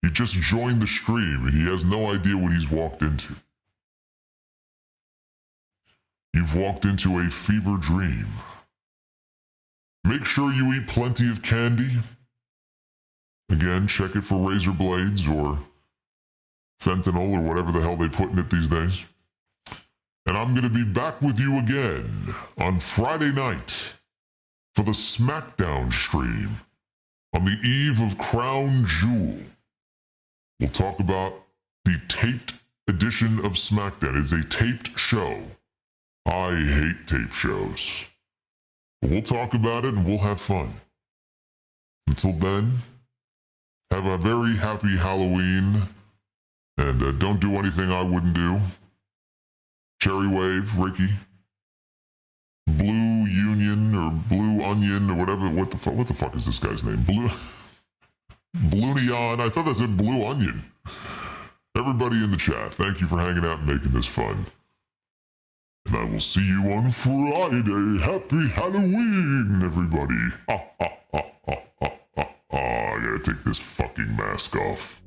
He just joined the stream and he has no idea what he's walked into. You've walked into a fever dream. Make sure you eat plenty of candy. Again, check it for razor blades or fentanyl or whatever the hell they put in it these days. And I'm going to be back with you again on Friday night for the SmackDown stream on the eve of Crown Jewel. We'll talk about the taped edition of SmackDown. It's a taped show. I hate tape shows. But we'll talk about it and we'll have fun. Until then, have a very happy Halloween. And don't do anything I wouldn't do. Cherry Wave, Ricky. Blue Union or Blue Onion or whatever. What the fuck is this guy's name? Blue Neon. I thought that said Blue Onion. Everybody in the chat, thank you for hanging out and making this fun. And I will see you on Friday. Happy Halloween, everybody. I gotta take this fucking mask off.